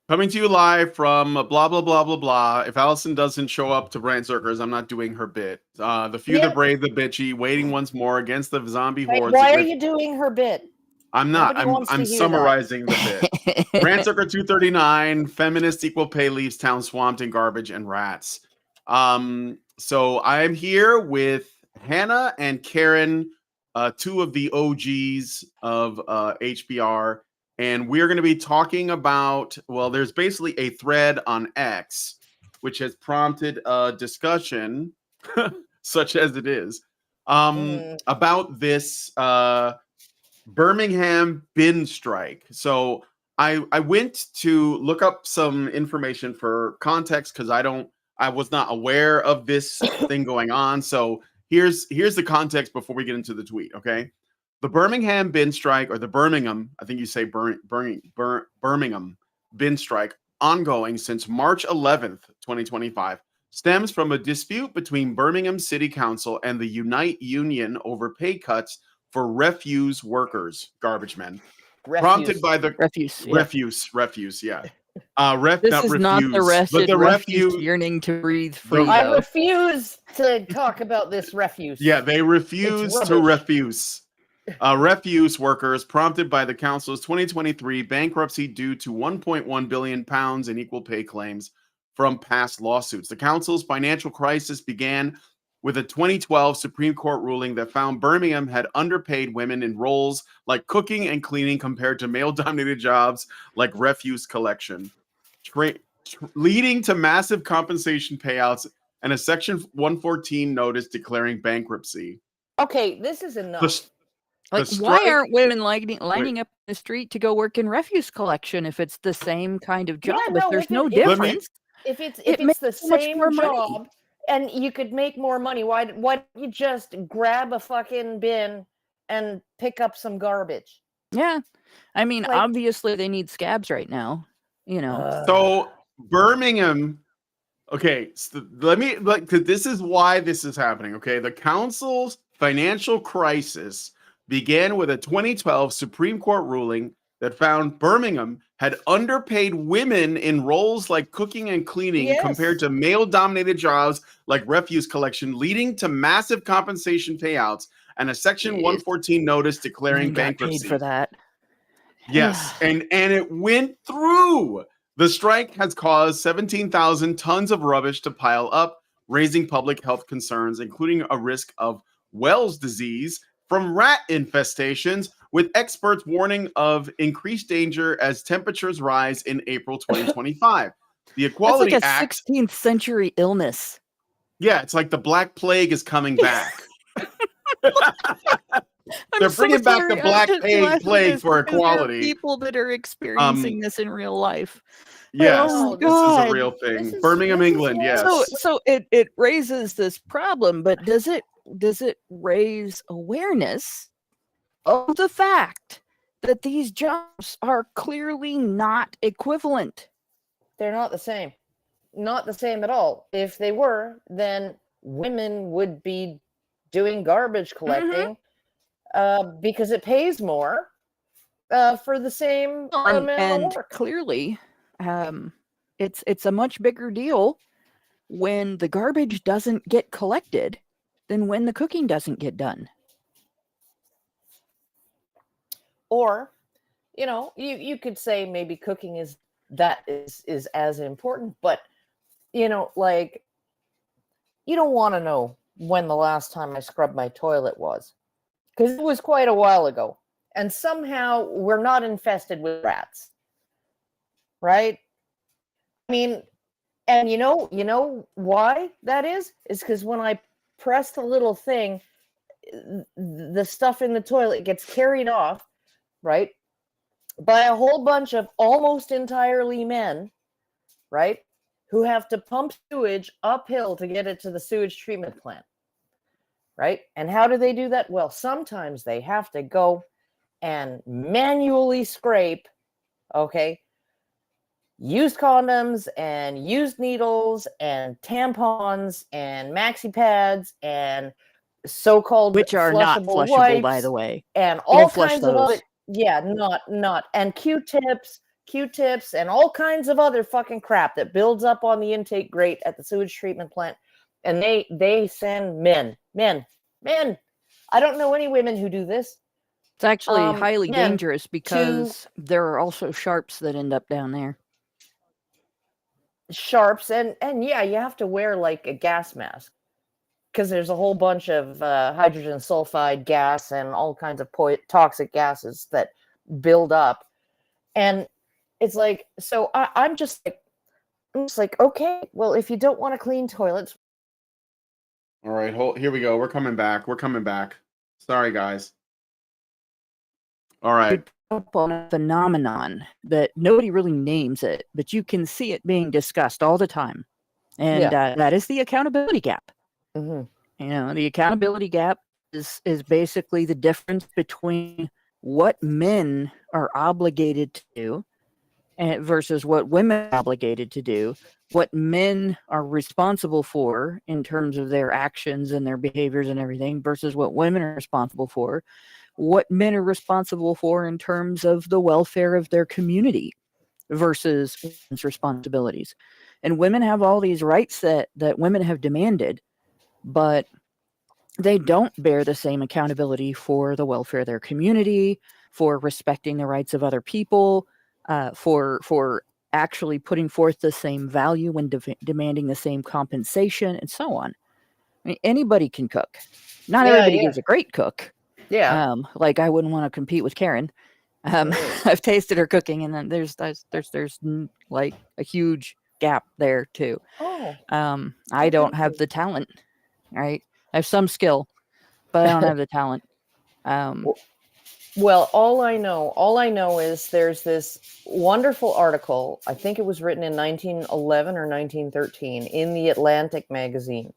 Coming to you live from blah, blah, blah, blah, blah. If Allison doesn't show up to Rantzerkers, I'm not doing her bit. The few, the brave, the bitchy, waiting once more against the zombie hordes. Why are you doing her bit? I'm not. Nobody wants I'm to hear summarizing the bit. Rantzerker 239, Feminist Equal Pay leaves town swamped in garbage and rats. So I'm here with Hannah and Karen, two of the OGs of HBR. And we're going to be talking about, well, there's basically a thread on X, which has prompted a discussion, such as it is, about this Birmingham bin strike. So I went to look up some information for context because I was not aware of this thing going on. So here's the context before we get into the tweet, okay? The Birmingham bin strike, or the Birmingham, I think you say Birmingham bin strike, ongoing since March 11th, 2025, stems from a dispute between Birmingham City Council and the Unite Union over pay cuts for refuse workers, garbage men, prompted by the refuse, yeah. This is not the wretched refuse yearning to breathe free. I refuse to talk about this refuse. Yeah, they refuse to refuse. Refuse workers, prompted by the council's 2023 bankruptcy due to £1.1 billion in equal pay claims from past lawsuits. The council's financial crisis began with a 2012 Supreme Court ruling that found Birmingham had underpaid women in roles like cooking and cleaning compared to male-dominated jobs like refuse collection, leading to massive compensation payouts and a Section 114 notice declaring bankruptcy. Okay, this is enough. Why aren't women lining up in the street to go work in refuse collection if it's the same kind of job? Yeah, if there's no difference. If it's the same job and you could make more money, why don't you just grab a fucking bin and pick up some garbage? Yeah. I mean, obviously they need scabs right now, you know. So Birmingham, okay, so because this is why this is happening, okay? The council's financial crisis began with a 2012 Supreme Court ruling that found Birmingham had underpaid women in roles like cooking and cleaning compared to male-dominated jobs like refuse collection, leading to massive compensation payouts and a Section 114 notice declaring bankruptcy. Paid for that. Yes, and it went through. The strike has caused 17,000 tons of rubbish to pile up, raising public health concerns, including a risk of Weil's disease from rat infestations, with experts warning of increased danger as temperatures rise in April 2025. The Equality That's like a Act, 16th century illness. Yeah, it's like the Black Plague is coming back. They're bringing back the Black Plague for equality. People that are experiencing this in real life. Yes, this is a real thing. Birmingham, England, yes. So it raises this problem, but does it raise awareness of the fact that these jobs are clearly not equivalent? They're not the same. Not the same at all. If they were, then women would be doing garbage collecting because it pays more for the same amount of work. Clearly, it's a much bigger deal when the garbage doesn't get collected than when the cooking doesn't get done. Or, you could say maybe cooking is as important, but you don't want to know when the last time I scrubbed my toilet was, because it was quite a while ago, and somehow we're not infested with rats, right? I mean, and you know why that is because when I press the little thing, the stuff in the toilet gets carried off, right, by a whole bunch of almost entirely men, right, who have to pump sewage uphill to get it to the sewage treatment plant, right? And how do they do that? Well, sometimes they have to go and manually scrape, used condoms and used needles and tampons and maxi pads and so-called which are not flushable, by the way. And all kinds of other, not and Q-tips Q-tips, and all kinds of other fucking crap that builds up on the intake grate at the sewage treatment plant. And they send men. I don't know any women who do this. It's actually highly men dangerous because there are also sharps that end up down there. Sharps, and yeah, you have to wear like a gas mask because there's a whole bunch of hydrogen sulfide gas and all kinds of toxic gases that build up. And it's like, so I'm just like, okay, well, if you don't want to clean toilets. All right, here we go. We're coming back. Sorry, guys. All right. On a phenomenon that nobody really names it, but you can see it being discussed all the time. And that is the accountability gap. Mm-hmm. You know, the accountability gap is basically the difference between what men are obligated to do versus what women are obligated to do, what men are responsible for in terms of their actions and their behaviors and everything versus what women are responsible for, what men are responsible for in terms of the welfare of their community versus women's responsibilities. And women have all these rights that women have demanded, but they don't bear the same accountability for the welfare of their community, for respecting the rights of other people, for actually putting forth the same value when demanding the same compensation, and so on. I mean, anybody can cook. Not everybody is a great cook. Yeah. Like I wouldn't want to compete with Karen. I've tasted her cooking, and then there's like a huge gap there too. I don't have the talent, right? I have some skill, but I don't have the talent. Well, all I know is there's this wonderful article. I think it was written in 1911 or 1913 in the Atlantic magazine.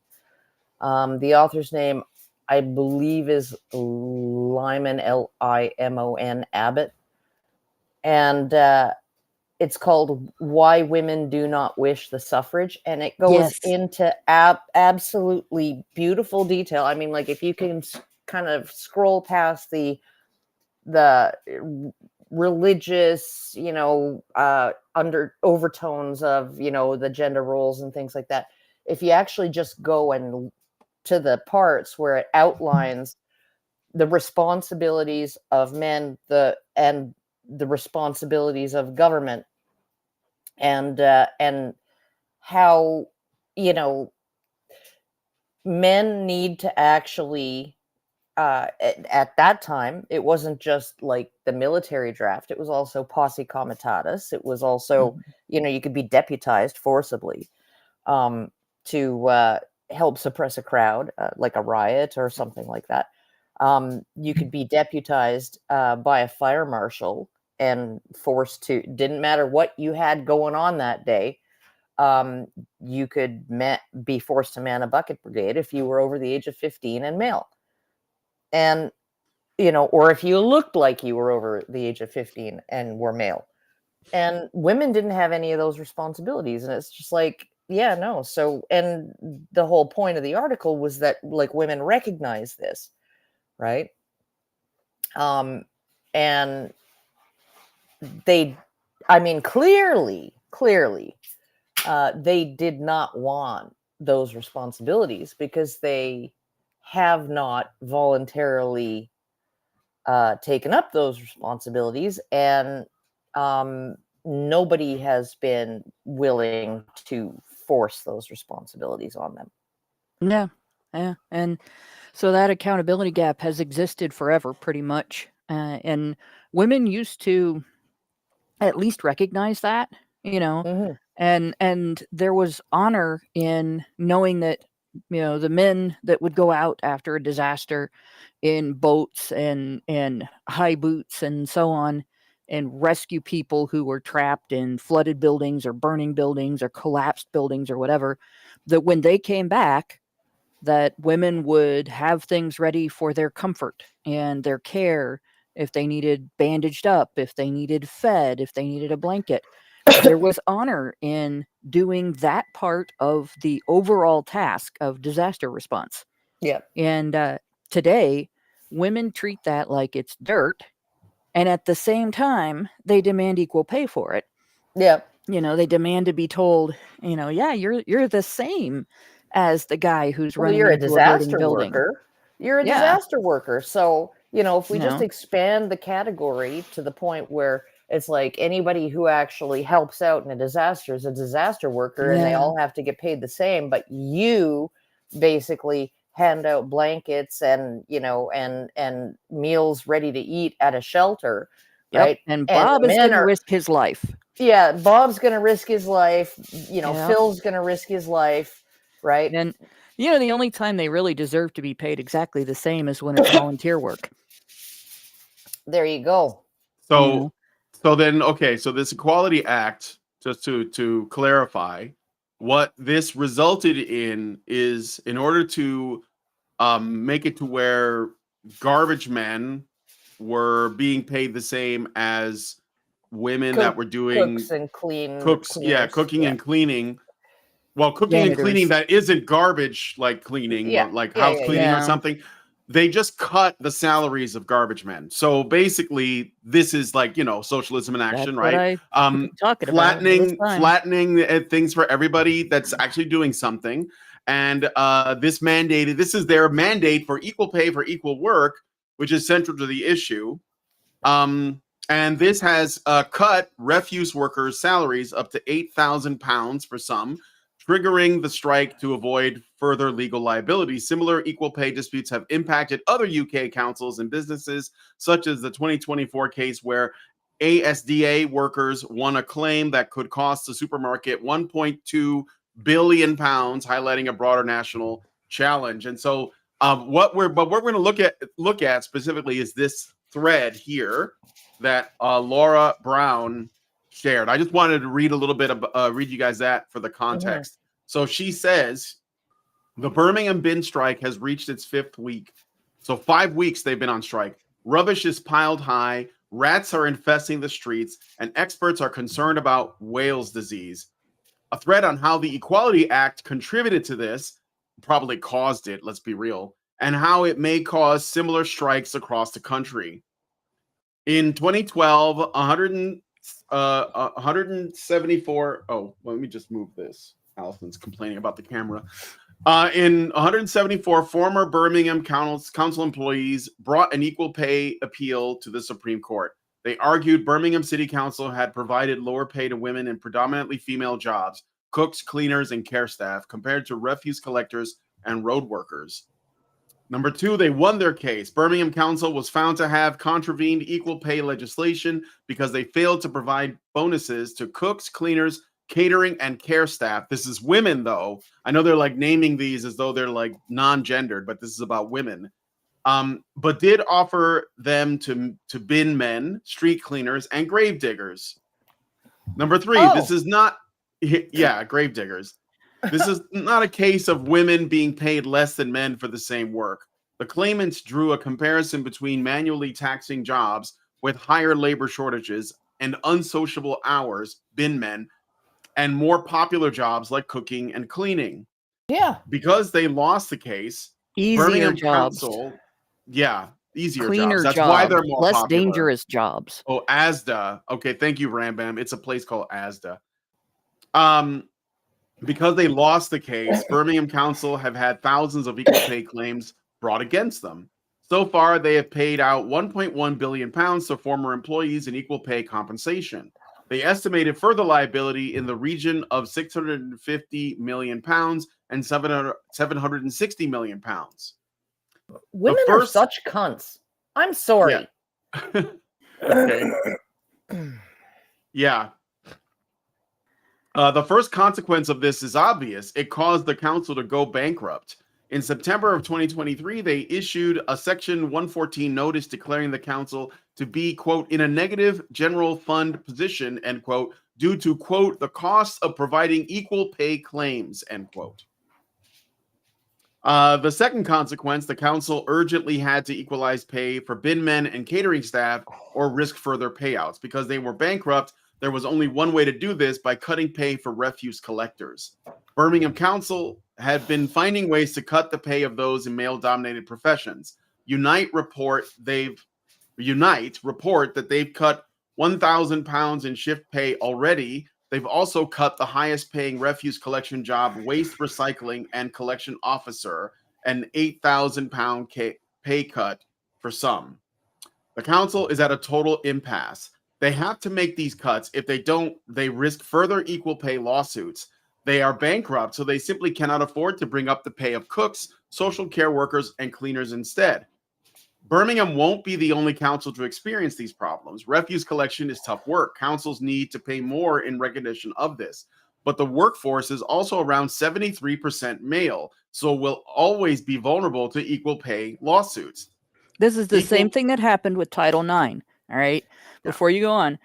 The author's name, I believe, is Lyman, Limon Abbott. And it's called Why Women Do Not Wish the Suffrage. And it goes into absolutely beautiful detail. I mean, like, if you can kind of scroll past the religious, under overtones of, the gender roles and things like that. If you actually just go and to the parts where it outlines the responsibilities of men, and the responsibilities of government, and how, men need to actually, at that time, it wasn't just like the military draft. It was also posse comitatus. It was also, you could be deputized forcibly to help suppress a crowd, like a riot or something like that. You could be deputized by a fire marshal and forced to, didn't matter what you had going on that day. You could be forced to man a bucket brigade if you were over the age of 15 and male. And, or if you looked like you were over the age of 15 and were male. And women didn't have any of those responsibilities. And it's just like, yeah, no. So, and the whole point of the article was that, like, women recognize this, right? And they, I mean, clearly, they did not want those responsibilities because they have not voluntarily taken up those responsibilities, and nobody has been willing to force those responsibilities on them. Yeah. And so that accountability gap has existed forever, pretty much. And women used to at least recognize that, and there was honor in knowing that, the men that would go out after a disaster in boats and high boots and so on, and rescue people who were trapped in flooded buildings or burning buildings or collapsed buildings or whatever, that when they came back, that women would have things ready for their comfort and their care. If they needed bandaged up, if they needed fed, if they needed a blanket, there was honor in doing that part of the overall task of disaster response. Yeah. And today, women treat that like it's dirt, And at the same time, they demand equal pay for it. Yeah. They demand to be told, yeah, you're the same as the guy who's Well, running you're a into a burning disaster building. worker. You're a Yeah. disaster worker. So, if we just No. expand the category to the point where it's like anybody who actually helps out in a disaster is a disaster worker, and they Yeah. all have to get paid the same, but you basically hand out blankets and, and meals ready to eat at a shelter, Yep. right? And And Bob the is men going to are, risk his life. yeah, Bob's going to risk his life, Yeah. Phil's going to risk his life, right? And the only time they really deserve to be paid exactly the same is when it's volunteer work. There you go. So then, okay, so this Equality Act, just to clarify, what this resulted in is, in order to make it to where garbage men were being paid the same as women that were doing cooks and cooking and cleaning. Well, cooking and cleaning that isn't garbage, like cleaning, like house cleaning or something. They just cut the salaries of garbage men. So basically, this is like, socialism in action, right? Flattening things for everybody that's actually doing something. And this is their mandate for equal pay for equal work, which is central to the issue. And this has cut refuse workers' salaries up to £8,000 for some, triggering the strike to avoid further legal liability. Similar equal pay disputes have impacted other UK councils and businesses, such as the 2024 case where ASDA workers won a claim that could cost the supermarket £1.2 billion, highlighting a broader national challenge. And so what we're going to look at specifically is this thread here that Laura Brown shared. I just wanted to read a little bit of read you guys that for the context. So she says the Birmingham bin strike has reached its 5th week. So 5 weeks they've been on strike. Rubbish is piled high, rats are infesting the streets, and experts are concerned about Wales disease. A thread on how the Equality Act contributed to this, probably caused it, let's be real, and how it may cause similar strikes across the country. In 2012, 174. Oh, let me just move this. Allison's complaining about the camera. In 174, former Birmingham council employees brought an equal pay appeal to the Supreme Court. They argued Birmingham City Council had provided lower pay to women in predominantly female jobs, cooks, cleaners, and care staff, compared to refuse collectors and road workers. Number 2, they won their case. Birmingham Council was found to have contravened equal pay legislation because they failed to provide bonuses to cooks, cleaners, catering, and care staff. This is women, though. I know they're like naming these as though they're like non-gendered, but this is about women. But did offer them to bin men, street cleaners, and grave diggers. Number 3, this is not, grave diggers. This is not a case of women being paid less than men for the same work. The claimants drew a comparison between manually taxing jobs with higher labor shortages and unsociable hours, bin men, and more popular jobs like cooking and cleaning. Yeah. Because they lost the case, Easier Birmingham jobs. Council, easier Cleaner jobs. That's why they're more less popular. Dangerous jobs. Oh, ASDA. Okay, thank you, Rambam. It's a place called ASDA. Because they lost the case, Birmingham Council have had thousands of equal pay claims brought against them. So far, they have paid out £1.1 billion to former employees in equal pay compensation. They estimated further liability in the region of £650 million and £760 million. Women are such cunts. I'm sorry. Yeah. Okay. Yeah. The first consequence of this is obvious. It caused the council to go bankrupt. In September of 2023, they issued a Section 114 notice declaring the council to be, quote, in a negative general fund position, end quote, due to, quote, the cost of providing equal pay claims, end quote. The second consequence, the council urgently had to equalize pay for bin men and catering staff or risk further payouts. Because they were bankrupt, there was only one way to do this, by cutting pay for refuse collectors. Birmingham Council had been finding ways to cut the pay of those in male-dominated professions. Unite report they've Unite report that they've cut 1,000 pounds in shift pay already. They've also cut the highest paying refuse collection job, waste recycling and collection officer, an 8,000 pound pay cut for some. The council is at a total impasse. They have to make these cuts. If they don't, they risk further equal pay lawsuits. They are bankrupt, so they simply cannot afford to bring up the pay of cooks, social care workers, and cleaners instead. Birmingham won't be the only council to experience these problems. Refuse collection is tough work. Councils need to pay more in recognition of this. But the workforce is also around 73% male, so will always be vulnerable to equal pay lawsuits. This is the same thing that happened with Title IX. All right. Before you go on,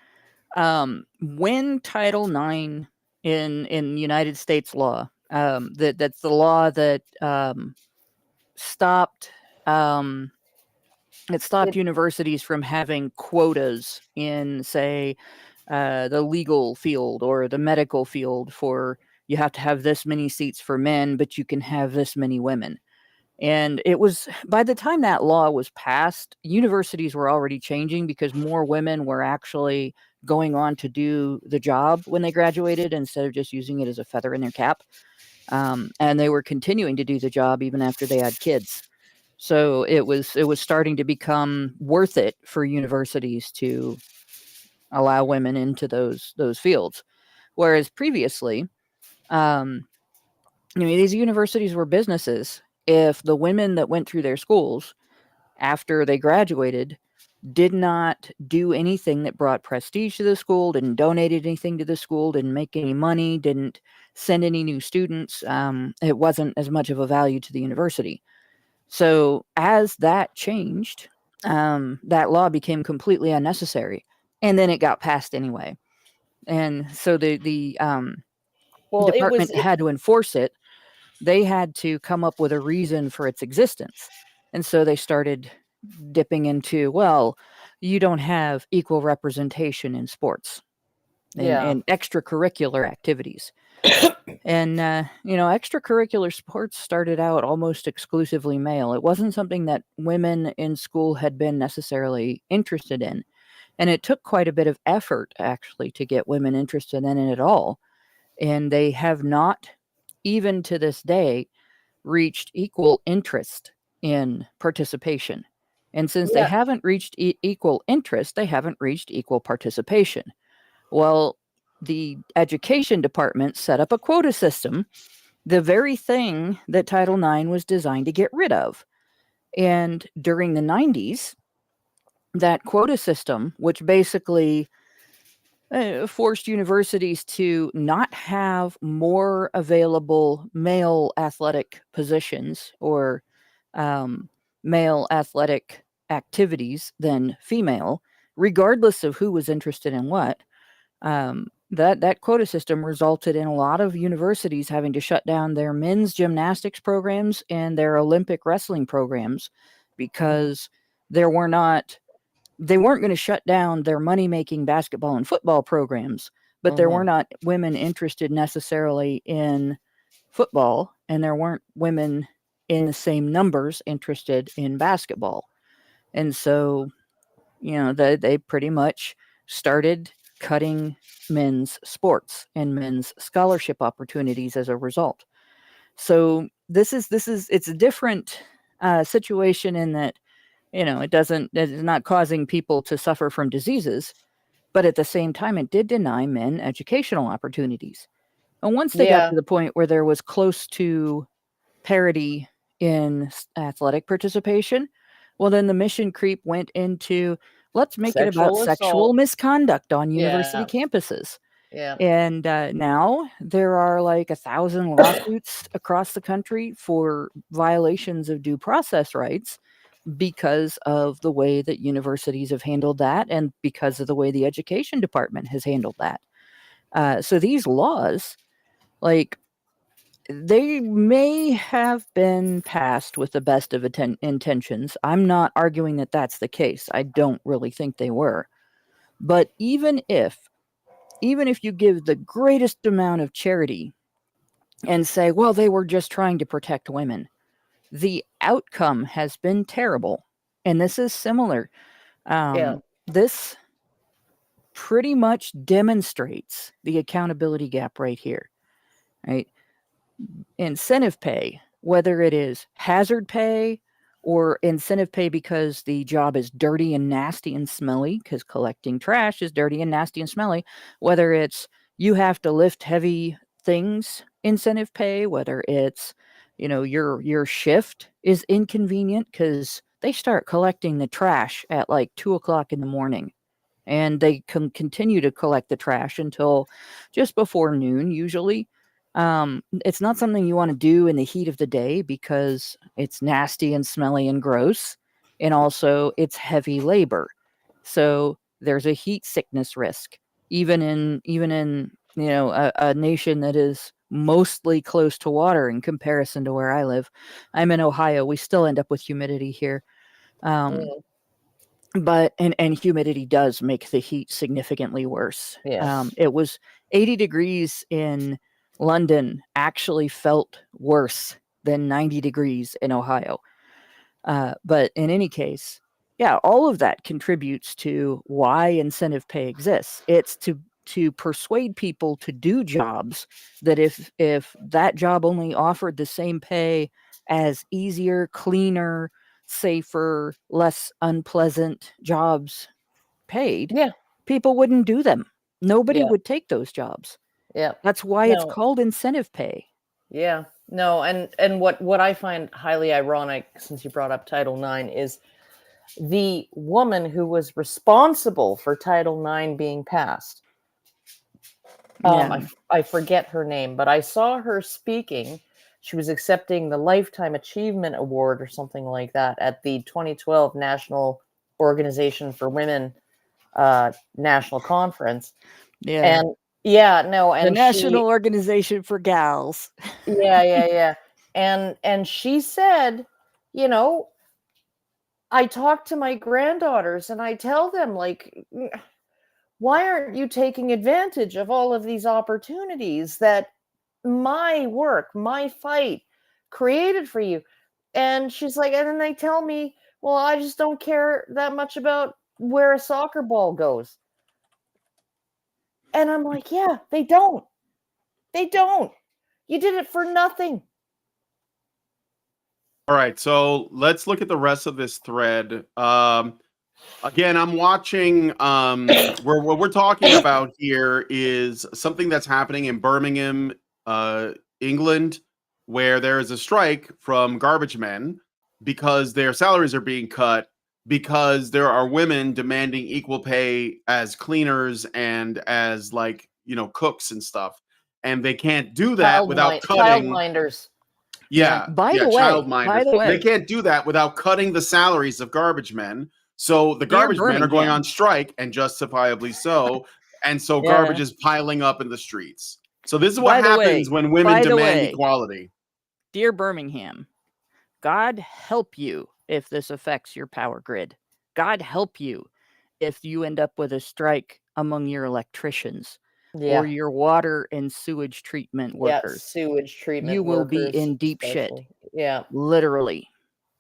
when Title IX in United States law, that's the law that stopped universities from having quotas in, say, the legal field or the medical field for you have to have this many seats for men, but you can have this many women. And it was, by the time that law was passed, universities were already changing because more women were actually going on to do the job when they graduated instead of just using it as a feather in their cap. And they were continuing to do the job even after they had kids. So it was starting to become worth it for universities to allow women into those fields. Whereas previously, these universities were businesses. If the women that went through their schools after they graduated did not do anything that brought prestige to the school, didn't donate anything to the school, didn't make any money, didn't send any new students, it wasn't as much of a value to the university. So as that changed, that law became completely unnecessary, and then it got passed anyway. And so the department had to enforce it. They had to come up with a reason for its existence. And so they started dipping into, well, you don't have equal representation in sports and extracurricular activities. And, extracurricular sports started out almost exclusively male. It wasn't something that women in school had been necessarily interested in. And it took quite a bit of effort, actually, to get women interested in it at all. And they have not, even to this day, reached equal interest in participation. And since they haven't reached equal interest, they haven't reached equal participation. Well, the education department set up a quota system, the very thing that Title IX was designed to get rid of. And during the 90s, that quota system, which basically forced universities to not have more available male athletic positions or male athletic activities than female, regardless of who was interested in what. That quota system resulted in a lot of universities having to shut down their men's gymnastics programs and their Olympic wrestling programs because they weren't going to shut down their money-making basketball and football programs, but there were not women interested necessarily in football, and there weren't women in the same numbers interested in basketball. And so, they pretty much started cutting men's sports and men's scholarship opportunities as a result. So it's a different situation in that, it's not causing people to suffer from diseases, but at the same time, it did deny men educational opportunities. And once they got to the point where there was close to parity in athletic participation, well, then the mission creep went into, let's make it about sexual misconduct on university campuses. Yeah. And now there are like 1,000 lawsuits across the country for violations of due process rights because of the way that universities have handled that and because of the way the education department has handled that. So these laws, they may have been passed with the best of intentions. I'm not arguing that that's the case. I don't really think they were. But even if you give the greatest amount of charity and say, well, they were just trying to protect women, the outcome has been terrible. And this is similar. Yeah. This pretty much demonstrates the accountability gap right here, right? Incentive pay, whether it is hazard pay or incentive pay because the job is dirty and nasty and smelly, because collecting trash is dirty and nasty and smelly, whether it's you have to lift heavy things, incentive pay, whether it's, you know, your shift is inconvenient because they start collecting the trash at like 2 o'clock in the morning, and they can continue to collect the trash until just before noon usually. It's not something you want to do in the heat of the day because it's nasty and smelly and gross, and also it's heavy labor. So there's a heat sickness risk, even in a nation that is mostly close to water in comparison to where I live. I'm in Ohio. We still end up with humidity here. Mm, But humidity does make the heat significantly worse. yes. It was 80 degrees in London, actually felt worse than 90 degrees in Ohio. But in any case, yeah, all of that contributes to why incentive pay exists. It's to persuade people to do jobs that if that job only offered the same pay as easier, cleaner, safer, less unpleasant jobs paid, Yeah. people wouldn't do them. Nobody Yeah. would take those jobs. Yeah. That's why it's No. called incentive pay. Yeah. No, and what I find highly ironic, since you brought up Title IX, is the woman who was responsible for Title IX being passed. Yeah. I forget her name, but I saw her speaking. She was accepting the Lifetime Achievement Award or something like that at the 2012 National Organization for Women National Conference. Yeah. And yeah, no, The and National Organization for Gals. yeah. And she said, you know, I talk to my granddaughters and I tell them, like, why aren't you taking advantage of all of these opportunities that my work, my fight created for you? And she's like, and then they tell me, well, I just don't care that much about where a soccer ball goes. And I'm like, yeah, they don't. They don't. You did it for nothing. All right, so let's look at the rest of this thread. Again, I'm watching. What we're talking about here is something that's happening in Birmingham, England, where there is a strike from garbage men because their salaries are being cut because there are women demanding equal pay as cleaners and as, like, cooks and stuff, and they can't do that without cutting. Childminders. Yeah, By the childminders. They way, can't do that without cutting the salaries of garbage men. So the Dear garbage men are going Birmingham. on strike, and justifiably so. And so Yeah. garbage is piling up in the streets. So this is By what the happens way- when women by the demand way- equality. Dear Birmingham, God help you if this affects your power grid. God help you if you end up with a strike among your electricians Yeah. or your water and sewage treatment Yeah, workers. sewage treatment You will be workers, in deep shit. especially. Yeah. Literally.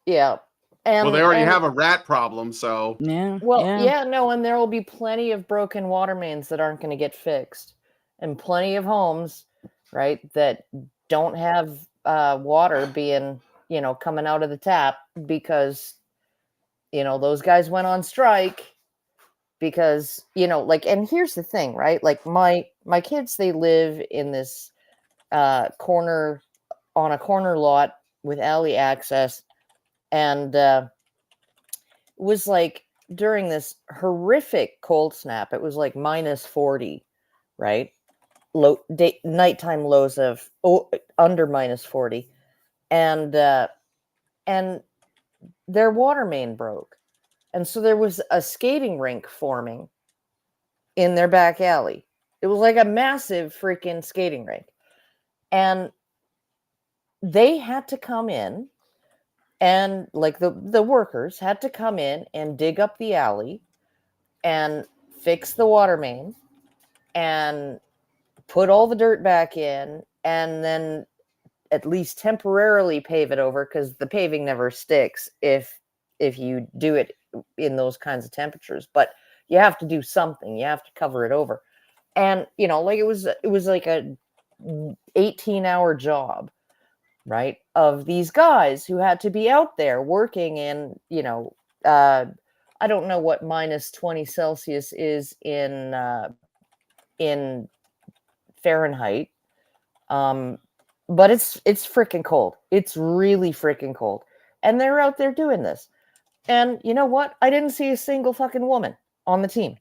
Yeah. And Well, they already and- have a rat problem, so Yeah. Well, yeah, no, and there will be plenty of broken water mains that aren't going to get fixed, and plenty of homes, right, that don't have water being, coming out of the tap because, those guys went on strike because, and here's the thing, right? Like my kids, they live in this corner, on a corner lot with alley access, and was like during this horrific cold snap, it was like minus 40, right? Nighttime lows of under minus 40. And their water main broke. And so there was a skating rink forming in their back alley. It was like a massive freaking skating rink. And they had to come in, and like the workers had to come in and dig up the alley and fix the water main and put all the dirt back in, and then at least temporarily pave it over, because the paving never sticks if you do it in those kinds of temperatures, but you have to do something. You have to cover it over. And, you know, like it was like a 18-hour job, right? Of these guys who had to be out there working in, you know, I don't know what minus 20 Celsius is in Fahrenheit. But it's freaking cold. It's really freaking cold. And they're out there doing this. And you know what? I didn't see a single fucking woman on the team.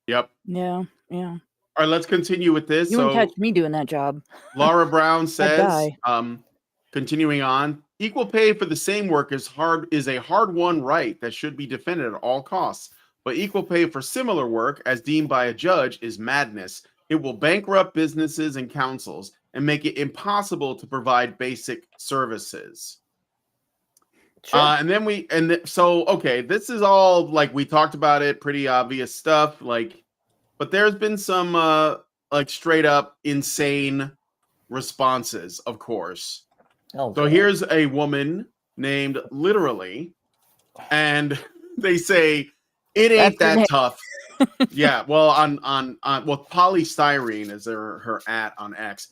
Yep. Yeah. All right, let's continue with this. You wouldn't catch me doing that job. Laura Brown I'd says, die. continuing on, equal pay for the same work is a hard-won right that should be defended at all costs. But equal pay for similar work, as deemed by a judge, is madness. It will bankrupt businesses and councils and make it impossible to provide basic services. Sure. Okay, this is all like we talked about it, pretty obvious stuff. Like, but there's been some like straight up insane responses, of course. Oh, so here's a woman named Literally, and they say it ain't that tough. Yeah, well, on polystyrene is her at on X,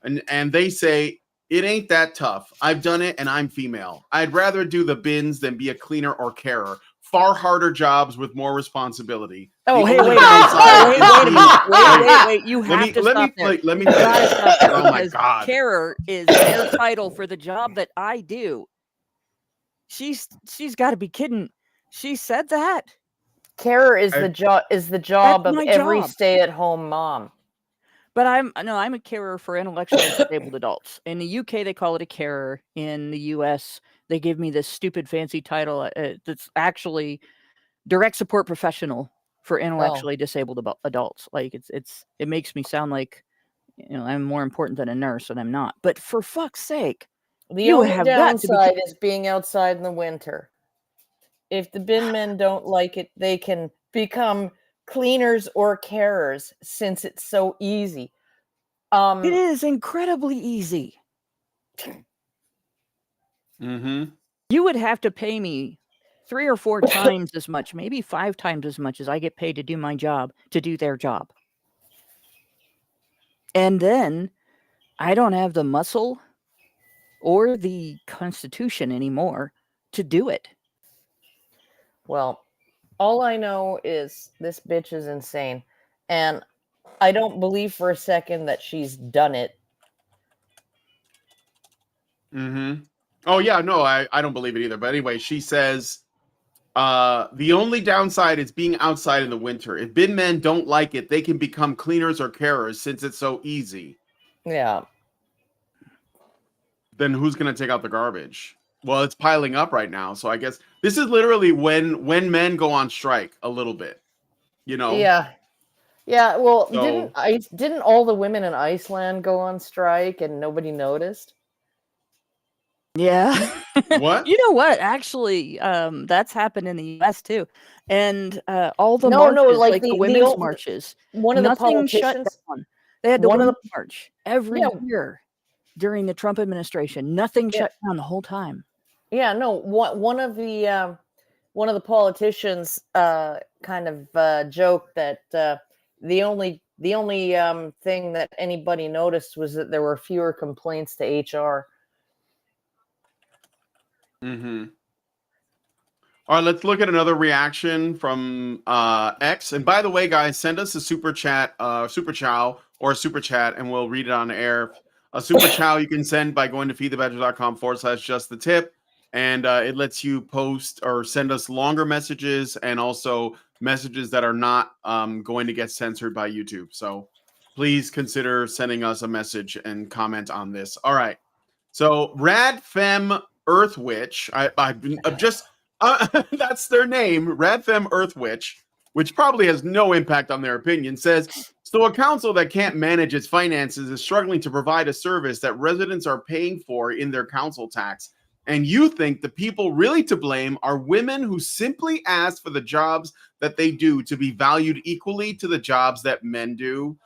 and they say it ain't that tough. I've done it, and I'm female. I'd rather do the bins than be a cleaner or carer. Far harder jobs with more responsibility. Oh, hey, wait a minute. Wait. You have to stop there. Let me finish. Oh my God. Carer is their title for the job that I do. She's got to be kidding. She said that. Carer is the job of every stay-at-home mom. But I'm a carer for intellectually disabled adults. In the UK, they call it a carer. In the US, they give me this stupid fancy title that's actually direct support professional for intellectually disabled adults. Like it makes me sound like, you know, I'm more important than a nurse, and I'm not. But for fuck's sake, the only downside is being outside in the winter. If the bin men don't like it, they can become cleaners or carers, since it's so easy. It is incredibly easy. Mm-hmm. You would have to pay me 3 or 4 times as much, maybe 5 times as much as I get paid to do my job, to do their job. And then I don't have the muscle or the constitution anymore to do it. Well, all I know is this bitch is insane. And I don't believe for a second that she's done it. Mm-hmm. Oh, yeah, no, I don't believe it either. But anyway, she says, the only downside is being outside in the winter. If bin men don't like it, they can become cleaners or carers, since it's so easy. Yeah. Then who's going to take out the garbage? Well, it's piling up right now. So I guess this is literally when men go on strike a little bit, you know? Yeah. Yeah. Well, didn't all the women in Iceland go on strike and nobody noticed? Yeah. What? You know what? Actually, that's happened in the US too. And all the marches, like the women's marches, one of the politicians shut down. They had to march every year during the Trump administration. Nothing shut down the whole time. Yeah, no. One of the politicians kind of joked that the only thing that anybody noticed was that there were fewer complaints to HR. Mm-hmm. All right, let's look at another reaction from X. And by the way, guys, send us a super chat, super chow, or a super chat, and we'll read it on air. A super chow you can send by going to feedthebadger.com/just-the-tip. And it lets you post or send us longer messages, and also messages that are not going to get censored by YouTube. So please consider sending us a message and comment on this. All right. So Radfem Earthwitch, I've just that's their name, Radfem Earthwitch, which probably has no impact on their opinion, says, so a council that can't manage its finances is struggling to provide a service that residents are paying for in their council tax. And you think the people really to blame are women who simply ask for the jobs that they do to be valued equally to the jobs that men do?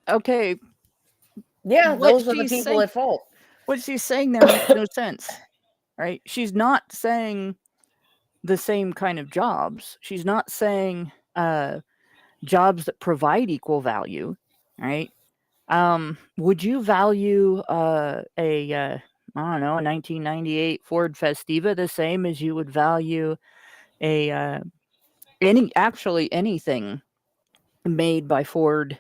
Okay. Yeah, those are the people at fault. What she's saying there makes no sense, right? She's not saying the same kind of jobs. She's not saying jobs that provide equal value, right? Would you value I don't know, a 1998 Ford Festiva the same as you would value a anything made by Ford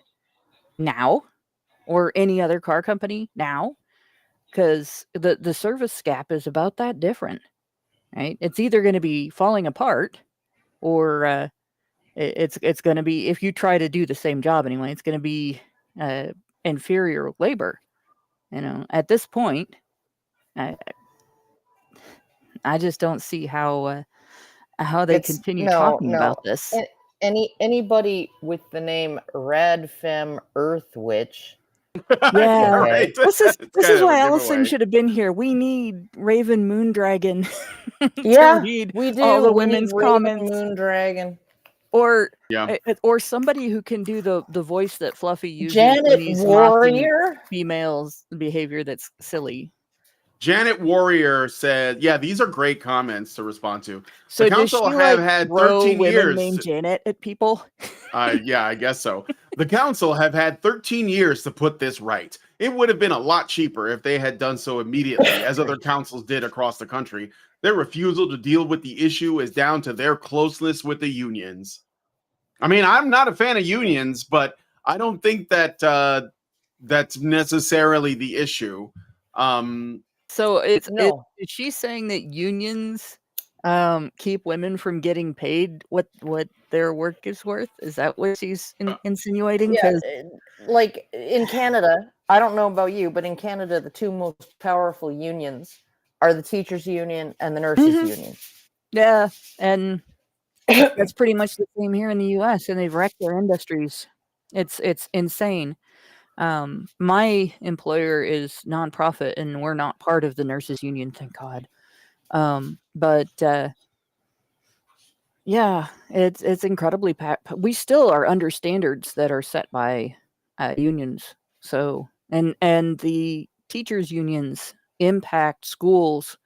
now, or any other car company now? Because the service gap is about that different, right? It's either going to be falling apart, or it's going to be, if you try to do the same job anyway, it's going to be inferior labor. At this point, I just don't see how they It's continue no, talking no. about this. Anybody with the name Rad Fem Earth Witch. Yeah, right. this is kind of a why Allison giveaway. should have been here. We need Raven Moondragon Yeah, to read we do. all the We need women's Raven comments, Moondragon. or Yeah. or somebody who can do the voice that Fluffy uses Janet when he's mocking Warrior. females' behavior that's silly. Janet Warrior said, yeah, these are great comments to respond to. So The does council she have like had throw 13 women years. named Janet at people? Yeah, I guess so. The council have had 13 years to put this right. It would have been a lot cheaper if they had done so immediately, as other councils did across the country. Their refusal to deal with the issue is down to their closeness with the unions. I mean, I'm not a fan of unions, but I don't think that that's necessarily the issue. So is she saying that unions keep women from getting paid what their work is worth? Is that what she's insinuating? Yeah, 'Cause like in Canada, I don't know about you, but in Canada, the two most powerful unions are the teachers' union and the nurses' union. yeah, and that's pretty much the same here in the U.S., and they've wrecked their industries. It's insane. My employer is nonprofit, and we're not part of the nurses' union, thank God. But yeah, it's incredibly we still are under standards that are set by unions. So and the teachers' unions impact schools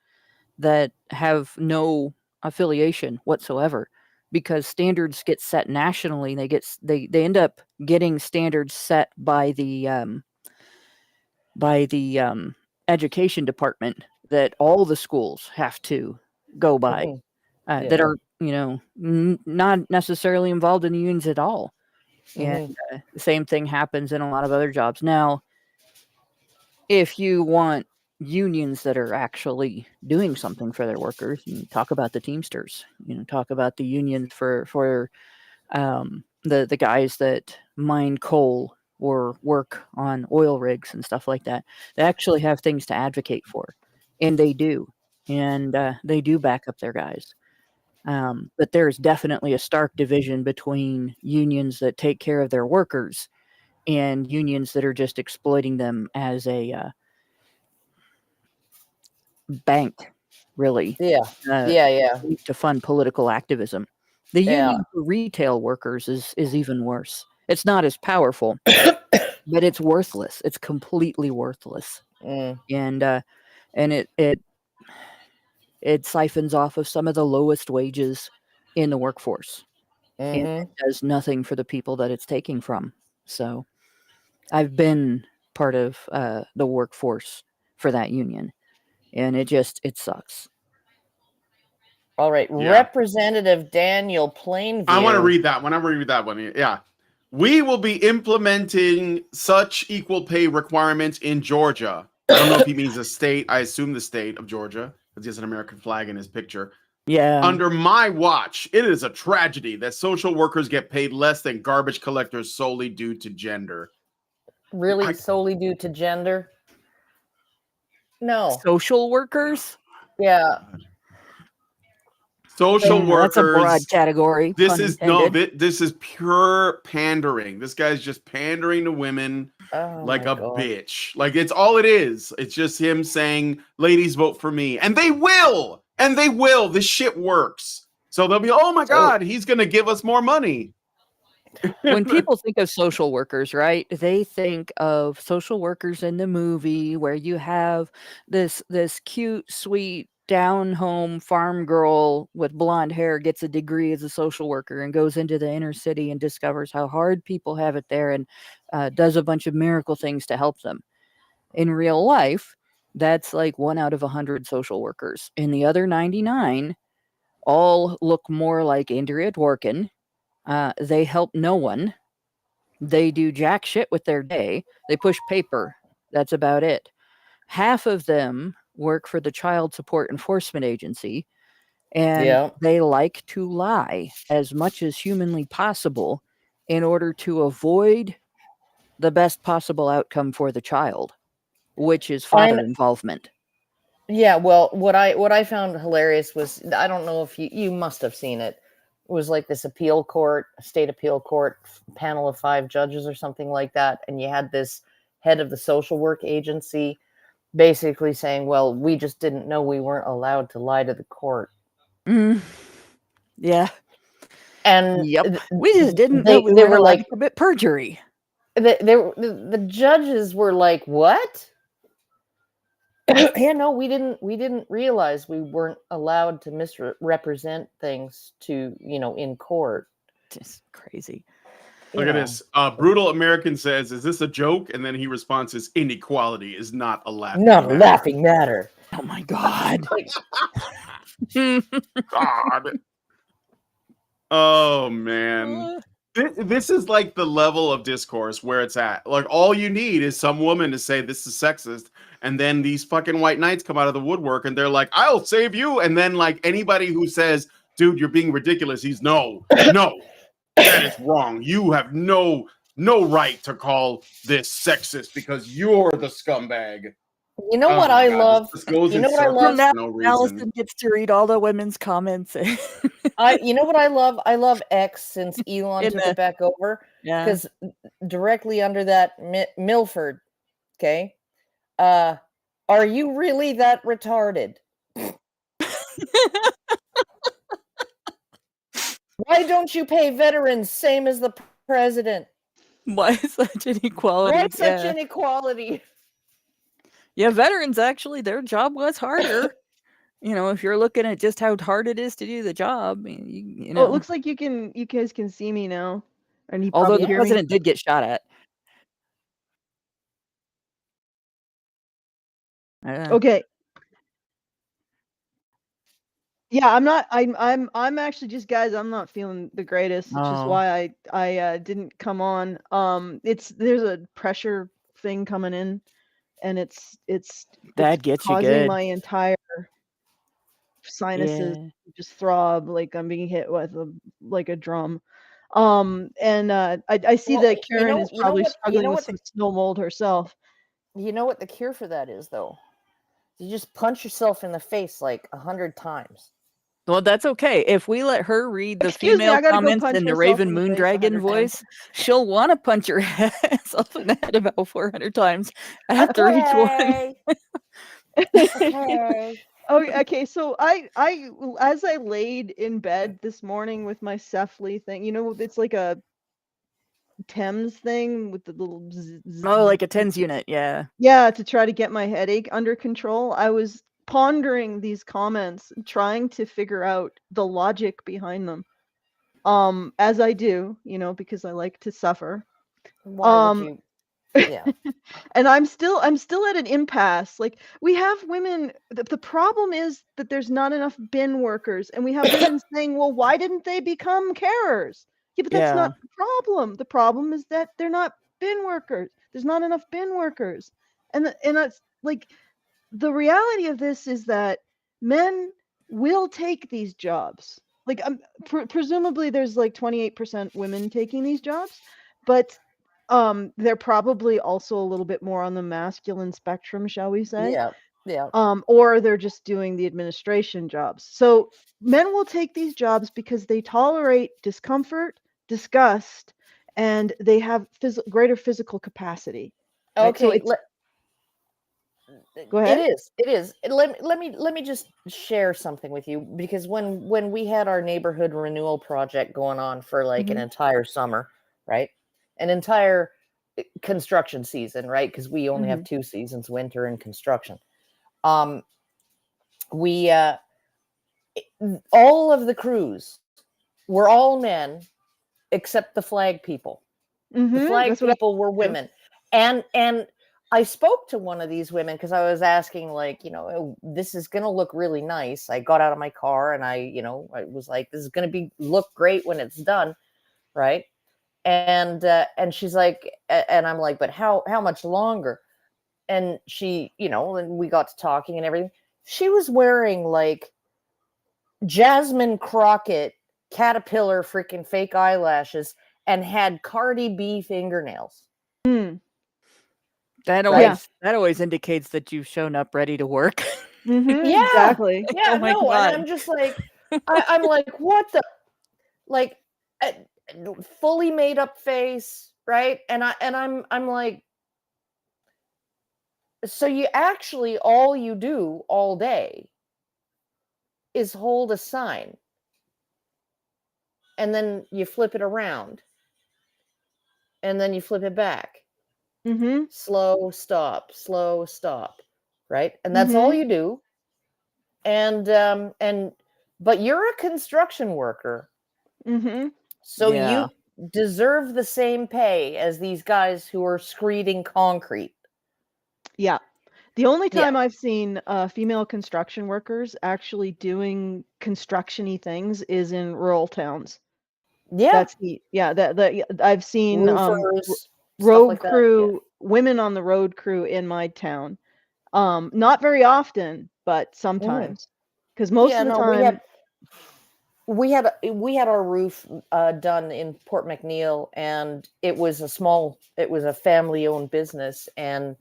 that have no affiliation whatsoever, because standards get set nationally. They end up getting standards set by the education department that all the schools have to go by, that are not necessarily involved in the unions at all. And the same thing happens in a lot of other jobs. Now, if you want unions that are actually doing something for their workers, you talk about the Teamsters, talk about the unions for the guys that mine coal or work on oil rigs and stuff like that. They actually have things to advocate for, and they do, and they do back up their guys. But there's definitely a stark division between unions that take care of their workers and unions that are just exploiting them as a bank, really. To fund political activism. The union for retail workers is even worse. It's not as powerful, but it's worthless. It's completely worthless. And it siphons off of some of the lowest wages in the workforce, and it does nothing for the people that it's taking from. So I've been part of the workforce for that union, and it sucks. All right. Yeah. Representative Daniel Plainview. I want to read that one. Yeah. We will be implementing such equal pay requirements in Georgia. I don't know if he means the state. I assume the state of Georgia, because he has an American flag in his picture. Yeah. Under my watch, it is a tragedy that social workers get paid less than garbage collectors solely due to gender. Really? Solely due to gender? No. Social workers? Yeah. Social workers. That's a broad category. This is pure pandering. This guy's just pandering to women like a bitch. Like, it's all it is. It's just him saying, ladies, vote for me. And they will. This shit works. So they'll be, oh my God, he's going to give us more money. When people think of social workers, right, they think of social workers in the movie where you have this cute, sweet down-home farm girl with blonde hair gets a degree as a social worker and goes into the inner city and discovers how hard people have it there and does a bunch of miracle things to help them. In real life, that's like 1 out of 100 social workers. And the other 99 all look more like Andrea Dworkin. They help no one. They do jack shit with their day. They push paper. That's about it. Half of them work for the Child Support Enforcement Agency, and Yeah. they like to lie as much as humanly possible in order to avoid the best possible outcome for the child, which is father involvement. Yeah, well, what I found hilarious was, I don't know if you must have seen it. It was like this appeal court, state appeal court panel of 5 judges or something like that, and you had this head of the social work agency basically saying, well, we just didn't know we weren't allowed to lie to the court. Yeah. And yep. We just didn't know we were allowed to commit perjury. The judges were like, what? Yeah, no, we didn't realize we weren't allowed to misrepresent things to, in court. Just crazy. Look at this. Brutal American says, is this a joke? And then he responds, inequality is not a laughing matter. matter. Laughing matter. Oh my God. God. Oh man. This is like the level of discourse where it's at. Like, all you need is some woman to say this is sexist, and then these fucking white knights come out of the woodwork and they're like, I'll save you. And then like anybody who says, dude, you're being ridiculous, he's no, that is wrong. You have no right to call this sexist because you're the scumbag. You know what I love? This goes you know in what I love? for no reason. Allison gets to read all the women's comments. You know what I love? I love X since Elon took it back over. Yeah. Because directly under that, Milford, okay? Are you really that retarded? Why don't you pay veterans same as the president? Why such inequality? Why such inequality? Yeah, veterans, actually, their job was harder. If you're looking at just how hard it is to do the job, you know. Oh, it looks like you guys can see me now. And although the president did get shot at. Okay. Yeah, I'm actually just, guys, I'm not feeling the greatest, which is why I didn't come on. There's a pressure thing coming in, and it's that gets you causing good. my entire sinuses just throb like I'm being hit with a drum. And I see that Karen is probably struggling with some snow mold herself. You know what the cure for that is, though? You just punch yourself in the face like 100 times. Well, that's okay. If we let her read the female comments in the Raven Moondragon voice, she'll want to punch herself in the head about 400 times after each one. Okay. Okay. So I as I laid in bed this morning with my Cephally thing, it's like a Thames thing with the little like a TENS unit, yeah. Yeah, to try to get my headache under control. I was pondering these comments, trying to figure out the logic behind them. As I do, because I like to suffer. Why would you? Yeah. And I'm still at an impasse. Like, we have women, the problem is that there's not enough bin workers, and we have women saying, well, why didn't they become carers? Yeah, but that's not the problem. The problem is that they're not bin workers. There's not enough bin workers. And that's like, the reality of this is that men will take these jobs. Like, presumably there's like 28% women taking these jobs, but they're probably also a little bit more on the masculine spectrum, shall we say? Yeah. Or they're just doing the administration jobs. So men will take these jobs because they tolerate discomfort, disgust, and they have greater physical capacity. Right? Okay. So go ahead. It is. Let me just share something with you, because when we had our neighborhood renewal project going on for like an entire summer, right? An entire construction season, right? Because we only have 2 seasons, winter and construction. we all of the crews were all men except the flag people. The flag That's what I people were women. And I spoke to one of these women because I was asking, like, you know, "Oh, this is going to look really nice." I got out of my car and I was like, this is going to look great when it's done, right? And she's like, and I'm like, but how much longer? And she, and we got to talking and everything. She was wearing like Jasmine Crockett caterpillar freaking fake eyelashes and had Cardi B fingernails. Mm. That always indicates that you've shown up ready to work. Yeah, exactly. yeah, Oh my no, God. and I'm just like, I'm like, what the, like, fully made up face, right? And I'm like, so you actually, all you do all day is hold a sign, and then you flip it around, and then you flip it back. Mm-hmm. Slow, stop, right? And that's all you do. And but you're a construction worker, so Yeah. you deserve the same pay as these guys who are screeding concrete. Yeah. The only Yeah. time I've seen female construction workers actually doing construction-y things is in rural towns. Yeah, I've seen roofers, stuff road like that. crew, women on the road crew in my town. Not very often, but sometimes. Because most of the time, we had our roof done in Port McNeil, and it was a family-owned business, and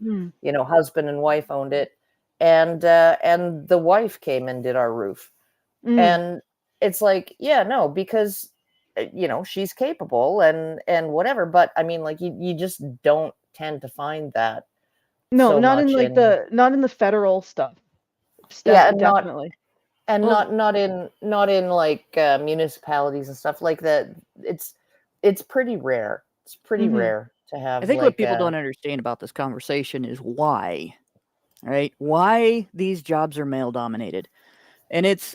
husband and wife owned it, and the wife came and did our roof, and it's like, because she's capable and whatever, but I mean, like, you just don't tend to find that. no, so not much in like not in the federal stuff. and Definitely. not in like municipalities and stuff like that. It's pretty rare. It's pretty rare to have. I think like, what people don't understand about this conversation is why, right? Why these jobs are male dominated. And it's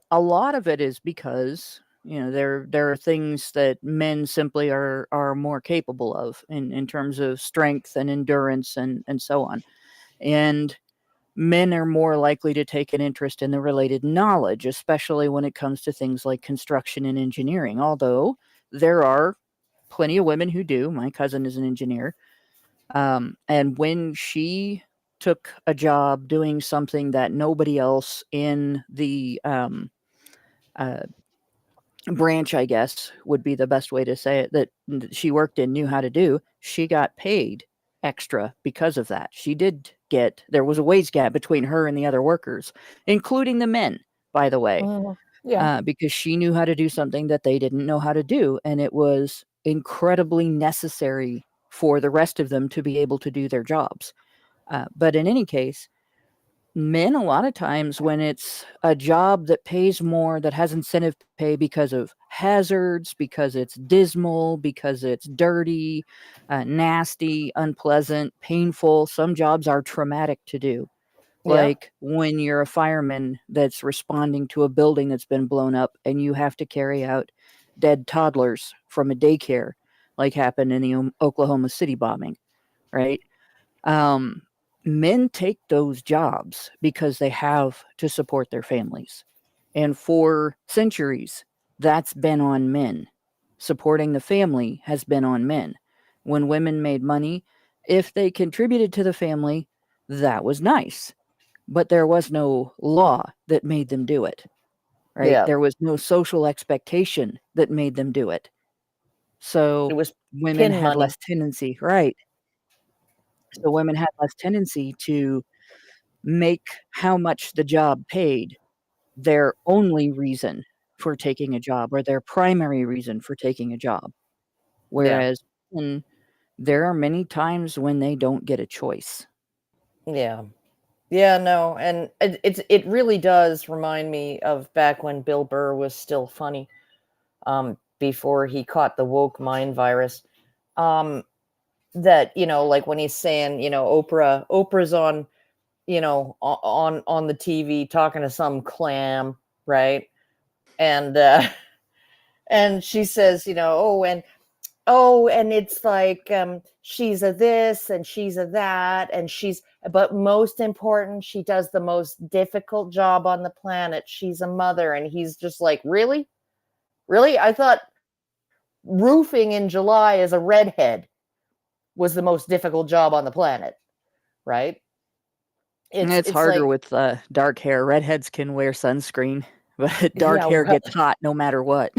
a lot of it is because, there are things that men simply are more capable of in terms of strength and endurance and so on. And men are more likely to take an interest in the related knowledge, especially when it comes to things like construction and engineering. Although there are plenty of women who do. My cousin is an engineer. And when she took a job doing something that nobody else in the branch, I guess would be the best way to say it, that she worked in knew how to do, she got paid extra because of that. There was a wage gap between her and the other workers, including the men, by the way, because she knew how to do something that they didn't know how to do. And it was incredibly necessary for the rest of them to be able to do their jobs. But in any case, men, a lot of times when it's a job that pays more, that has incentive pay because of hazards, because it's dismal, because it's dirty, nasty, unpleasant, painful. Some jobs are traumatic to do. Like when you're a fireman that's responding to a building that's been blown up and you have to carry out dead toddlers from a daycare, like happened in the Oklahoma City bombing, right? Men take those jobs because they have to support their families. And for centuries, that's been on men. Supporting the family has been on men. When women made money, if they contributed to the family, that was nice. But there was no law that made them do it, right? Yeah. There was no social expectation that made them do it. So It was women pin had money. less tendency, right? So women had less tendency to make how much the job paid their only reason for taking a job or their primary reason for taking a job. Whereas there are many times when they don't get a choice. Yeah. Yeah, no, and it really does remind me of back when Bill Burr was still funny, before he caught the woke mind virus. That, like when he's saying, Oprah's on on the TV talking to some clam, right? And and she says, and it's like she's a this and she's a that, and but most important, she does the most difficult job on the planet. She's a mother. And he's just like, really? I thought roofing in July as a redhead was the most difficult job on the planet, right? It's harder like, with dark hair. Redheads can wear sunscreen, but dark hair gets hot no matter what.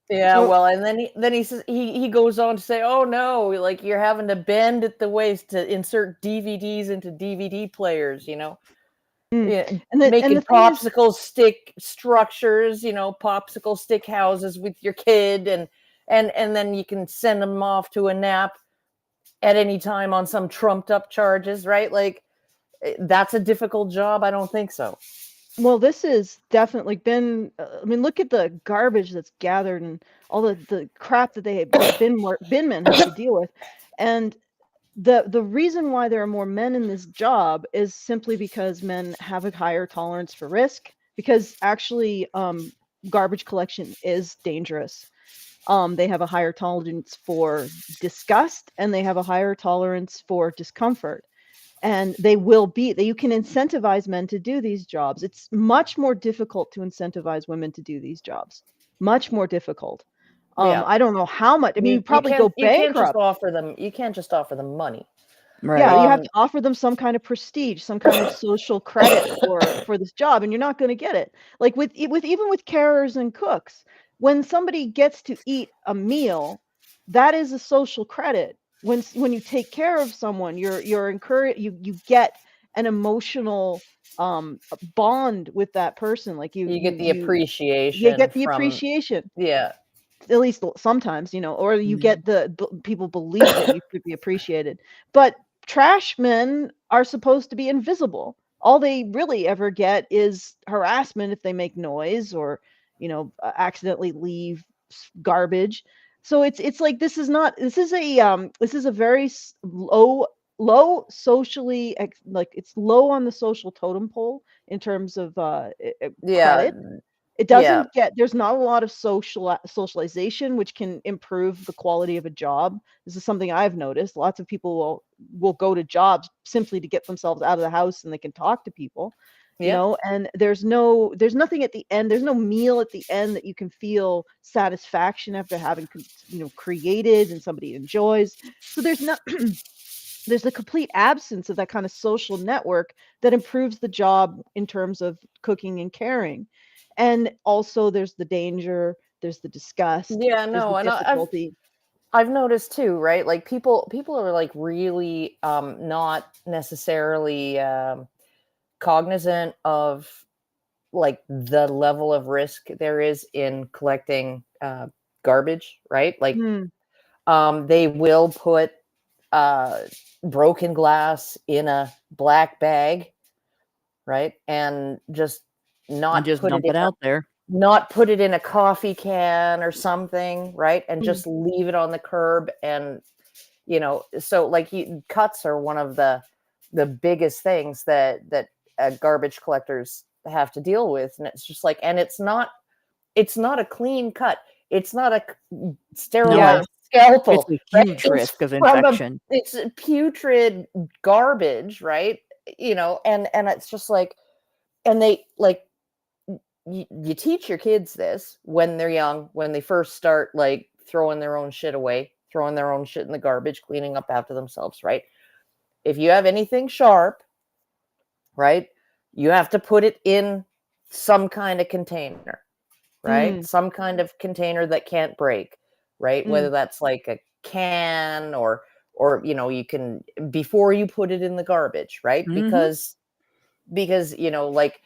Yeah, well, and then he says he goes on to say, "Oh no, like you're having to bend at the waist to insert DVDs into DVD players, Yeah, And making the thing is, popsicle stick structures, popsicle stick houses with your kid, and then you can send them off to a nap at any time on some trumped up charges, right? Like that's a difficult job. I don't think so. well, this has definitely been. I mean, look at the garbage that's gathered and all the crap that bin men have to deal with, and the reason why there are more men in this job is simply because men have a higher tolerance for risk. Because actually, garbage collection is dangerous. They have a higher tolerance for disgust, and they have a higher tolerance for discomfort. And you can incentivize men to do these jobs. It's much more difficult to incentivize women to do these jobs. Much more difficult. Yeah. I don't know how much. I mean, you probably go bankrupt. You can't just offer them money. Right. Yeah, you have to offer them some kind of prestige, some kind of social credit for this job, and you're not going to get it. Like even with carers and cooks, when somebody gets to eat a meal, that is a social credit. When you take care of someone, you're encouraged. You get an emotional bond with that person. Like you get the appreciation. You get the appreciation. Yeah. At least sometimes, or you get people believe that you should be appreciated. But trash men are supposed to be invisible. All they really ever get is harassment if they make noise or, accidentally leave garbage. So it's like this is a very low socially, like it's low on the social totem pole in terms of credit. It doesn't there's not a lot of socialization, which can improve the quality of a job. This is something I've noticed. Lots of people will go to jobs simply to get themselves out of the house and they can talk to people, and there's nothing at the end. There's no meal at the end that you can feel satisfaction after having, created and somebody enjoys. So there's a complete absence of that kind of social network that improves the job in terms of cooking and caring. And also there's the danger, there's the disgust, there's the difficulty. I've noticed too, right? Like people are like really not necessarily cognizant of like the level of risk there is in collecting garbage, right? Like they will put broken glass in a black bag, right? And just dump it out there. Not put it in a coffee can or something, right? And just leave it on the curb. And so like cuts are one of the biggest things that garbage collectors have to deal with. And it's just like, and it's not a clean cut. It's not a sterilized scalpel. It's a huge risk of infection. It's putrid garbage, right? And it's just like, and they like, you teach your kids this when they're young, when they first start like throwing their own shit away, throwing their own shit in the garbage, cleaning up after themselves, right? If you have anything sharp, right, you have to put it in some kind of container, right? Some kind of container that can't break, right? Whether that's like a can or you can, before you put it in the garbage, right? Because like,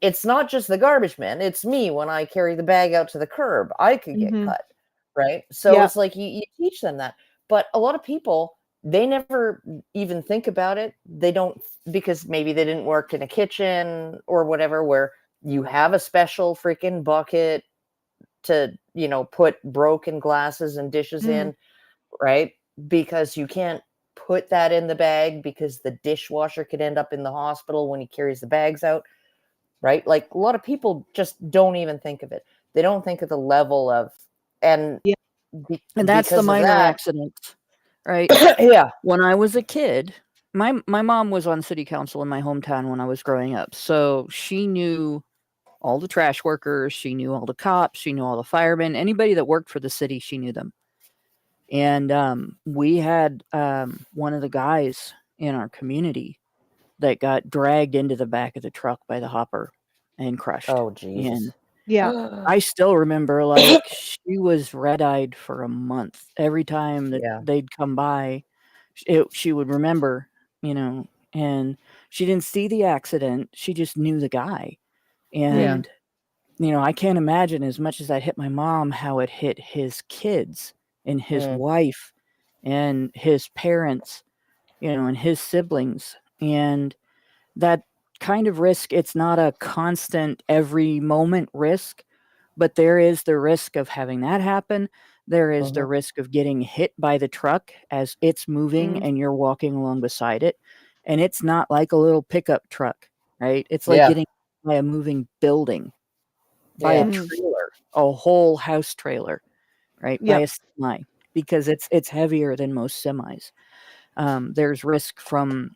it's not just the garbage man, it's me when I carry the bag out to the curb. I could get cut, right? So it's like you teach them that. But a lot of people, they never even think about it. They don't, because maybe they didn't work in a kitchen or whatever, where you have a special freaking bucket to, put broken glasses and dishes in, right? Because you can't put that in the bag because the dishwasher could end up in the hospital when he carries the bags out, right? Like a lot of people just don't even think of it. They don't think of the level of, and Yeah. And that's the because of minor that, accidents, right? yeah, When I was a kid, my mom was on city council in my hometown when I was growing up. So she knew all the trash workers, she knew all the cops, she knew all the firemen, anybody that worked for the city, she knew them. And we had one of the guys in our community that got dragged into the back of the truck by the hopper and crushed. oh And Jesus, Yeah. I still remember, like, she was red-eyed for a month. Every time that Yeah. they'd come by, she would remember, and she didn't see the accident. She just knew the guy. And, I can't imagine, as much as that hit my mom, how it hit his kids and his wife and his parents, and his siblings. And that kind of risk, it's not a constant every moment risk, but there is the risk of having that happen. There is the risk of getting hit by the truck as it's moving and you're walking along beside it. And it's not like a little pickup truck, right? It's like getting hit by a moving building, by a trailer, a whole house trailer, right? By a semi, because it's heavier than most semis. There's risk from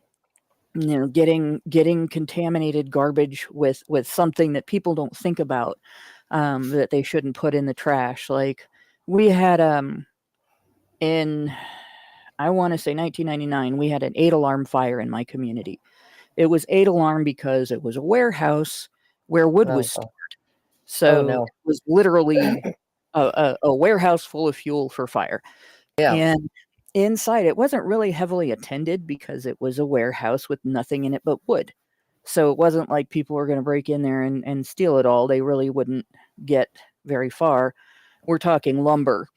getting contaminated garbage with something that people don't think about, that they shouldn't put in the trash. Like we had in, I want to say 1999, we had an 8-alarm fire in my community. It was 8-alarm because it was a warehouse where wood was stored. So no. it was literally a warehouse full of fuel for fire. Yeah. And inside, it wasn't really heavily attended because it was a warehouse with nothing in it but wood. So it wasn't like people were going to break in there and steal it all. They really wouldn't get very far. We're talking lumber,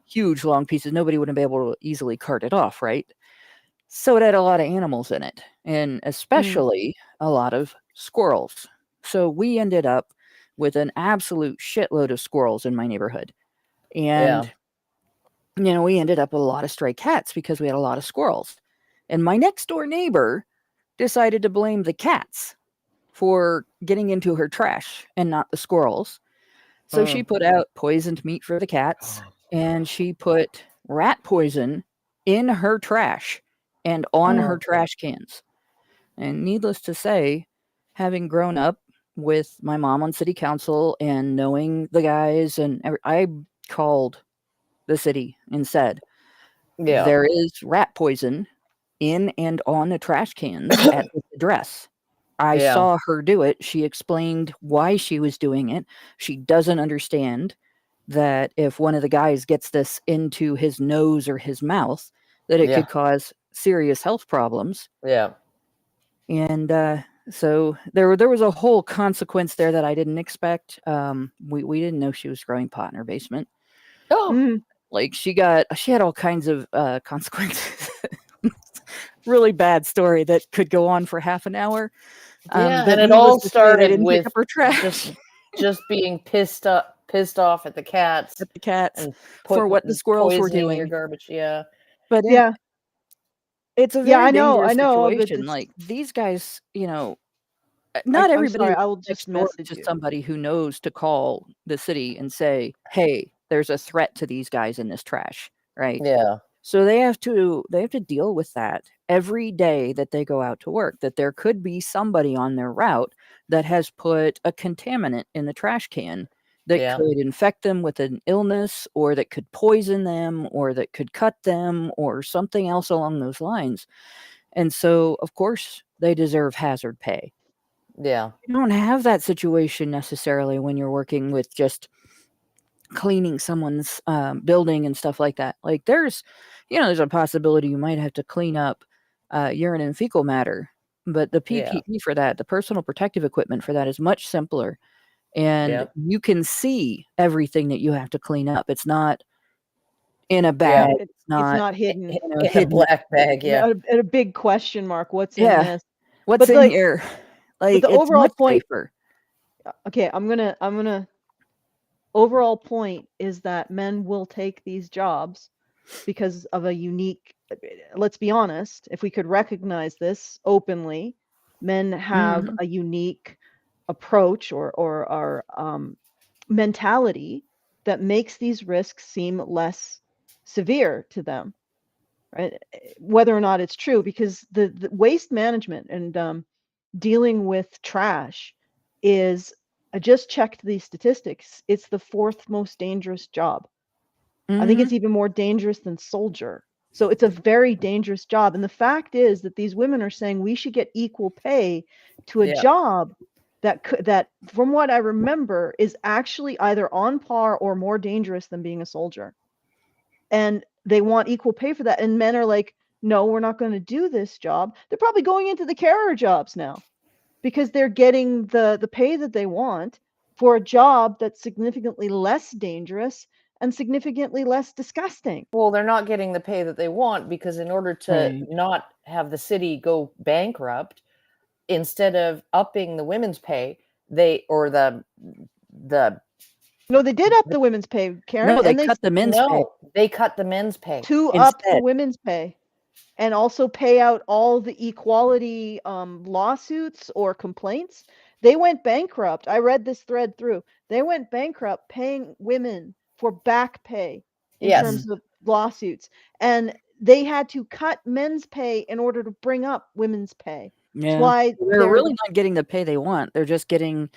huge long pieces. Nobody would be able to easily cart it off, right? So it had a lot of animals in it, and especially a lot of squirrels. So we ended up with an absolute shitload of squirrels in my neighborhood. And we ended up with a lot of stray cats because we had a lot of squirrels. And my next door neighbor decided to blame the cats for getting into her trash and not the squirrels. So she put out poisoned meat for the cats, and she put rat poison in her trash and on her trash cans. And needless to say, having grown up with my mom on city council and knowing the guys, and I called the city and said, there is rat poison in and on the trash cans at this address. I saw her do it. She explained why she was doing it. She doesn't understand that if one of the guys gets this into his nose or his mouth, that it could cause serious health problems. Yeah. And so there was a whole consequence there that I didn't expect. We didn't know she was growing pot in her basement. Oh. Like she had all kinds of consequences. Really bad story that could go on for half an hour. Yeah, but and it needless all to say, they started didn't pick with up her trash. just being pissed off at the cats At the cats and for what the squirrels were poisoning your doing. garbage. Yeah. But Yeah. it's a Yeah, very I know, dangerous but situation. it's, Like these guys, not I'm everybody sorry, I will next just door message to you. somebody who knows to call the city and say, hey, there's a threat to these guys in this trash, right? Yeah. So they have to deal with that every day that they go out to work, that there could be somebody on their route that has put a contaminant in the trash can that could infect them with an illness, or that could poison them, or that could cut them, or something else along those lines. And so, of course, they deserve hazard pay. Yeah. You don't have that situation necessarily when you're working with just cleaning someone's building and stuff like that. Like there's a possibility you might have to clean up urine and fecal matter, but the PPE for that, the personal protective equipment for that, is much simpler, and you can see everything that you have to clean up. It's not in a bag. It's Not not hidden. In a hidden. black bag. Yeah. A big question mark. What's in Yeah. this? What's But, in like, here? but Like the it's overall much point. safer. Okay, I'm gonna. Overall point is that men will take these jobs because of a unique let's be honest, if we could recognize this openly, men have a unique approach or mentality that makes these risks seem less severe to them, right? Whether or not it's true, because the waste management and dealing with trash is, I just checked these statistics, it's the 4th most dangerous job. I think it's even more dangerous than soldier. So it's a very dangerous job. And the fact is that these women are saying we should get equal pay to a job that, from what I remember, is actually either on par or more dangerous than being a soldier. And they want equal pay for that. And men are like, no, we're not going to do this job. They're probably going into the carer jobs now because they're getting the pay that they want for a job that's significantly less dangerous and significantly less disgusting. Well, they're not getting the pay that they want because in order to not have the city go bankrupt, instead of upping the women's pay, they did up the women's pay, Karen. No, they cut the men's pay. They cut the men's pay to up the women's pay, and also pay out all the equality lawsuits or complaints. They went bankrupt. I read this thread through. They went bankrupt paying women for back pay in terms of lawsuits, and they had to cut men's pay in order to bring up women's pay. Yeah. That's why they're really not getting the pay they want. They're just getting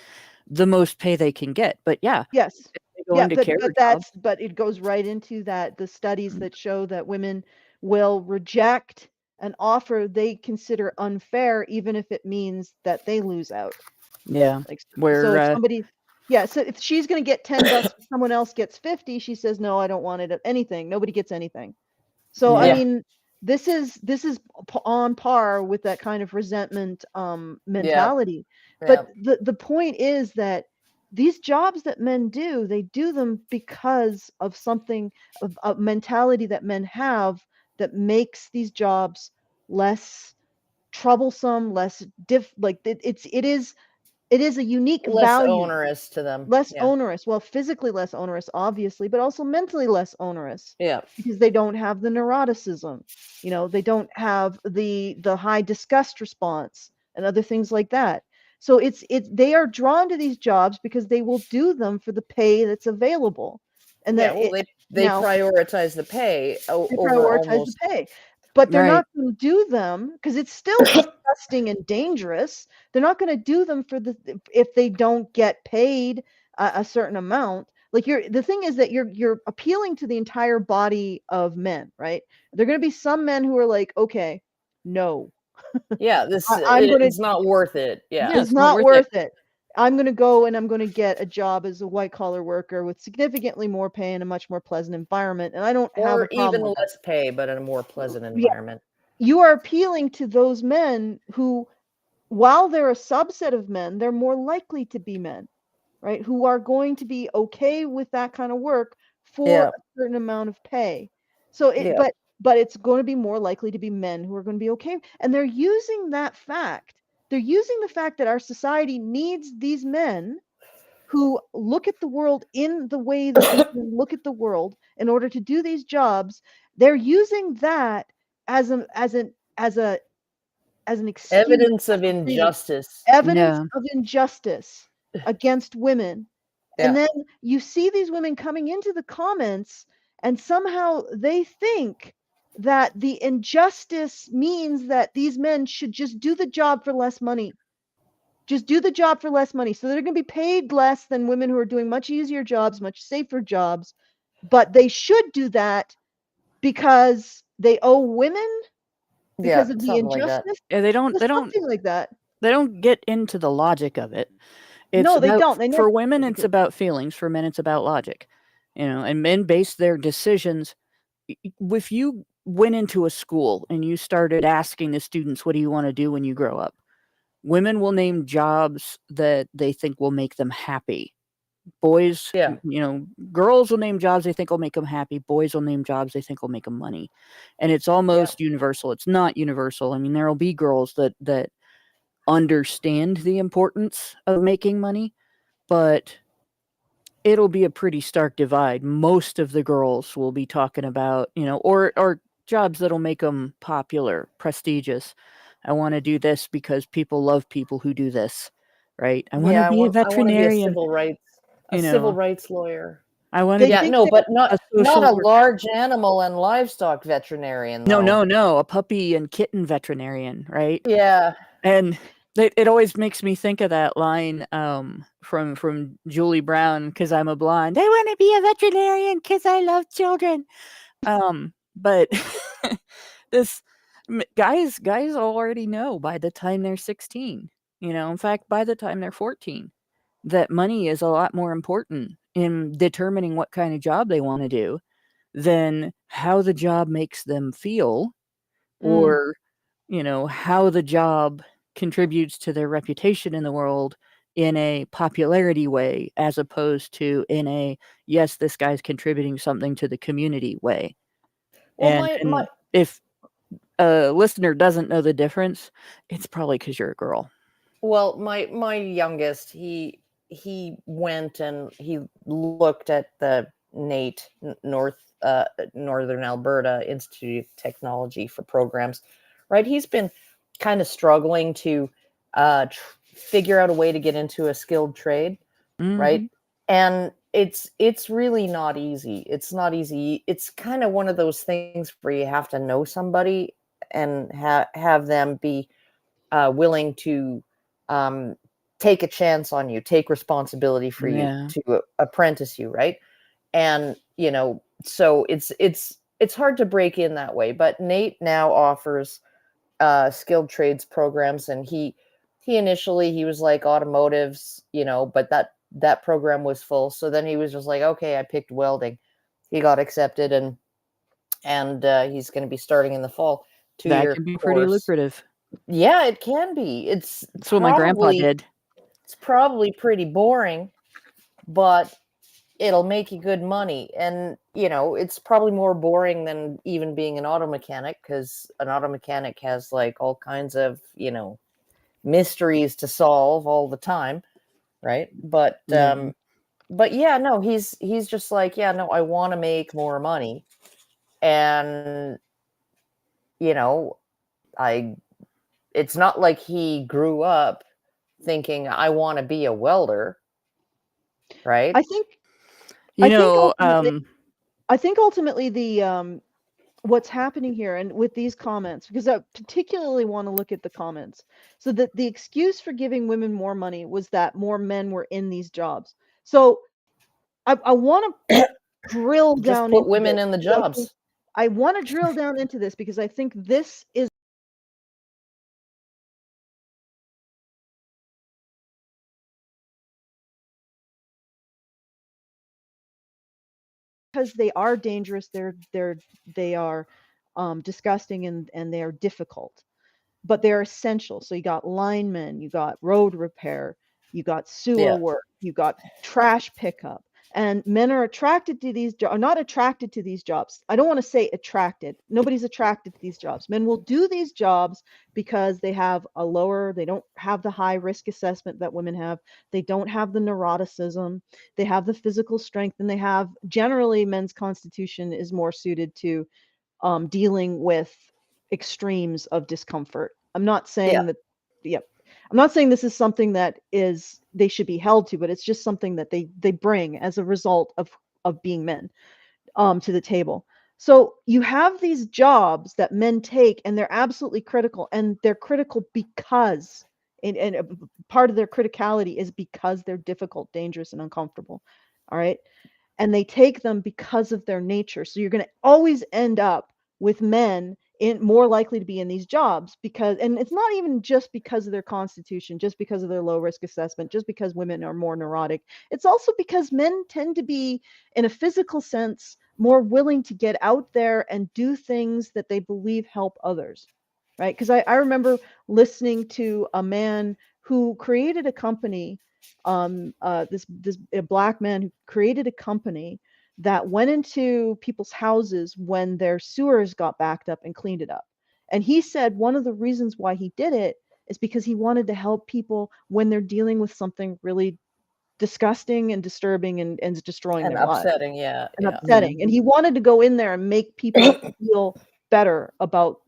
the most pay they can get. But but it goes right into that, the studies that show that women will reject an offer they consider unfair, even if it means that they lose out. Yeah. So if somebody, so if she's going to get $10, someone else gets 50, she says, no, I don't want it. Anything. Nobody gets anything. So, I mean, this is on par with that kind of resentment mentality. But the point is that these jobs that men do, they do them because of something, of a mentality that men have that makes these jobs less troublesome, less it is a unique less value. Onerous to them. Less onerous. Well, physically less onerous, obviously, but also mentally less onerous. Yeah. Because they don't have the neuroticism. They don't have the high disgust response and other things like that. So they are drawn to these jobs because they will do them for the pay that's available. And they prioritize the pay the pay. But they're not going to do them because it's still disgusting and dangerous. They're not going to do them if they don't get paid a certain amount. Like the thing is that you're appealing to the entire body of men, right? There are going to be some men who are like, okay, no. It's not worth it. Yeah. It's not worth it. I'm going to go and I'm going to get a job as a white collar worker with significantly more pay and a much more pleasant environment. And I don't have a problem even less pay, but in a more pleasant environment. You are appealing to those men who, while they're a subset of men, they're more likely to be men, right? Who are going to be okay with that kind of work for a certain amount of pay. So but it's going to be more likely to be men who are going to be okay. And they're using that fact. They're using the fact that our society needs these men who look at the world in the way that we look at the world in order to do these jobs. They're using that as an excuse, evidence of injustice. Of injustice against women. And then you see these women coming into the comments, and somehow they think that the injustice means that these men should just do the job for less money. Just do the job for less money. So they're going to be paid less than women who are doing much easier jobs, much safer jobs. But they should do that because they owe women because of the injustice. They don't something like that. They don't get into the logic of it. They don't. For women, it's about feelings. For men, it's about logic. And men base their decisions. If you went into a school and you started asking the students, what do you want to do when you grow up? Women will name jobs that they think will make them happy. Boys, girls will name jobs they think will make them happy. Boys will name jobs they think will make them money. And it's almost universal. It's not universal. I mean, there will be girls that understand the importance of making money, but it'll be a pretty stark divide. Most of the girls will be talking about, or jobs that'll make them popular, prestigious. I want to do this because people love people who do this, right? I want to be a I want to be a veterinarian. civil rights lawyer. I want to They be Yeah, no, but not social a worker. large animal and livestock veterinarian, though. No, a puppy and kitten veterinarian, right? Yeah. And it always makes me think of that line from Julie Brown, because I'm a blonde. I want to be a veterinarian because I love children. But this guys already know by the time they're 16, in fact, by the time they're 14, that money is a lot more important in determining what kind of job they want to do than how the job makes them feel, or how the job contributes to their reputation in the world in a popularity way, as opposed to in a, yes, this guy's contributing something to the community way. Well, And if a listener doesn't know the difference, it's probably because you're a girl. Well, my youngest, he went and he looked at the NATE, Northern Alberta Institute of Technology for programs, right? He's been kind of struggling to figure out a way to get into a skilled trade, right? And it's really not easy. It's not easy. It's kind of one of those things where you have to know somebody and have them be willing to take a chance on you, take responsibility for you, to apprentice you, right? And so it's hard to break in that way. But NATE now offers skilled trades programs, and he initially he was like automotives, but that program was full. So then he was just like, okay, I picked welding. He got accepted, and he's going to be starting in the fall. That can be pretty lucrative. Yeah, it can be. That's what my grandpa did. It's probably pretty boring, but it'll make you good money. And, it's probably more boring than even being an auto mechanic, because an auto mechanic has like all kinds of, mysteries to solve all the time. Right. But yeah, no, he's just like, yeah, no, I want to make more money. And, it's not like he grew up thinking, I want to be a welder, right? I think ultimately the what's happening here, and with these comments, because I particularly want to look at the comments, so that the excuse for giving women more money was that more men were in these jobs. So I want to drill down. Just put women in the jobs. I want to drill down into this because I think this is because they are dangerous. They are disgusting, and they are difficult, but they're essential. So you got linemen, you got road repair, you got sewer work, you got trash pickup. And men are attracted to these jobs, are not attracted to these jobs. I don't want to say attracted. Nobody's attracted to these jobs. Men will do these jobs because they don't have the high risk assessment that women have. They don't have the neuroticism. They have the physical strength, and generally men's constitution is more suited to dealing with extremes of discomfort. I'm not saying that, I'm not saying this is something that they should be held to, but it's just something that they bring as a result of being men to the table. So you have these jobs that men take, and they're absolutely critical, and they're critical because, and part of their criticality is because they're difficult, dangerous, and uncomfortable. All right. And they take them because of their nature. So you're going to always end up with men more likely to be in these jobs and it's not even just because of their constitution, just because of their low risk assessment, just because women are more neurotic. It's also because men tend to be, in a physical sense, more willing to get out there and do things that they believe help others, right? Because I remember listening to a man who created a company, a black man who created a company that went into people's houses when their sewers got backed up and cleaned it up. And he said one of the reasons why he did it is because he wanted to help people when they're dealing with something really disgusting and disturbing and destroying their lives. Upsetting, upsetting. And he wanted to go in there and make people feel better about,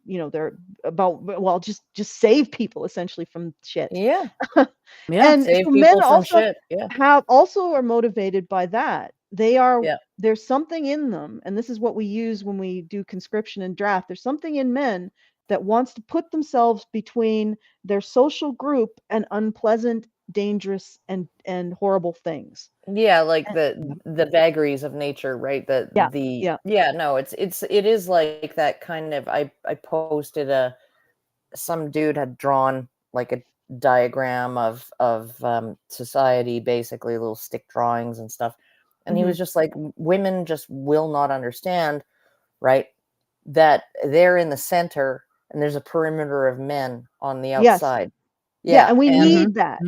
just save people essentially from shit. Yeah. Yeah. And Save so people men from also shit. Yeah. are motivated by that. Yeah. There's something in them, and this is what we use when we do conscription and draft. There's something in men that wants to put themselves between their social group and unpleasant, dangerous, and horrible things. Yeah, like And the vagaries of nature, right? yeah, No, it is like that kind of. I posted some dude had drawn like a diagram of society, basically little stick drawings and stuff, and he was just like, women just will not understand, right, that they're in the center and there's a perimeter of men on the yes, outside. yeah, and we and need that.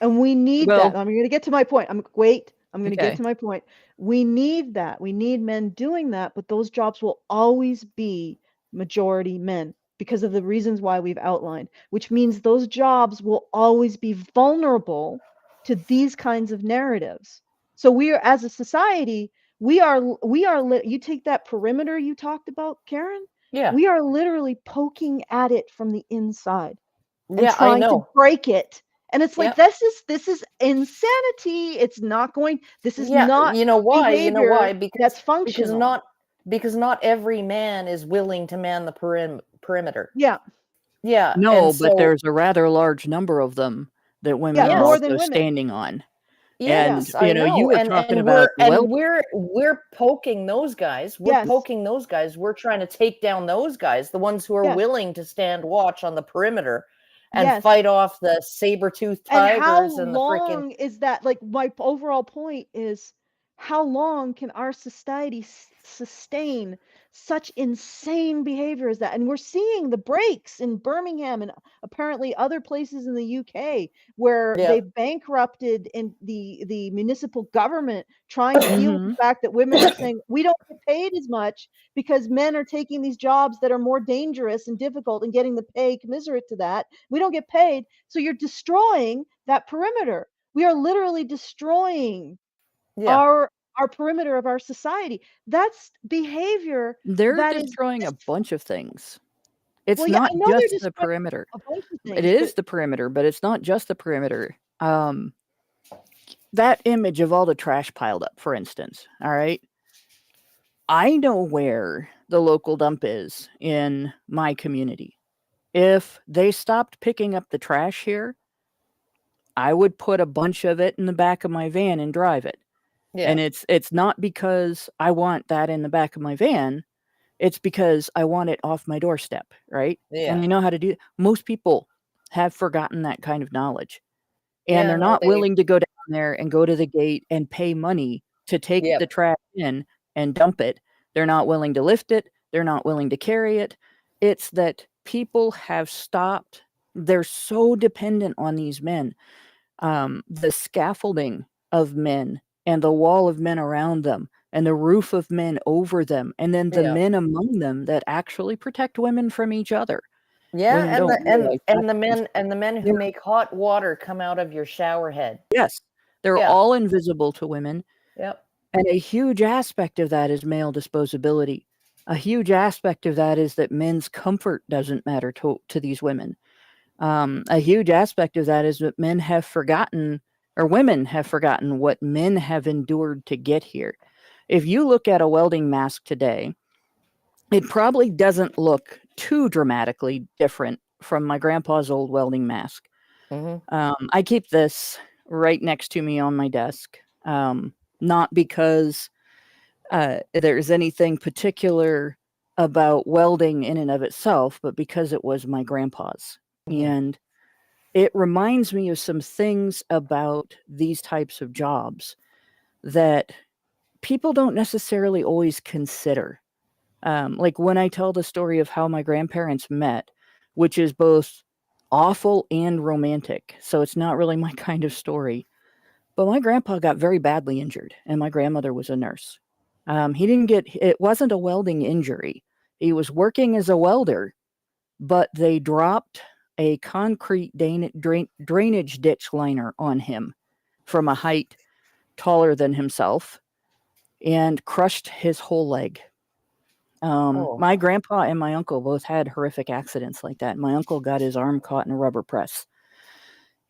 And we need that. Well, I'm going to get to my point. I'm going to get Okay. to my point. We need that. We need men doing that, but those jobs will always be majority men because of the reasons why we've outlined, which means those jobs will always be vulnerable to these kinds of narratives. So we are, as a society, you take that perimeter you talked about, Karen, yeah, we are literally poking at it from the inside and yeah, I trying to know. break it. And it's like, Yep. this is insanity. This is Yeah, not you know why? You know why? behavior that's Because functional. not every man is willing to man the perimeter. Yeah. Yeah, No, and but so there's a rather large number of them that women Yeah, are more yes, than also women. standing on. And, yes, you I know, you know, were talking about, well, we're poking those guys. We're Yes. poking those guys. We're trying to take down those guys, the ones who are Yes. willing to stand watch on the perimeter and Yes. fight off the saber-toothed And how tigers and the freaking. long is that? Like, my overall point is, how long can our society sustain such insane behavior as that? And we're seeing the breaks in Birmingham and apparently other places in the UK where Yeah, they bankrupted in the municipal government trying to deal with the Mhm. fact that women are saying we don't get paid as much because men are taking these jobs that are more dangerous and difficult and getting the pay commensurate to that. We don't get paid. So you're destroying that perimeter. We are literally destroying yeah. our perimeter of our society. That's behavior They're that is destroying a bunch of things. It's well, yeah, not I know they're just the destroying perimeter. a bunch of It things, but is the perimeter, but it's not just the perimeter. That image of all the trash piled up, for instance, all right? I know where the local dump is in my community. If they stopped picking up the trash here, I would put a bunch of it in the back of my van and drive it. Yeah. And it's not because I want that in the back of my van. It's because I want it off my doorstep, right? Yeah. And I know how to do it. Most people have forgotten that kind of knowledge. And Yeah, they're no, not willing to go down there and go to the gate and pay money to take Yep. the trash in and dump it. They're not willing to lift it. They're not willing to carry it. It's that people have stopped. They're so dependent on these men. The scaffolding of men and the wall of men around them and the roof of men over them, and then the Yeah. men among them that actually protect women from each other. Yeah, Women and don't realize that. the men who make hot water come out of your shower head. Yes, they're Yeah. all invisible to women. Yep. And a huge aspect of that is male disposability. A huge aspect of that is that men's comfort doesn't matter to these women. A huge aspect of that is that men have forgotten, or women have forgotten, what men have endured to get here. If you look at a welding mask today, it probably doesn't look too dramatically different from my grandpa's old welding mask. I keep this right next to me on my desk, not because there's anything particular about welding in and of itself, but because it was my grandpa's. And it reminds me of some things about these types of jobs that people don't necessarily always consider. Like when I tell the story of how my grandparents met, which is both awful and romantic, so it's not really my kind of story. But my grandpa got very badly injured, and my grandmother was a nurse. It wasn't a welding injury. He was working as a welder, but they dropped a concrete drainage ditch liner on him from a height taller than himself and crushed his whole leg. Oh. My grandpa and my uncle both had horrific accidents like that. My uncle got his arm caught in a rubber press,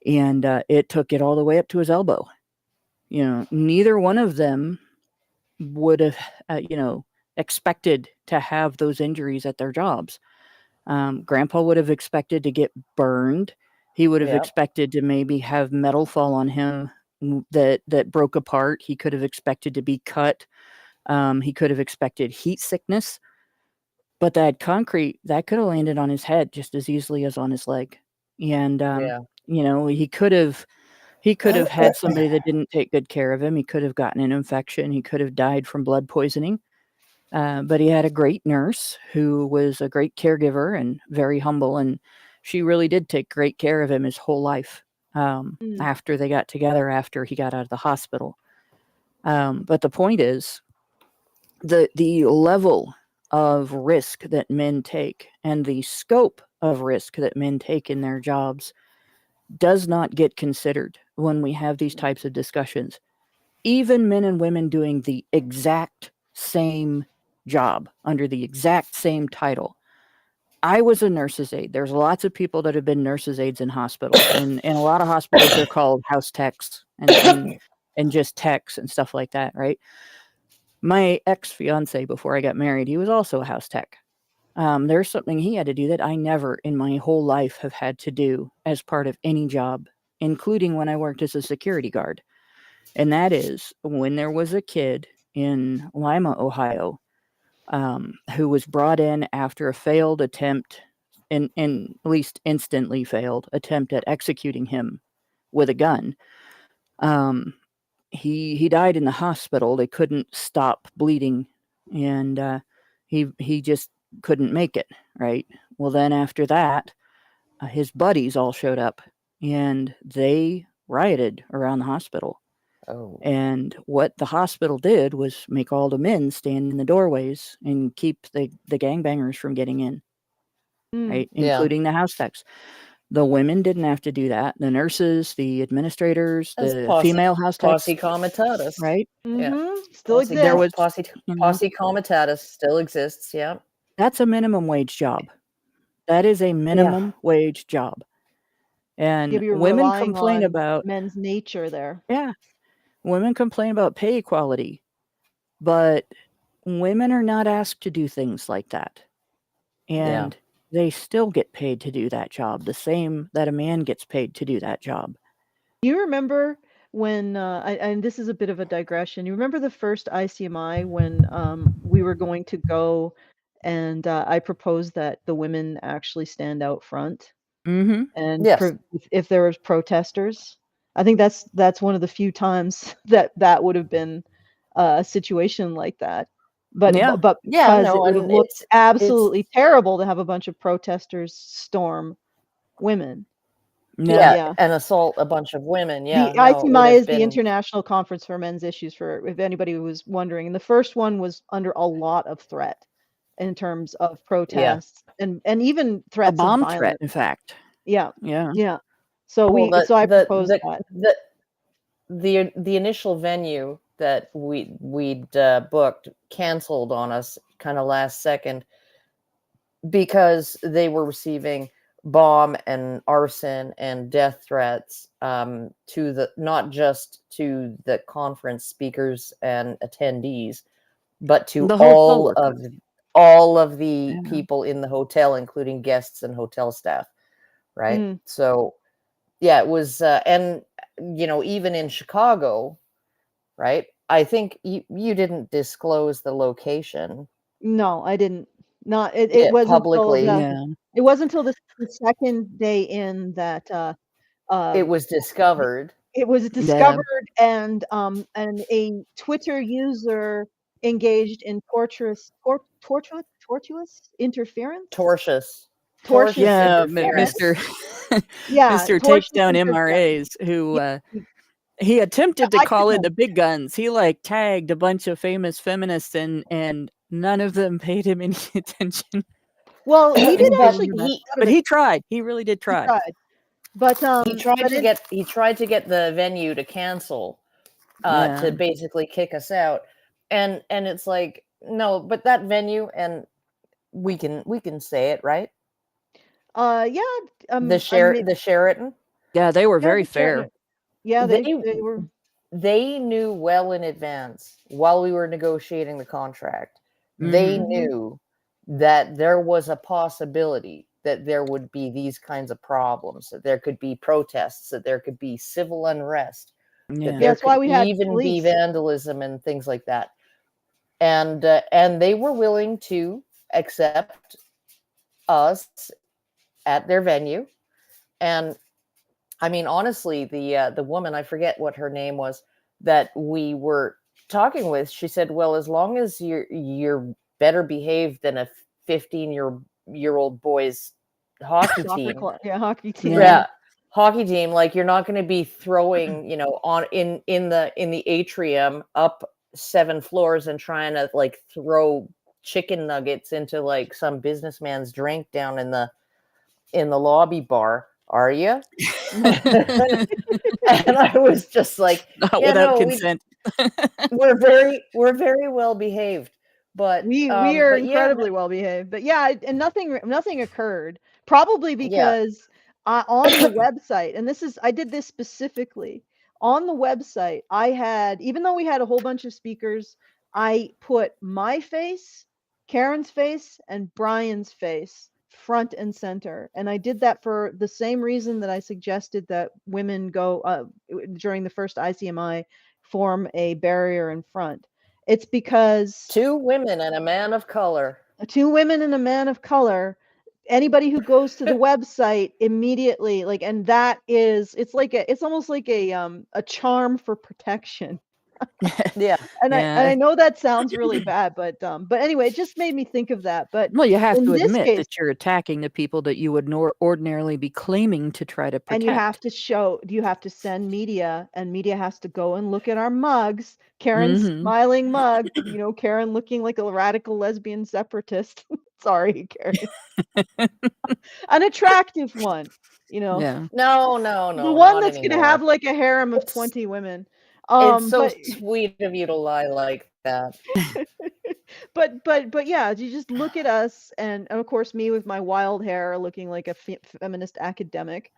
and it took it all the way up to his elbow. Neither one of them would have, expected to have those injuries at their jobs. Grandpa would have expected to get burned. He would have Yep. expected to maybe have metal fall on him that broke apart. He could have expected to be cut. He could have expected heat sickness. But that concrete, that could have landed on his head just as easily as on his leg. And, Yeah. he could have had somebody that didn't take good care of him. He could have gotten an infection. He could have died from blood poisoning. But he had a great nurse who was a great caregiver and very humble. And she really did take great care of him his whole life after they got together, after he got out of the hospital. But the point is, the level of risk that men take and the scope of risk that men take in their jobs does not get considered when we have these types of discussions. Even men and women doing the exact same job under the exact same title. I was a nurse's aide. There's lots of people that have been nurses' aides in hospitals, and in a lot of hospitals they're called house techs and just techs and stuff like that, right? My ex-fiance, before I got married, he was also a house tech. There's something he had to do that I never in my whole life have had to do as part of any job, including when I worked as a security guard. And that is when there was a kid in Lima, Ohio, who was brought in after a failed attempt, at least instantly failed attempt at executing him with a gun. He died in the hospital. They couldn't stop bleeding, and he just couldn't make it, right? Well, then after that, his buddies all showed up, and they rioted around the hospital. Oh. And what the hospital did was make all the men stand in the doorways and keep the gangbangers from getting in, right? Yeah. Including the house techs. The women didn't have to do that. The nurses, the administrators, That's the female house techs, posse comitatus. right? Yeah. Still Posse, exists. There was, posse comitatus still exists. Yeah. that's a minimum wage job. That is a minimum wage job. And You're women relying complain on about, men's nature there. women complain about pay equality, but women are not asked to do things like that. And they still get paid to do that job, the same that a man gets paid to do that job. You remember when, and this is a bit of a digression. You remember the first ICMI when we were going to go, and I proposed that the women actually stand out front, Mm-hmm. and Yes. if there was protesters. I think that's one of the few times that would have been a situation like that. But Yeah. but Yeah, because no, it would have and looked it's absolutely terrible to have a bunch of protesters storm women. yeah, and assault a bunch of women. Yeah, The no, it would ICMI have is the been International Conference for Men's Issues, for if anybody was wondering. And the first one was under a lot of threat in terms of protests and even A threats of bomb threat, violence. in fact. Yeah. Yeah. Yeah. So well, so I proposed that. the initial venue that we'd booked canceled on us kind of last second because they were receiving bomb and arson and death threats to the not just to the conference speakers and attendees, but to The hotel all of the Yeah. people in the hotel, including guests and hotel staff. Right. Mm. So yeah, it was and even in Chicago, right? I think you didn't disclose the location. No, I didn't. Not it wasn't publicly. it wasn't until the second day in that It was discovered. it was discovered, and a Twitter user engaged in tortuous interference. Tortious Yeah, interference. Mr. Yeah, Mr. tortious Takedown interference. MRAs, who he attempted to I call could in the big guns. He tagged a bunch of famous feminists, and none of them paid him any attention. Well, he did actually but he tried. He really did try. He tried. But he tried to get the venue to cancel to basically kick us out. And it's like, no, but that venue, and we can say it, right? Yeah. The Sheraton. Yeah, they were Yeah, very the fair. Sheraton. Yeah, They they were. they knew well in advance, while we were negotiating the contract, they Mhm. knew that there was a possibility that there would be these kinds of problems, that there could be protests, that there could be civil unrest, that Yeah. there That's why could we had even be police. vandalism and things like that. And they were willing to accept us at their venue. And I mean, honestly, the woman, I forget what her name was, that we were talking with, she said, "Well, as long as you're better behaved than a 15-year-old boys hockey team, Yeah, hockey team. yeah, hockey team, like you're not going to be throwing, on in the atrium up 7 floors and trying to like throw chicken nuggets into like some businessman's drink down in the lobby bar, are you?" And I was just like, Not yeah, without no, consent. we're very well behaved, but We are but yeah, incredibly well behaved, but yeah, and nothing occurred. Probably yeah, because on the website, and I did this specifically on the website. I had, even though we had a whole bunch of speakers, I put my face, Karen's face, and Brian's face front and center, and I did that for the same reason that I suggested that women go during the first ICMI form a barrier in front. It's because 2 women and a man of color. 2 women and a man of color, anybody who goes to the website immediately, like, and that is, it's almost like a charm for protection. Yeah, And Yeah. I know that sounds really bad, but anyway, it just made me think of that. But Well, you have in to this admit case, that you're attacking the people that you would ordinarily be claiming to try to protect. and you have to send media, and media has to go and look at our mugs. Karen's Mhm. smiling mug, Karen looking like a radical lesbian separatist. Sorry, Karen. An attractive one, Yeah. no, the one not that's gonna anymore. have like a harem of It's 20 women. it's so But sweet of you to lie like that. but yeah, you just look at us, and of course me with my wild hair looking like a feminist academic,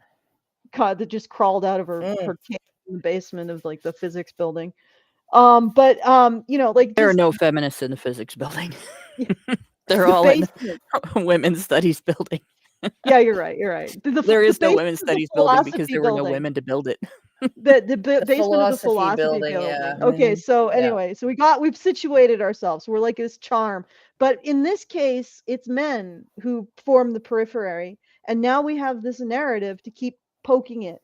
God, that just crawled out of her cave in the basement of like the physics building. Like There are just no feminists in the physics building. Yeah. They're the all in basement. women's studies building. Yeah, you're right. There is no basement women's of the studies building because philosophy there were no building. women to build it. The basement of the philosophy philosophy building, building. yeah. Okay, so Yeah. anyway, so we've situated ourselves. We're like this charm, but in this case, it's men who form the periphery, and now we have this narrative to keep poking it.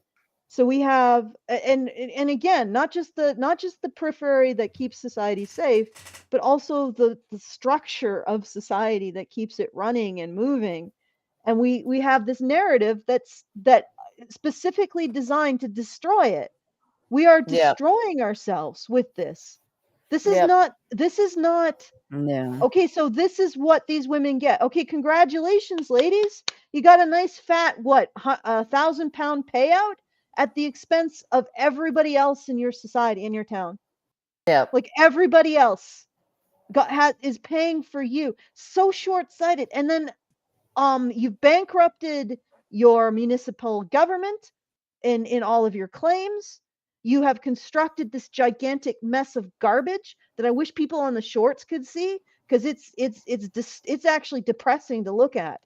So we have, and again, not just the periphery that keeps society safe, but also the structure of society that keeps it running and moving. And we have this narrative that specifically designed to destroy it. We are Yeah. destroying ourselves with this. This is Yep. not Yeah. okay. So this is what these women get. Okay, congratulations, ladies. You got a nice fat 1,000-pound payout at the expense of everybody else in your society, in your town. Yeah. Like everybody else is paying for you. So short-sighted. And then you've bankrupted your municipal government in all of your claims. You have constructed this gigantic mess of garbage that I wish people on the shorts could see, because it's actually depressing to look at.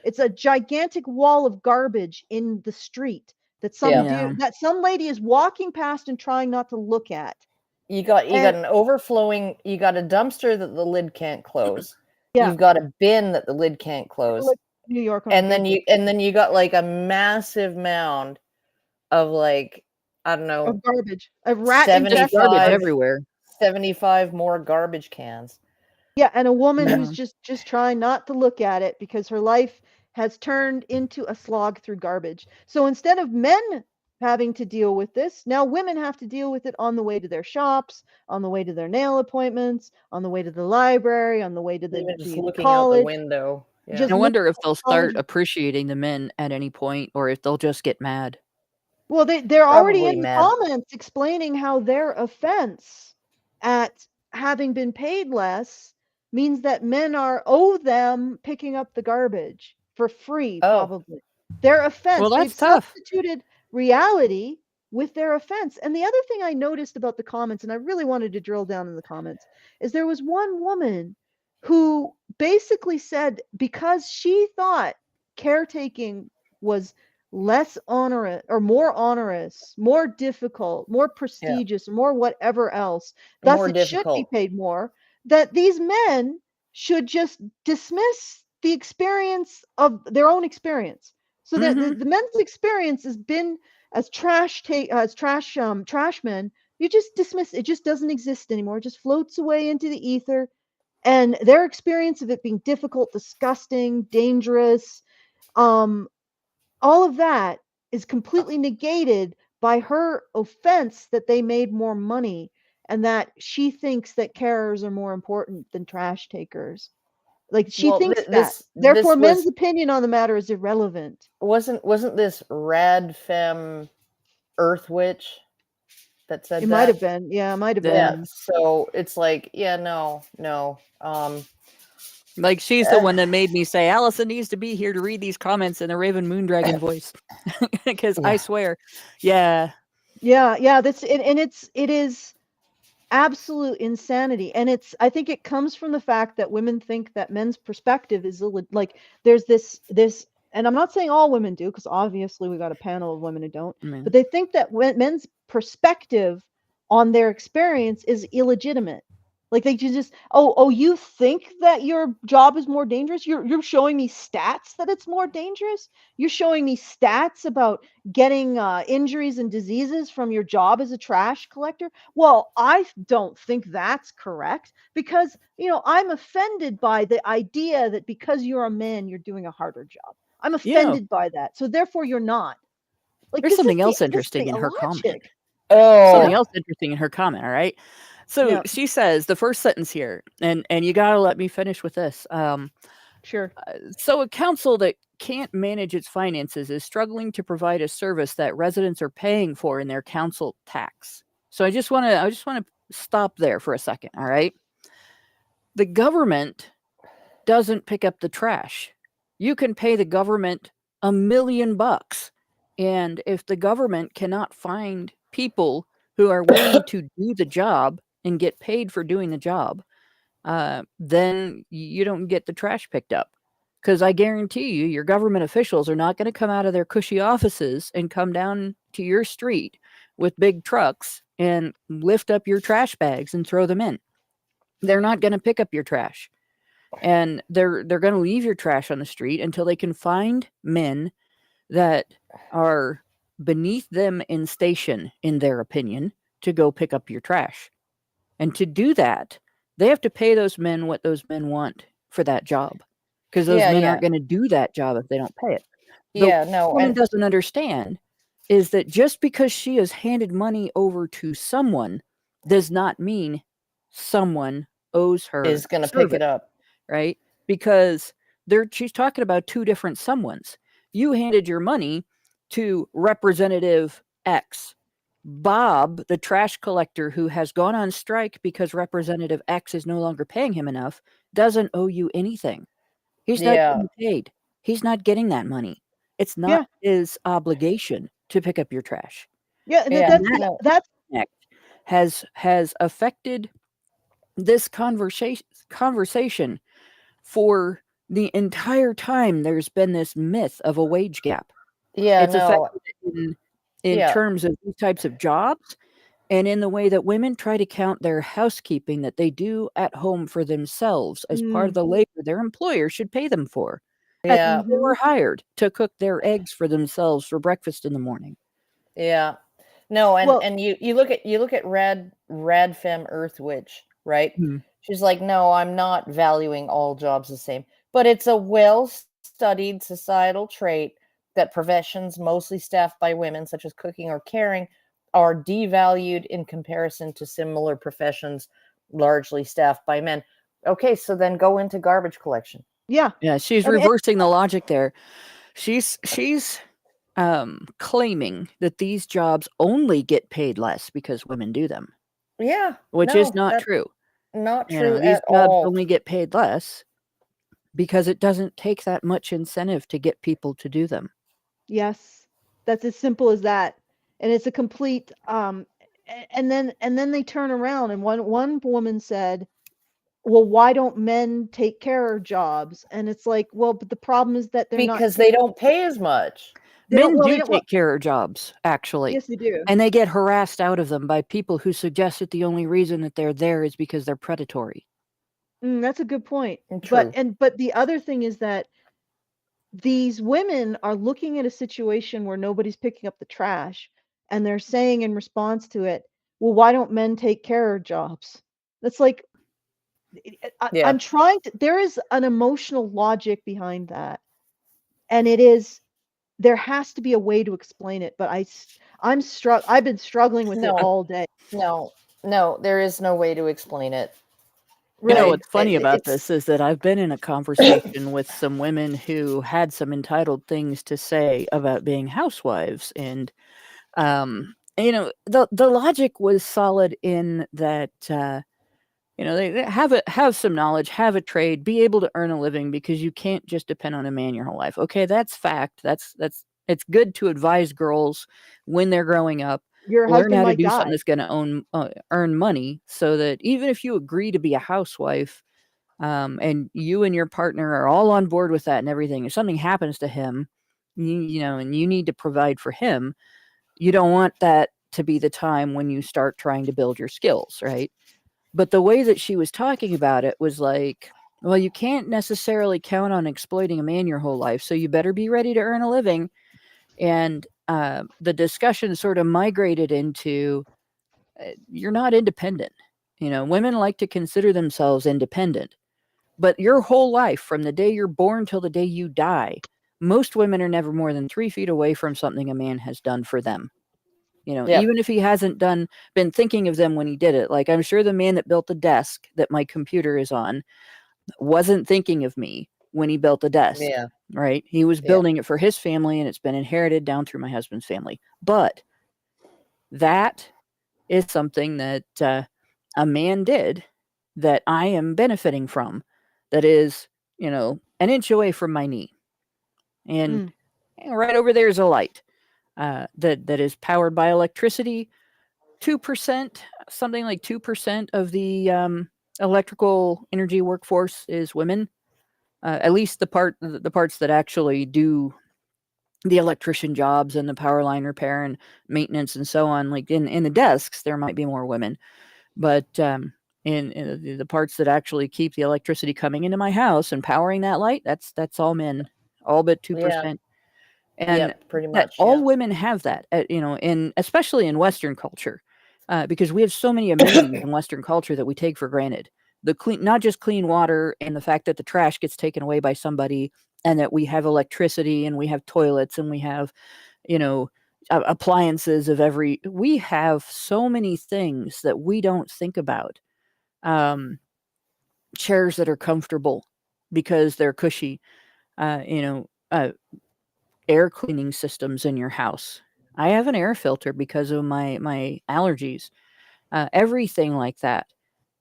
It's a gigantic wall of garbage in the street that Yeah. that some lady is walking past and trying not to look at. You got And an overflowing, you got a dumpster that the lid can't close. Yeah. You've got a bin that the lid can't close. like New York on a And then big you got like a massive mound of like, I don't know, of garbage, of rat Just infested garbage Five- everywhere. 75 more garbage cans. Yeah, and a woman Yeah. who's just trying not to look at it because her life has turned into a slog through garbage. So instead of men having to deal with this, now women have to deal with it on the way to their shops, on the way to their nail appointments, on the way to the library, on the way to Even just the looking college. out the window. Yeah. Just I look wonder at if the they'll start college. appreciating the men at any point, or if they'll just get mad. Well, they're already Probably in the mad. comments explaining how their offense at having been paid less means that men owe them picking up the garbage for free, Oh. probably. Their offense. Well, They've that's tough. substituted reality with their offense. And the other thing I noticed about the comments, and I really wanted to drill down in the comments, is there was one woman who basically said because she thought caretaking was less onerous or more onerous, more difficult, more prestigious, more whatever else, thus More it should be difficult. paid more, that these men should just dismiss the experience of their own experience. So that the men's experience has been as trashmen, you just dismiss it. It just doesn't exist anymore. It just floats away into the ether. And their experience of it being difficult, disgusting, dangerous, all of that is completely negated by her offense that they made more money and that she thinks that carers are more important than trash takers. Like she Well, thinks that. this Therefore, was men's opinion on the matter is irrelevant. wasn't this Rad Fem Earth Witch that said It that? might have been. Yeah, it might have Yeah. been. So it's like, yeah, no. Like she's the one that made me say Allison needs to be here to read these comments in a Raven Moondragon voice. Because I swear, yeah. That's it, and it is absolute insanity. And I think it comes from the fact that women think that men's perspective is like there's this, and I'm not saying all women do, because obviously we got a panel of women who don't, but they think that men's perspective on their experience is illegitimate. Like they just, you think that your job is more dangerous? You're showing me stats that it's more dangerous? You're showing me stats about getting injuries and diseases from your job as a trash collector? Well, I don't think that's correct because, I'm offended by the idea that because you're a man, you're doing a harder job. I'm offended by that. So therefore you're not. Like, there's something else interesting in her comment. Oh, Something else interesting in her comment. All right. So she says the first sentence here, and you got to let me finish with this. Sure. So a council that can't manage its finances is struggling to provide a service that residents are paying for in their council tax. So I just want to stop there for a second. All right. The government doesn't pick up the trash. You can pay the government $1 million. And if the government cannot find people who are willing to do the job and get paid for doing the job, then you don't get the trash picked up. Because I guarantee you, your government officials are not going to come out of their cushy offices and come down to your street with big trucks and lift up your trash bags and throw them in. They're not going to pick up your trash. And they're going to leave your trash on the street until they can find men that are beneath them in station, in their opinion, to go pick up your trash. And to do that, they have to pay those men what those men want for that job. Because those men aren't going to do that job if they don't pay it. What woman doesn't understand is that just because she has handed money over to someone does not mean someone owes her is going to pick it up. Right? Because she's talking about two different someones. You handed your money to Representative X. Bob, the trash collector who has gone on strike because Representative X is no longer paying him enough, doesn't owe you anything. He's not getting paid. He's not getting that money. It's not his obligation to pick up your trash. That has affected this conversation for the entire time. There's been this myth of a wage gap. It's affected in terms of these types of jobs and in the way that women try to count their housekeeping that they do at home for themselves as part of the labor their employer should pay them for. They were hired to cook their eggs for themselves for breakfast in the morning. And you look at Rad Fem Earth Witch, right? She's like, no, I'm not valuing all jobs the same, but it's a well-studied societal trait that professions mostly staffed by women, such as cooking or caring, are devalued in comparison to similar professions largely staffed by men. Okay, so then go into garbage collection. Yeah, she's reversing the logic there. She's claiming that these jobs only get paid less because women do them. Yeah, which is not true. Not You true know, these at jobs all. only get paid less because it doesn't take that much incentive to get people to do them. Yes, that's as simple as that. And it's a complete and then they turn around and one woman said, "Well, why don't men take care of jobs?" And it's like, well, but the problem is that they're not Because they don't pay as much. they don't Men well, they do don't well, take care of jobs, actually. yes, they do. And they get harassed out of them by people who suggest that the only reason that they're there is because they're predatory. That's a good point. True. But the other thing is that these women are looking at a situation where nobody's picking up the trash, and they're saying in response to it, "Well, why don't men take care of jobs?" That's like Yeah. I'm trying to there is an emotional logic behind that. And it is there has to be a way to explain it, but I've been struggling with it No. all day. No, there is no way to explain it. You know Right? what's funny about It's this is that I've been in a conversation with some women who had some entitled things to say about being housewives, and you know, the logic was solid in that you know, they have some knowledge, have a trade, be able to earn a living, because you can't just depend on a man your whole life. Okay, that's fact. That's it's good to advise girls when they're growing up, Your learn husband how to might do something die. that's going to earn money, so that even if you agree to be a housewife, and you and your partner are all on board with that and everything, if something happens to him, you know, and you need to provide for him, you don't want that to be the time when you start trying to build your skills, right? But the way that she was talking about it was like, well, you can't necessarily count on exploiting a man your whole life, so you better be ready to earn a living. And the discussion sort of migrated into you're not independent. You know, women like to consider themselves independent, but your whole life, from the day you're born till the day you die, most women are never more than 3 feet away from something a man has done for them. You know, Yep. even if he hasn't been thinking of them when he did it. Like, I'm sure the man that built the desk that my computer is on wasn't thinking of me when he built the desk, Yeah. right? He was Yeah. building it for his family, and it's been inherited down through my husband's family. But that is something that a man did that I am benefiting from, that is, you know, an inch away from my knee. And right over there is a light that is powered by electricity. 2%, something like 2% of the electrical energy workforce is women. At least the parts that actually do the electrician jobs and the power line repair and maintenance and so on. Like in the desks, there might be more women, but in the parts that actually keep the electricity coming into my house and powering that light, that's all men, all but 2%. And Yep, pretty that much. all Yeah. women have that, you know, especially in Western culture, because we have so many amenities in Western culture that we take for granted. Not just clean water, and the fact that the trash gets taken away by somebody, and that we have electricity, and we have toilets, and we have, you know, appliances of we have so many things that we don't think about. Chairs that are comfortable because they're cushy, you know, air cleaning systems in your house. I have an air filter because of my allergies. Everything like that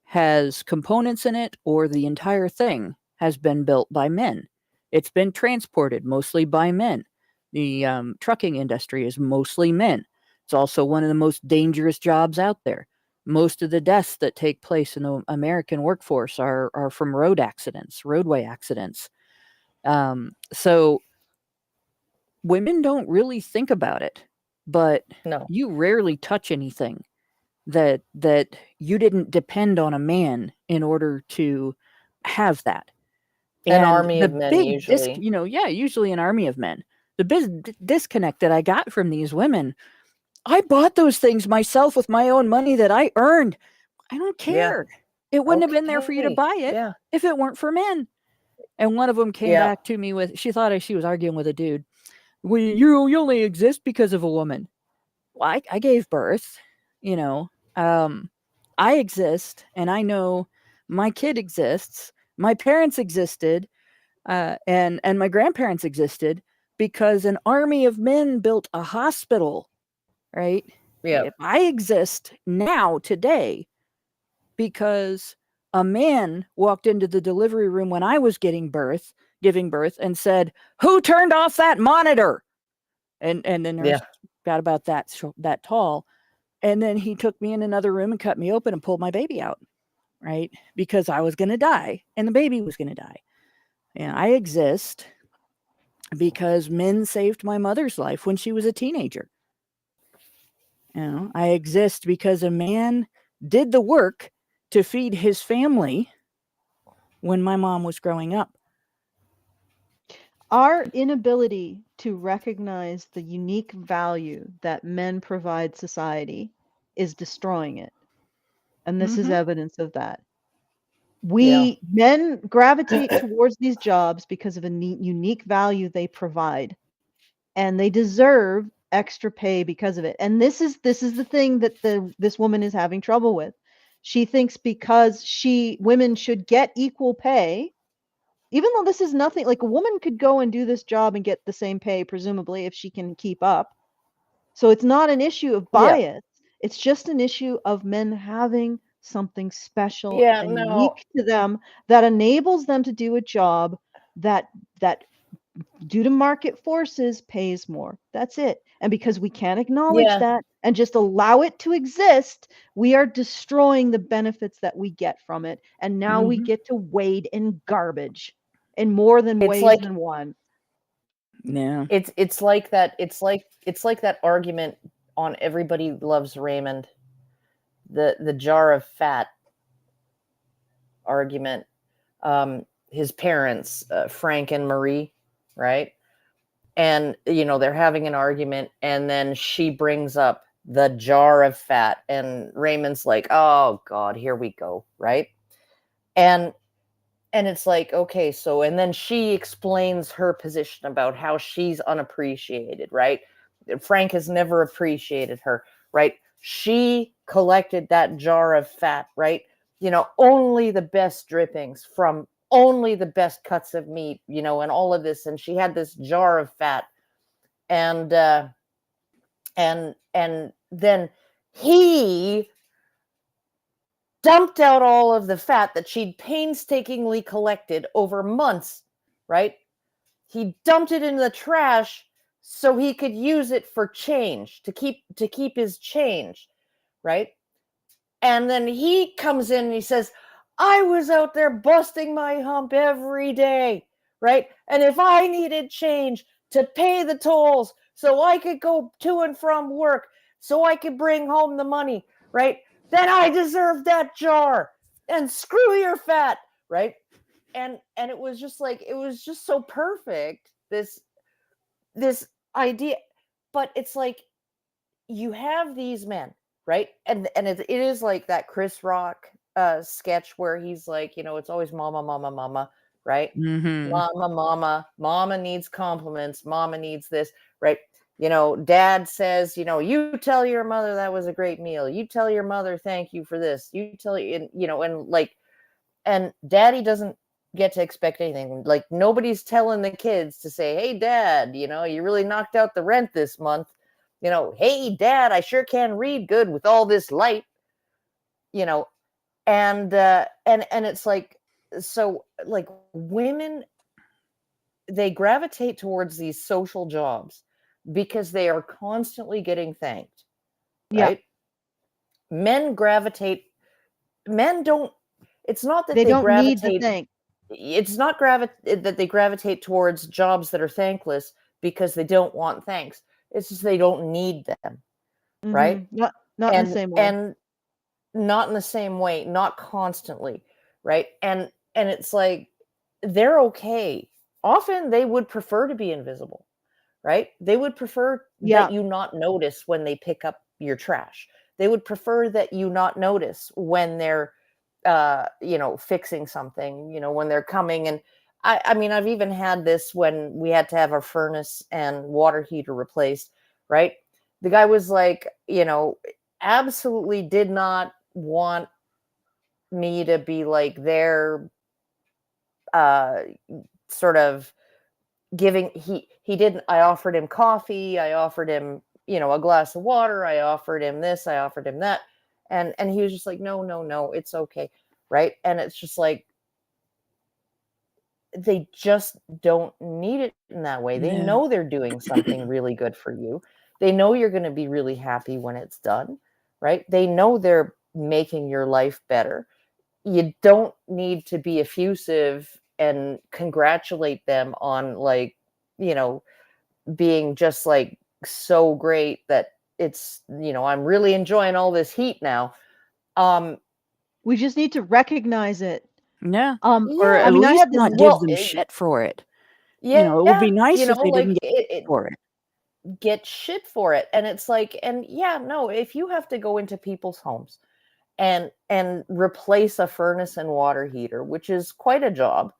has components in it, or the entire thing has been built by men. It's been transported mostly by men. The trucking industry is mostly men. It's also one of the most dangerous jobs out there. Most of the deaths that take place in the American workforce are from roadway accidents. So women don't really think about it, but No. you rarely touch anything that you didn't depend on a man in order to have that. An And army the of men big usually. you know, yeah, usually an army of men. The big disconnect that I got from these women, I bought those things myself with my own money that I earned. I don't Yeah. care. It wouldn't have been there for you to Okay. buy it Yeah. if it weren't for men. And one of them came Yeah. back to me with, she thought she was arguing with a dude. Well, you only exist because of a woman. Well, I gave birth, you know. I exist, and I know my kid exists. My parents existed, and my grandparents existed because an army of men built a hospital, right? Yep. I exist now today because a man walked into the delivery room when I was giving birth, and said, "Who turned off that monitor?" And the nurse got about that tall. And then he took me in another room and cut me open and pulled my baby out, right? Because I was going to die and the baby was going to die. And I exist because men saved my mother's life when she was a teenager. I exist because a man did the work to feed his family when my mom was growing up. Our inability to recognize the unique value that men provide society is destroying it. And this is evidence of that. Men gravitate towards these jobs because of a unique value they provide, and they deserve extra pay because of it. And this is the thing that this woman is having trouble with. She thinks because women should get equal pay, even though this is nothing, like a woman could go and do this job and get the same pay, presumably, if she can keep up. So it's not an issue of bias. It's just an issue of men having something special and unique to them that enables them to do a job that due to market forces pays more. That's it. And because we can't acknowledge that and just allow it to exist, we are destroying the benefits that we get from it. And now we get to wade in garbage in more than ways than one. Yeah. It's like that that argument on Everybody Loves Raymond, the jar of fat argument. His parents, Frank and Marie, right? And they're having an argument, and then she brings up the jar of fat, and Raymond's like, "Oh God, here we go," right? And it's like, okay, so, and then she explains her position about how she's unappreciated, right? Frank has never appreciated her, right? She collected that jar of fat, right? Only the best drippings from only the best cuts of meat, and all of this. And she had this jar of fat. And then he dumped out all of the fat that she'd painstakingly collected over months, right? He dumped it in the trash so he could use it for change, to keep his change, right? And then he comes in and he says, "I was out there busting my hump every day, right? And if I needed change to pay the tolls so I could go to and from work, so I could bring home the money, right? Then I deserve that jar, and screw your fat," right? And it was just like, it was just so perfect, this idea. But it's like, you have these men, right? And it is like that Chris Rock sketch where he's like, it's always mama, mama, mama, right? Mama needs compliments, mama needs this, right? Dad says, you tell your mother that was a great meal, you tell your mother thank you for this, you tell, and daddy doesn't get to expect anything. Like, nobody's telling the kids to say, "Hey Dad, you really knocked out the rent this month. Hey Dad, I sure can read good with all this light." And it's like, so, like, women, they gravitate towards these social jobs because they are constantly getting thanked, right? Men don't, it's not that they don't gravitate, need the thing. It's not that they gravitate towards jobs that are thankless because they don't want thanks. It's just they don't need them, right? Not in the same way. And not in the same way, not constantly, right? And it's like, they're okay. Often they would prefer to be invisible, right? They would prefer that you not notice when they pick up your trash. They would prefer that you not notice when they're fixing something, when they're coming. And I mean, I've even had this when we had to have our furnace and water heater replaced, right? The guy was like, absolutely did not want me to be like their sort of giving. He didn't. I offered him coffee, I offered him a glass of water, I offered him this, I offered him that, and he was just like, no, it's okay. right? And it's just like, they just don't need it in that way. They Yeah. know they're doing something really good for you. They know you're going to be really happy when it's done, right? They know they're making your life better. You don't need to be effusive and congratulate them on, like, you know, being just like so great that it's, you know, I'm really enjoying all this heat now. We just need to recognize it. Yeah. Or Yeah, At I mean, I least had this. not give them shit for it. yeah, It would be you nice if know, they like didn't get it for it. get shit for it. And it's like, and yeah, no, if you have to go into people's homes and replace a furnace and water heater, which is quite a job,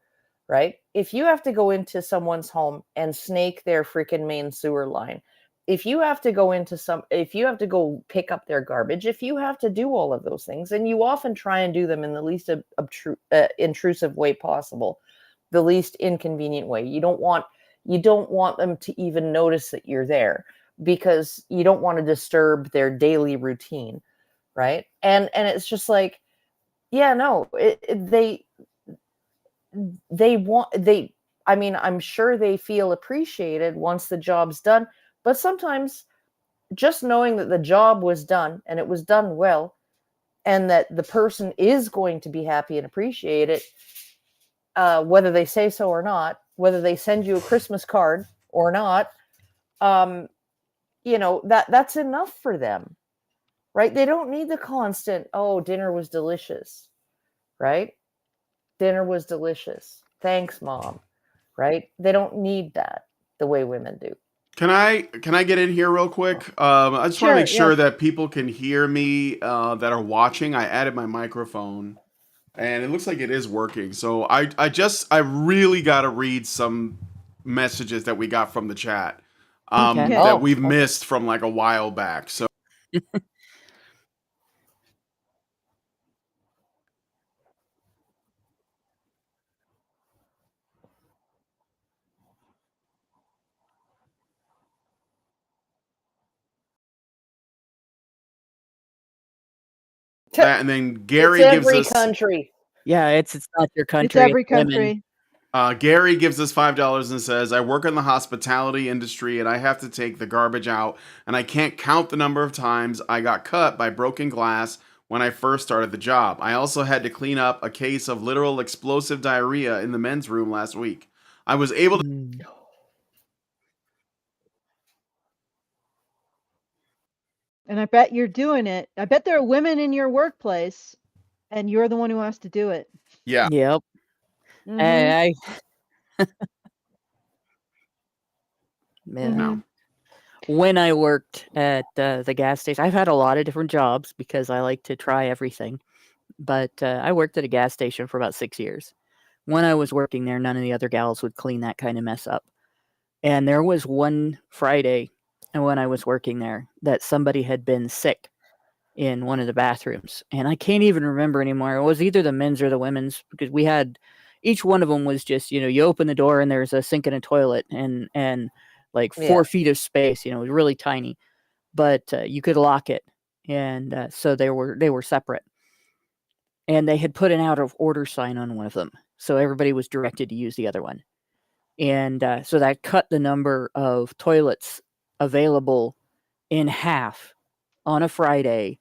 right? If you have to go into someone's home and snake their freaking main sewer line, if you have to go if you have to go pick up their garbage, if you have to do all of those things, and you often try and do them in the least intrusive way possible, the least inconvenient way. You don't want them to even notice that you're there, because you don't want to disturb their daily routine, right? And it's just like, yeah, no, I mean, I'm sure they feel appreciated once the job's done, but sometimes just knowing that the job was done and it was done well, and that the person is going to be happy and appreciate it, whether they say so or not, whether they send you a Christmas card or not, you know, that's enough for them, right? They don't need the constant, oh, dinner was delicious, right? Dinner was delicious. Thanks, Mom, right? They don't need that the way women do. Can I get in here real quick? I just want to make Sure, sure yes. that people can hear me that are watching. I added my microphone, and it looks like it is working. So I really got to read some messages that we got from the chat Okay. that Oh, we've okay. missed from like a while back. So that, and then Gary It's gives every us country. Yeah, it's not your It's country, every it's women. country. Gary gives us $5 and says, I work in the hospitality industry and I have to take the garbage out, and I can't count the number of times I got cut by broken glass when I first started the job. I also had to clean up a case of literal explosive diarrhea in the men's room last week. I was able to. Mm. And I bet you're doing it. I bet there are women in your workplace, and you're the one who has to do it. Yeah. Yep. Mhm. I No. When I worked at the gas station, I've had a lot of different jobs because I like to try everything. But I worked at a gas station for about 6 years. When I was working there, none of the other gals would clean that kind of mess up. And there was one Friday when I was working there that somebody had been sick in one of the bathrooms. And I can't even remember anymore. It was either the men's or the women's, because we had each one of them was just, you open the door and there's a sink and a toilet and like 4 feet of space, it was really tiny, but you could lock it. And so they were separate. And they had put an out of order sign on one of them. So everybody was directed to use the other one. And so that cut the number of toilets available in half on a Friday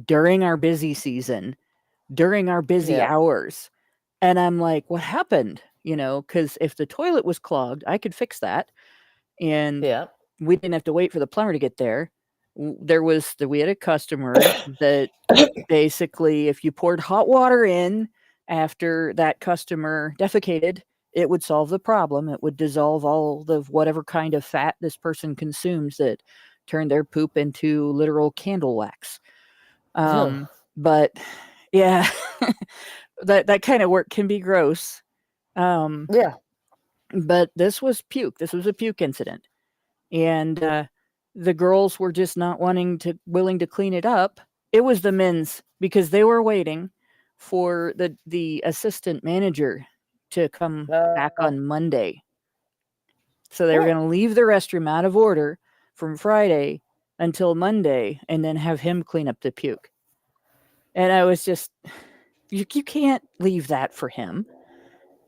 during our busy season, during our busy Yeah. hours. And I'm like, what happened? Because if the toilet was clogged, I could fix that. And Yeah. we didn't have to wait for the plumber to get there. We had a customer that basically, if you poured hot water in after that customer defecated, it would solve the problem. It would dissolve all the whatever kind of fat this person consumes that turned their poop into literal candle wax. But yeah, that kind of work can be gross. Yeah. But this was puke. This was a puke incident. And the girls were just not willing to clean it up. It was the men's, because they were waiting for the assistant manager to come back on Monday. So they were going to leave the restroom out of order from Friday until Monday and then have him clean up the puke. And I was just, you can't leave that for him.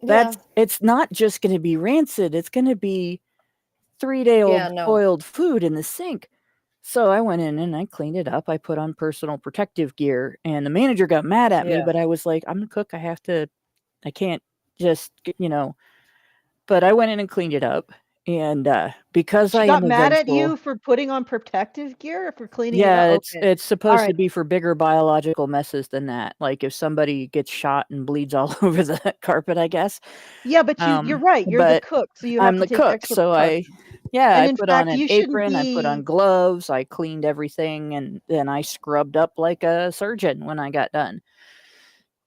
Yeah. It's not just going to be rancid. It's going to be 3-day-old Yeah, no. spoiled food in the sink. So I went in and I cleaned it up. I put on personal protective gear, and the manager got mad at me, Yeah. but I was like, I'm the cook. I can't just, but I went in and cleaned it up. And because She I got am mad at vengeful, you for putting on protective gear for cleaning it yeah, up. Okay. it's supposed to right. be for bigger biological messes than that. Like if somebody gets shot and bleeds all over the carpet, I guess. Yeah, but you're right. You're the But cook, so you have I'm to the take cook, extra so precautions. I in put on fact, an you shouldn't apron, I put on be. gloves, I cleaned everything, and then I scrubbed up like a surgeon when I got done.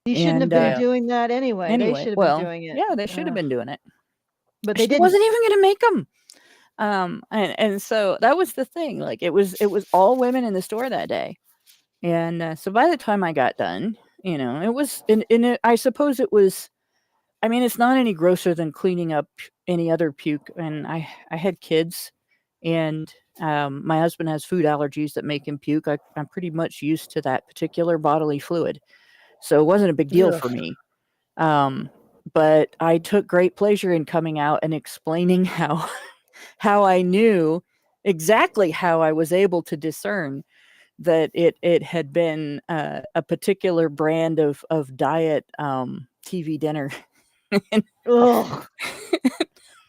You shouldn't have And been Yeah. doing that anyway. They anyway, should have well, been doing it. yeah, they should have been doing it. But they She didn't. wasn't even going to make them. And so that was the thing. Like it was all women in the store that day. And so by the time I got done, it was I suppose it was. I mean, it's not any grosser than cleaning up any other puke. And I had kids, and my husband has food allergies that make him puke. I'm pretty much used to that particular bodily fluid, so it wasn't a big deal for me. But I took great pleasure in coming out and explaining how I knew exactly how I was able to discern that it had been a particular brand of diet TV dinner. Ugh.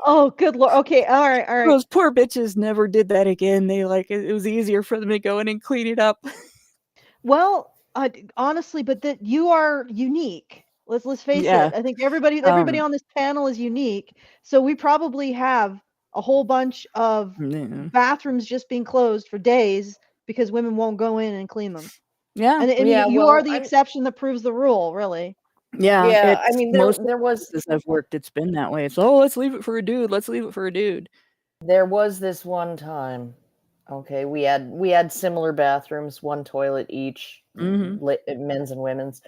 Oh, good lord. Okay, all right. Those poor bitches never did that again. They it was easier for them to go in and clean it up. Well, honestly, but that you are unique. Let's face Yeah. it. I think everybody on this panel is unique. So we probably have a whole bunch of bathrooms just being closed for days because women won't go in and clean them. Yeah. And Yeah, you well, are the exception that proves the rule, really. Yeah. Yeah, I mean, there was places I've worked, it's been that way. It's let's leave it for a dude. Let's leave it for a dude. There was this one time. Okay, we had similar bathrooms, one toilet each, men's and women's,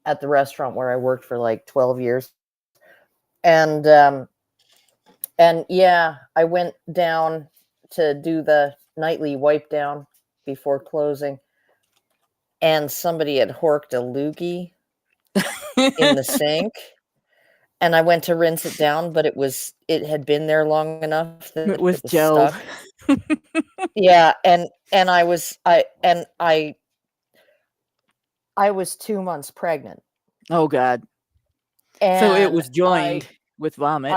at the restaurant where I worked for like 12 years. And yeah, I went down to do the nightly wipe down before closing, and somebody had horked a loogie in the sink, and I went to rinse it down, but it had been there long enough that It was stuck. Yeah, and I was 2 months pregnant. Oh God. And so it was joined with vomit.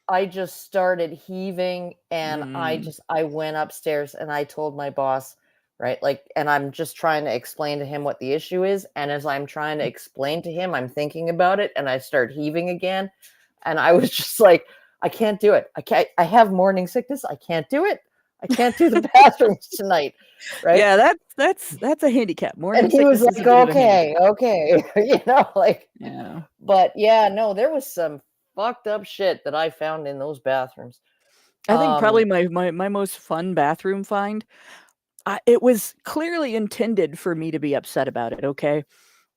I just started heaving, and I went upstairs and I told my boss, right? And I'm just trying to explain to him what the issue is. And as I'm trying to explain to him, I'm thinking about it, and I start heaving again. And I was just like, I can't do it. I have morning sickness. I can't do it. I can't do the bathrooms tonight. Right. Yeah, that's a handicap. Morning and he was sickness like, is a bit of a okay. yeah. But yeah, no, there was some fucked up shit that I found in those bathrooms. I think probably my most fun bathroom find, it was clearly intended for me to be upset about it, okay?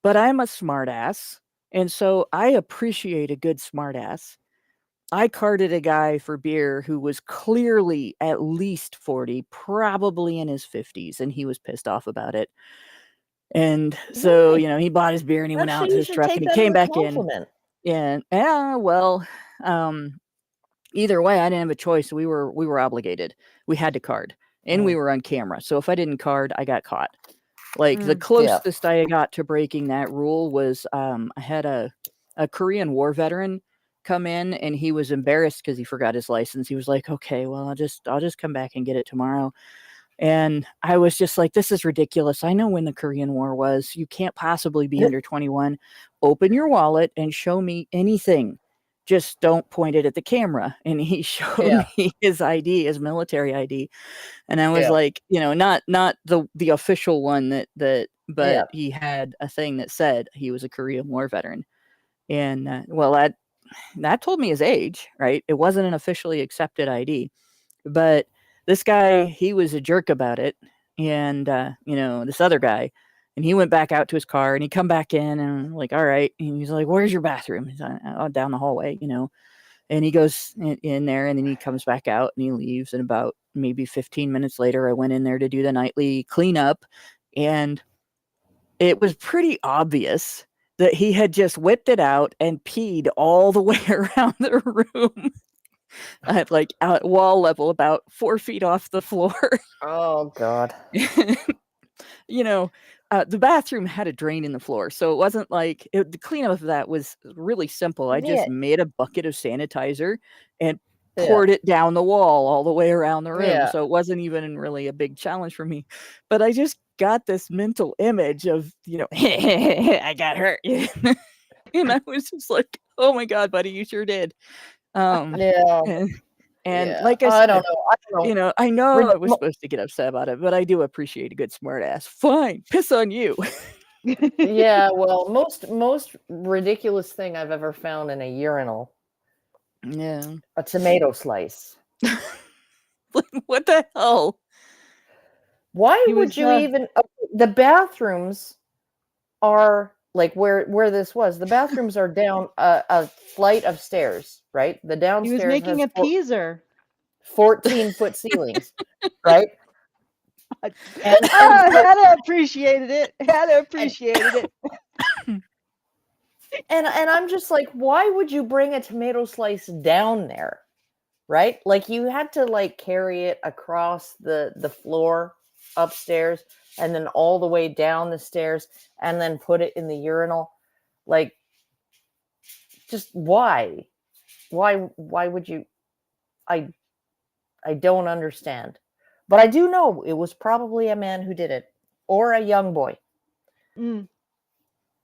But I'm a smart ass, and so I appreciate a good smart ass. I carded a guy for beer who was clearly at least 40, probably in his 50s, and he was pissed off about it. And so, he bought his beer and he went out to his truck and he came back in. And either way, I didn't have a choice. We were obligated. We had to card, and we were on camera. So if I didn't card, I got caught. The closest I got to breaking that rule was I had a Korean War veteran come in, and he was embarrassed because he forgot his license. He was like, okay, well, I'll just come back and get it tomorrow. And I was just like, this is ridiculous. I know when the Korean War was. You can't possibly be under 21. Open your wallet and show me anything. Just don't point it at the camera. And he showed me his ID, his military ID. And I was like, not the official one but he had a thing that said he was a Korean War veteran. And that told me his age, right? It wasn't an officially accepted ID, but this guy, he was a jerk about it. And, this other guy, and he went back out to his car and he come back in, and I'm like, all right. And he's like, where's your bathroom? He's down the hallway, and he goes in there, and then he comes back out and he leaves. And about maybe 15 minutes later, I went in there to do the nightly cleanup, and it was pretty obvious that he had just whipped it out and peed all the way around the room at like at wall level, about 4 feet off the floor. Oh God. You know, the bathroom had a drain in the floor, so it wasn't like the cleanup of that was really simple. I just Yeah. made a bucket of sanitizer and Yeah. poured it down the wall all the way around the room. Yeah. So it wasn't even really a big challenge for me. But I just got this mental image of, I got hurt. And I was just like, oh my God, buddy, you sure did. Yeah. And Yeah. like I I said, don't know. I know I was Mo- supposed to get upset about it, but I do appreciate a good smart ass. Fine, piss on you. Yeah. Well, most ridiculous thing I've ever found in a urinal, Yeah. a tomato slice. What the hell? Why He would was, you even? The bathrooms are like where this was. The bathrooms are down a flight of stairs, right? The He was downstairs making has a teaser. 14-foot ceilings, right? And Hannah appreciated it. Hannah appreciated it. and I'm just like, why would you bring a tomato slice down there, right? Like you had to like carry it across the floor upstairs and then all the way down the stairs and then put it in the urinal. Like, just why would you? I don't understand, but I do know it was probably a man who did it or a young boy. Mm.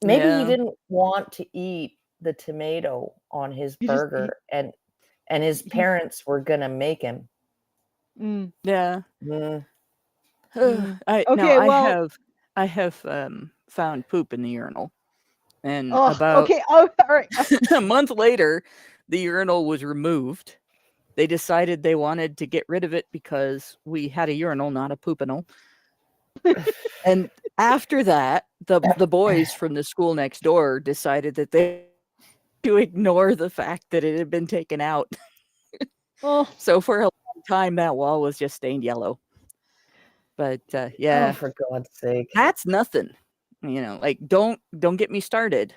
Maybe he Yeah. didn't want to eat the tomato on his He just- burger and his parents were gonna make him. Mm. Yeah. Mm. Mm. I Okay, well- I have found poop in the urinal. And Oh, about okay. Oh, all right. a month later, the urinal was removed. They decided they wanted to get rid of it because we had a urinal, not a poopinal. And after that, the boys from the school next door decided that they to ignore the fact that it had been taken out. Oh, So for a long time, that wall was just stained yellow. But yeah, Oh, for God's sake. that's nothing. Like don't get me started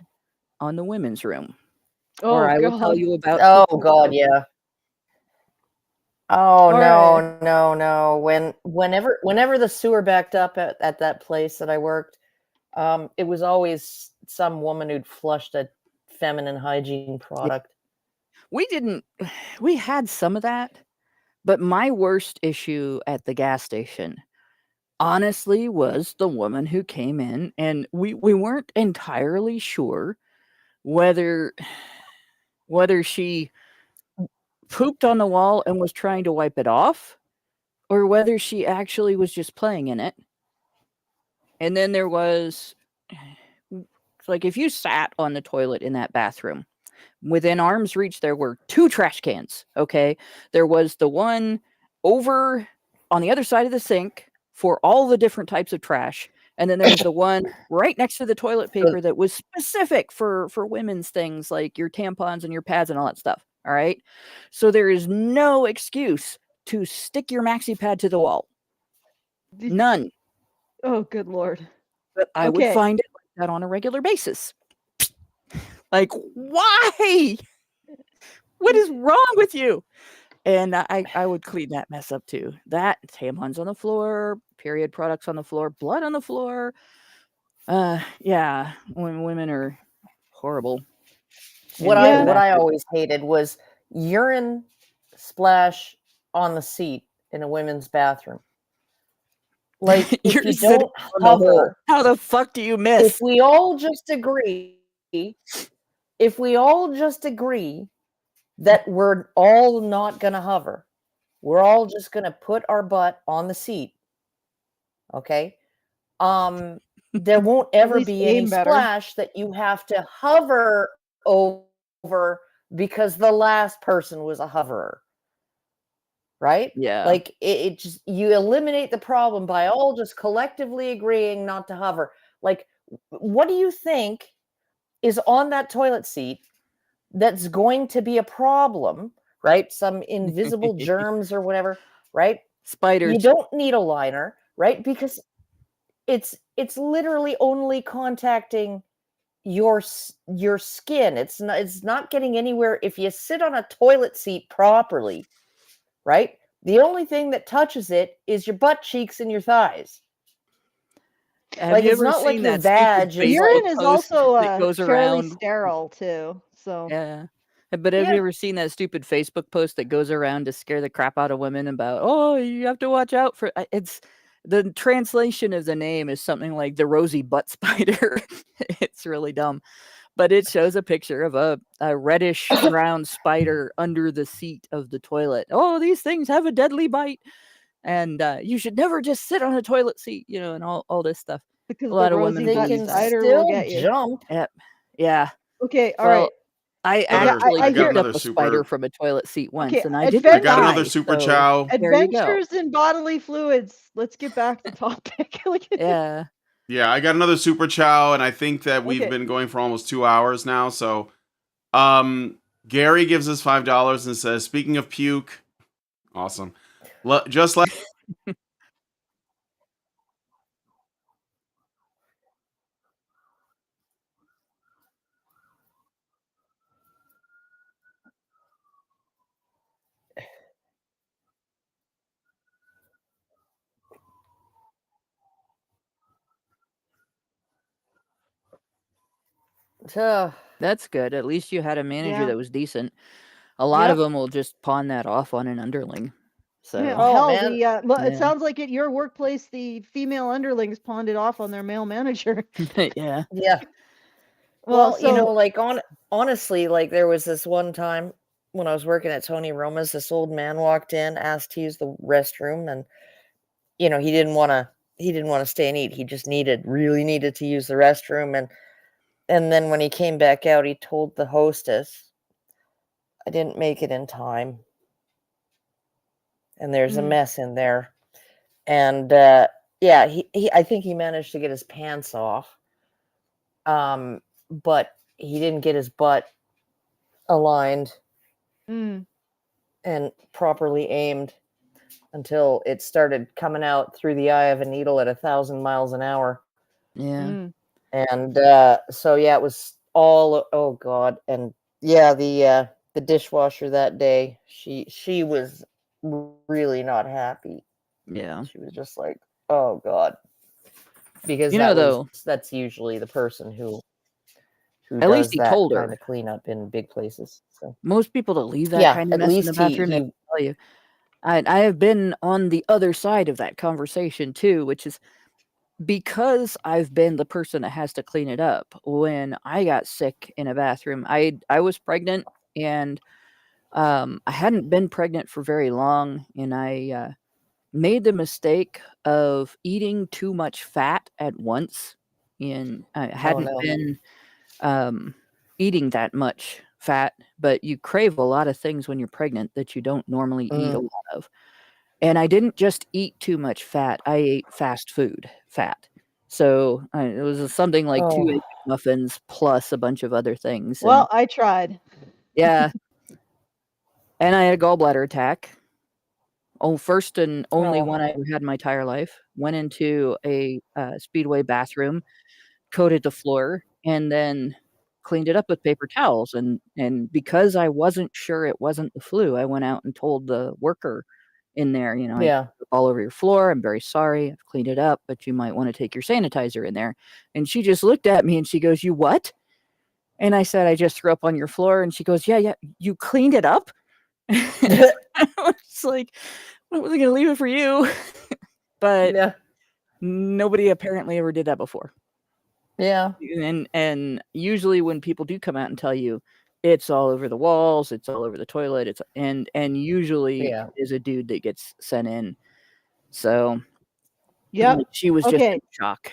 on the women's room. Or I will tell God. you about. Oh God, yeah. Oh All no, no. Whenever the sewer backed up at that place that I worked, it was always some woman who'd flushed a feminine hygiene product. We had some of that, but my worst issue at the gas station, honestly, was the woman who came in, and we weren't entirely sure whether she pooped on the wall and was trying to wipe it off, or whether she actually was just playing in it. And then there was, like, if you sat on the toilet in that bathroom, within arm's reach, there were 2 trash cans. Okay. There was the one over on the other side of the sink for all the different types of trash. And then there was the one right next to the toilet paper that was specific for women's things like your tampons and your pads and all that stuff. All right. So there is no excuse to stick your maxi pad to the wall. None. Oh, good Lord. But I would Okay. find it like that on a regular basis. Like, why? What is wrong with you? And I would clean that mess up too. That, tampons on the floor, period products on the floor, blood on the floor. Yeah, when women are horrible. What And I always hated was urine splash on the seat in a women's bathroom. Like, if You're you sitting don't on the hole. hover, How the fuck do you miss? if we all just agree that we're all not gonna hover, we're all just gonna put our butt on the seat, okay? There won't ever least be any aim better. splash that you have to hover over because the last person was a hoverer, right? Yeah. Like it just, you eliminate the problem by all just collectively agreeing not to hover. Like, what do you think is on that toilet seat that's going to be a problem, right? Some invisible germs or whatever, right? Spiders. You don't need a liner, right? Because it's literally only contacting your skin. It's not getting anywhere if you sit on a toilet seat properly, right? The only thing that touches it is your butt cheeks and your thighs. Have Like, you it's ever not like seen your that stupid vag is Facebook Urine is post also that goes fairly around? sterile too. So Yeah. But have Yeah. you ever seen that stupid Facebook post that goes around to scare the crap out of women about, oh, you have to watch out for it's the translation of the name is something like the rosy butt spider. It's really dumb. But it shows a picture of a reddish brown spider under the seat of the toilet. Oh, these things have a deadly bite. And you should never just sit on a toilet seat, you know, and all this stuff. because A lot the of rosy women they butt believe can that. spider will still get you. jump. Yep. Yeah. Okay, all Well, right. I Yeah, actually I picked hear- up another a spider super- from a toilet seat once, Okay, and I didn't I got die. another super so chow. there you go. Adventures in bodily fluids. Let's get back to topic. Yeah. Yeah, I got another super chow, and I think that we've Okay. been going for almost 2 hours now. So, Gary gives us $5 and says, "Speaking of puke, awesome. Just like That's good. At least you had a manager Yeah. that was decent. A lot of Yep. them will just pawn that off on an underling. So Yeah, Oh, hell, man. it Yeah. sounds like at your workplace, the female underlings pawned it off on their male manager. yeah. Yeah. Well, Well, so like honestly, like there was this one time when I was working at Tony Roma's, this old man walked in, asked to use the restroom, and he didn't want to stay and eat. He just really needed to use the restroom, and then when he came back out, he told the hostess, "I didn't make it in time, and there's a Mm. mess in there." And yeah, he I think he managed to get his pants off, but he didn't get his butt aligned mm, and properly aimed until it started coming out through the eye of a needle at 1,000 miles an hour. Yeah. mm. And so yeah, it was all, oh god. And yeah, the dishwasher that day, she was really not happy. Yeah. She was just like, oh god, because You know, though, that's usually the person who at least does he that told kind her. of cleanup in big places. So Most people that leave that yeah, kind of at mess in the least bathroom, they he will tell you. I have been on the other side of that conversation too, which is because I've been the person that has to clean it up. When I got sick in a bathroom, I was pregnant, and I hadn't been pregnant for very long, and I made the mistake of eating too much fat at once, and I hadn't no. been eating that much fat, but you crave a lot of things when you're pregnant that you don't normally eat a lot of. And I didn't just eat too much fat, I ate fast food fat. So it was something like 2 egg Oh, muffins plus a bunch of other things. And Well, I tried. yeah, and I had a gallbladder attack. Oh, first and only one I oh, ever had in my entire life. Went into a Speedway bathroom, coated the floor, and then cleaned it up with paper towels. And because I wasn't sure it wasn't the flu, I went out and told the worker in there, I yeah. all over your floor. I'm very sorry. I've cleaned it up, but you might want to take your sanitizer in there. And she just looked at me and she goes, "You what?" And I said, "I just threw up on your floor." And she goes, "Yeah, you cleaned it up?" I was like, I wasn't going to leave it for you. But Yeah. nobody apparently ever did that before. Yeah. And usually when people do come out and tell you it's all over the walls, it's all over the toilet, and usually Yeah. it is a dude that gets sent in. So Yep. she was just Okay. in shock.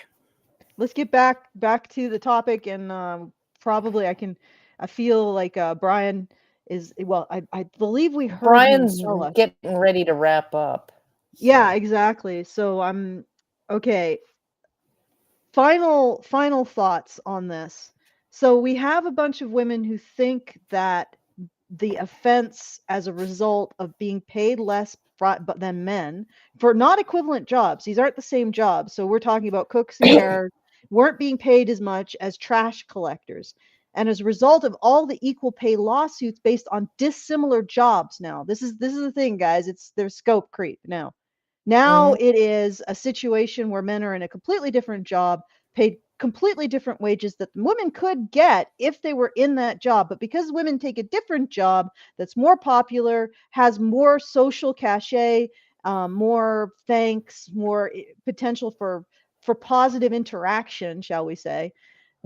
Let's get back to the topic, and probably I feel like Brian is, well, I believe we heard him Brian's tell us. getting ready to wrap up. Yeah, so. exactly. So I'm okay. Final thoughts on this. So we have a bunch of women who think that the offense as a result of being paid less than men for not equivalent jobs. These aren't the same jobs. So we're talking about cooks and carers. weren't being paid as much as trash collectors. And as a result of all the equal pay lawsuits based on dissimilar jobs now, this is the thing, guys, there's scope creep now. Now it is a situation where men are in a completely different job, paid completely different wages that women could get if they were in that job. But because women take a different job that's more popular, has more social cachet, more thanks, more potential for positive interaction, shall we say,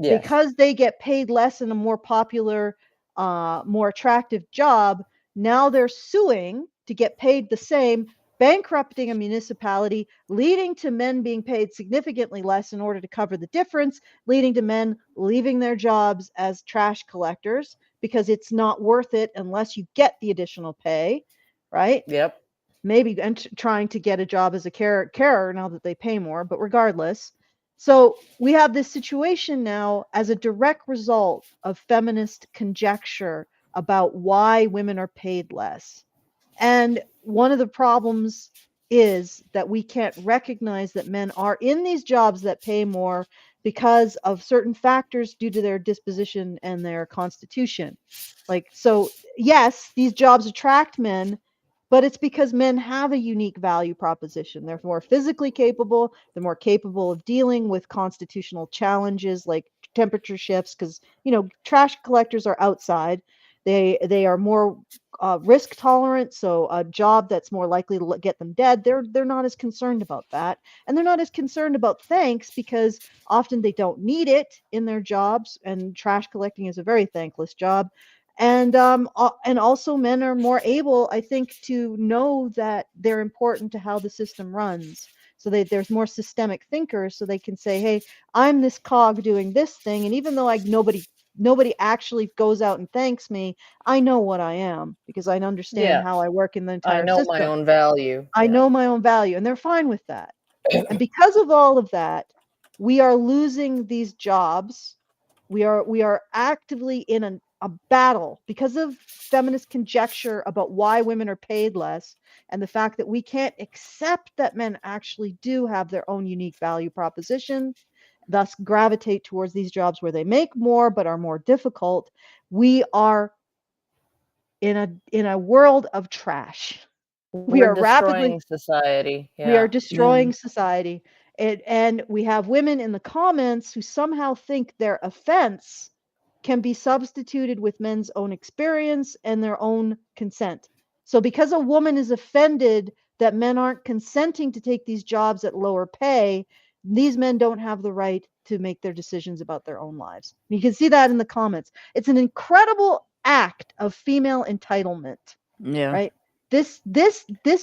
Yes. because they get paid less in a more popular, more attractive job, now they're suing to get paid the same, bankrupting a municipality, leading to men being paid significantly less in order to cover the difference, leading to men leaving their jobs as trash collectors because it's not worth it unless you get the additional pay, right? Yep. Maybe trying to get a job as a carer now that they pay more, but regardless. So we have this situation now as a direct result of feminist conjecture about why women are paid less. And one of the problems is that we can't recognize that men are in these jobs that pay more because of certain factors due to their disposition and their constitution. Like, so yes, these jobs attract men, but it's because men have a unique value proposition. They're more physically capable. They're more capable of dealing with constitutional challenges like temperature shifts, because, you know, trash collectors are outside. They are more risk tolerant, so a job that's more likely to get them dead, they're not as concerned about that. And they're not as concerned about thanks because often they don't need it in their jobs, and trash collecting is a very thankless job. And also men are more able, I think, to know that they're important to how the system runs. So there's more systemic thinkers, so they can say, hey, I'm this cog doing this thing, and even though nobody actually goes out and thanks me, I know what I am because I understand Yeah. how I work in the I entire know system. my own value. I Yeah. know my own value, and they're fine with that. And because of all of that, we are losing these jobs. We are actively in a battle because of feminist conjecture about why women are paid less, and the fact that we can't accept that men actually do have their own unique value proposition, thus gravitate towards these jobs where they make more but are more difficult. We are in a world of trash. We We're are rapidly destroying society. we are Yeah. destroying society. And we have women in the comments who somehow think their offense can be substituted with men's own experience and their own consent. So because a woman is offended that men aren't consenting to take these jobs at lower pay, these men don't have the right to make their decisions about their own lives. You can see that in the comments. It's an incredible act of female entitlement, Yeah. right? This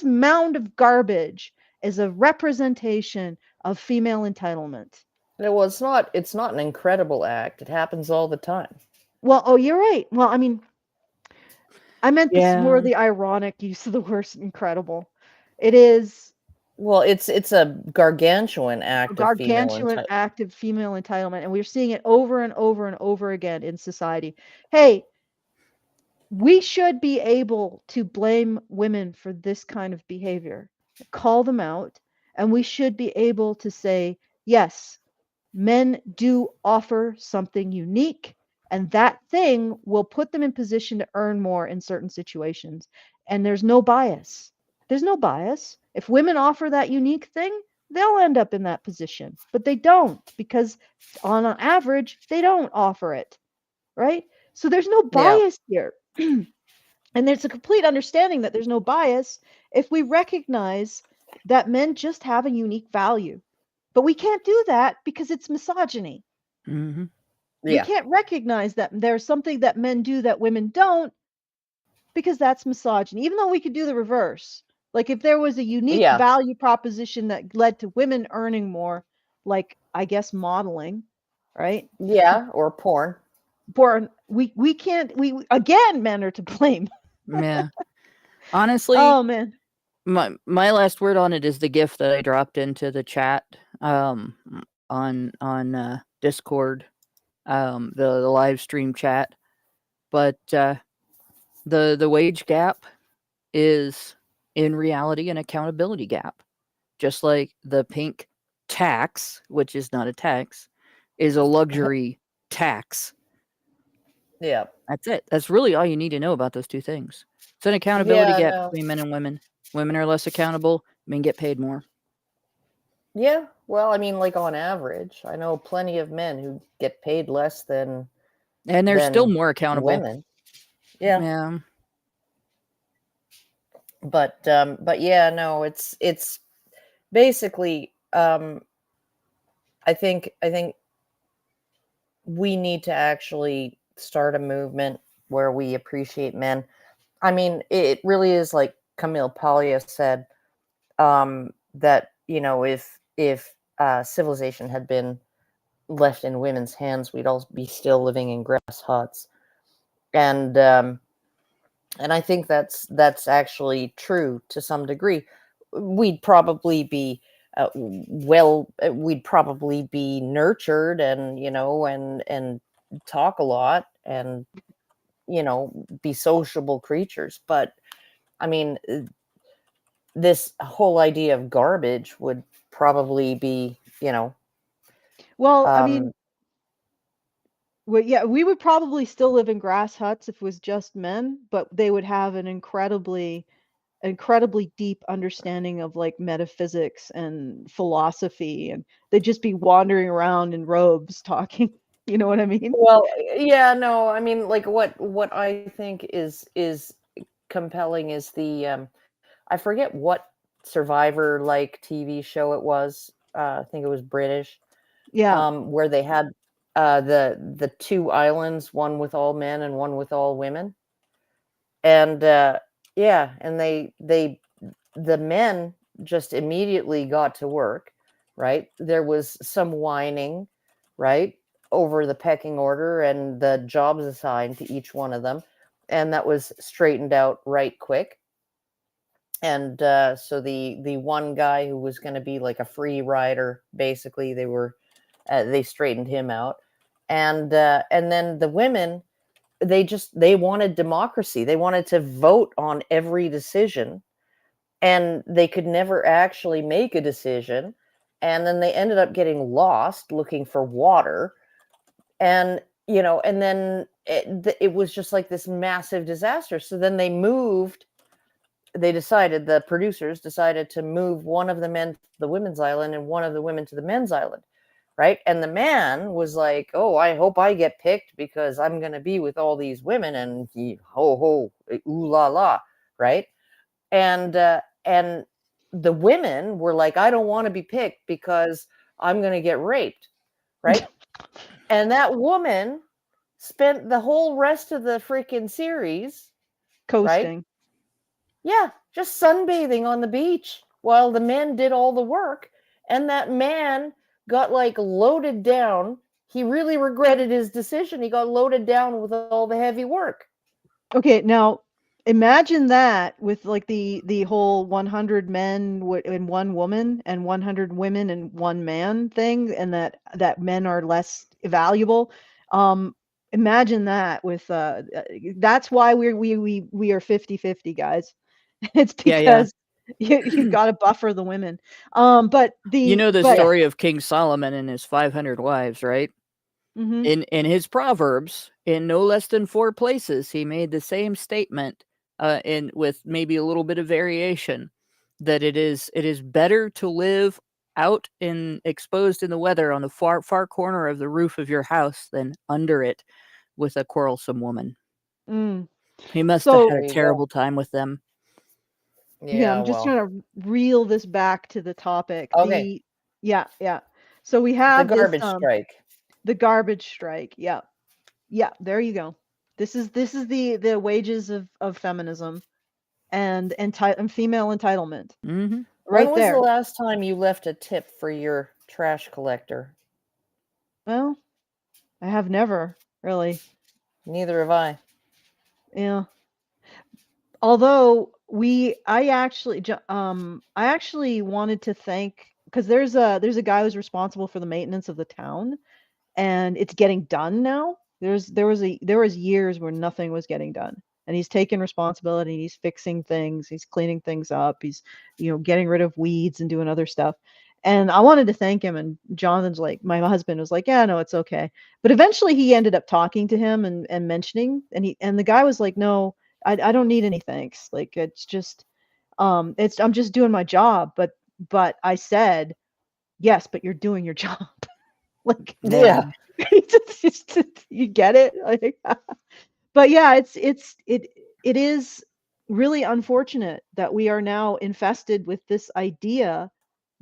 mound of garbage is a representation of female entitlement. Well, it's not an incredible act. It happens all the time. Well, oh, you're right. Well, I mean, I meant this more Yeah. the ironic use of the word incredible. It is Well, it's a gargantuan a act of female gargantuan act of female entitlement, and we're seeing it over and over and over again in society. Hey, we should be able to blame women for this kind of behavior, call them out, and we should be able to say, yes, men do offer something unique, and that thing will put them in position to earn more in certain situations. And there's no bias. There's no bias. If women offer that unique thing, they'll end up in that position, but they don't, because on an average, they don't offer it, right? So there's no Yeah. bias here. And there's a complete understanding that there's no bias if we recognize that men just have a unique value. But we can't do that because it's misogyny. Mm-hmm. We Yeah. can't recognize that there's something that men do that women don't because that's misogyny, even though we could do the reverse. Like if there was a unique Yeah. value proposition that led to women earning more, like I guess modeling, right? Yeah, or porn. We can't, again, men are to blame. Yeah. Honestly, Oh man. my last word on it is the gift that I dropped into the chat on Discord, the live stream chat. But the wage gap is in reality an accountability gap, just like the pink tax, which is not a tax, is a luxury tax. Yeah. That's it. That's really all you need to know about those two things. It's an accountability Yeah, gap no. between men and women. Women are less accountable. Men get paid more. Yeah. Well, I mean, like on average, I know plenty of men who get paid less than And they're still than more accountable. women. Yeah. Yeah. But yeah, no, it's basically I think we need to actually start a movement where we appreciate men. I mean, it really is like Camille Paglia said, that, you know, if civilization had been left in women's hands, we'd all be still living in grass huts. And I think that's actually true to some degree. We'd probably be we'd probably be nurtured, and you know, and talk a lot, and you know, be sociable creatures. But I mean, this whole idea of garbage would probably be, you know, Well, I mean, well, yeah, we would probably still live in grass huts if it was just men, but they would have an incredibly deep understanding of like metaphysics and philosophy, and they'd just be wandering around in robes talking. You know what I mean? well, yeah, no, I mean, like what I think is compelling is the I forget what Survivor like TV show it was. I think it was British. Yeah. Where they had the two islands, one with all men and one with all women. And yeah, and the men just immediately got to work, right? There was some whining, right, over the pecking order and the jobs assigned to each one of them, and that was straightened out right quick. And so the one guy who was going to be like a free rider, basically, they straightened him out. And then the women, they wanted democracy. They wanted to vote on every decision, and they could never actually make a decision. And then they ended up getting lost looking for water. And, you know, and then it was just like this massive disaster. So then the producers decided to move one of the men to the women's island and one of the women to the men's island, right? And the man was like, oh, I hope I get picked because I'm going to be with all these women, and ho ho, ooh la la, right? And the women were like, I don't want to be picked because I'm going to get raped, right? And that woman spent the whole rest of the freaking series, right? Coasting. Yeah, just sunbathing on the beach while the men did all the work. And that man got like loaded down. He really regretted his decision. He got loaded down with all the heavy work. Okay, now imagine that with like the whole 100 men and one woman and 100 women and one man thing, and that men are less valuable. Imagine that with that's why we are 50-50, guys. It's because you've got to buffer the women. But you know the story of King Solomon and his 500 wives, right? Mm-hmm. In his Proverbs, in no less than 4 places, he made the same statement, in with maybe a little bit of variation, that it is better to live out exposed in the weather on the far corner of the roof of your house than under it with a quarrelsome woman. He must have had a terrible time with them. Yeah, I'm just trying to reel this back to the topic. Okay. Yeah. So we have the garbage strike. The garbage strike. Yeah. There you go. This is the wages of feminism and female entitlement. Mm-hmm. Right when was there. the last time you left a tip for your trash collector? Well, I have never really. Neither have I. Yeah. Although I actually wanted to thank, because there's a guy who's responsible for the maintenance of the town, and it's getting done now. There was years where nothing was getting done, and he's taking responsibility. He's fixing things. He's cleaning things up. He's getting rid of weeds and doing other stuff. And I wanted to thank him, and Jonathan's like, my husband was like, yeah, no, it's okay. But eventually he ended up talking to him and mentioning, and the guy was like, no, I don't need any thanks. Like, it's just, I'm just doing my job. But I said, yes, but you're doing your job. Like, Yeah. it's just, you get it? Like, but yeah, it is really unfortunate that we are now infested with this idea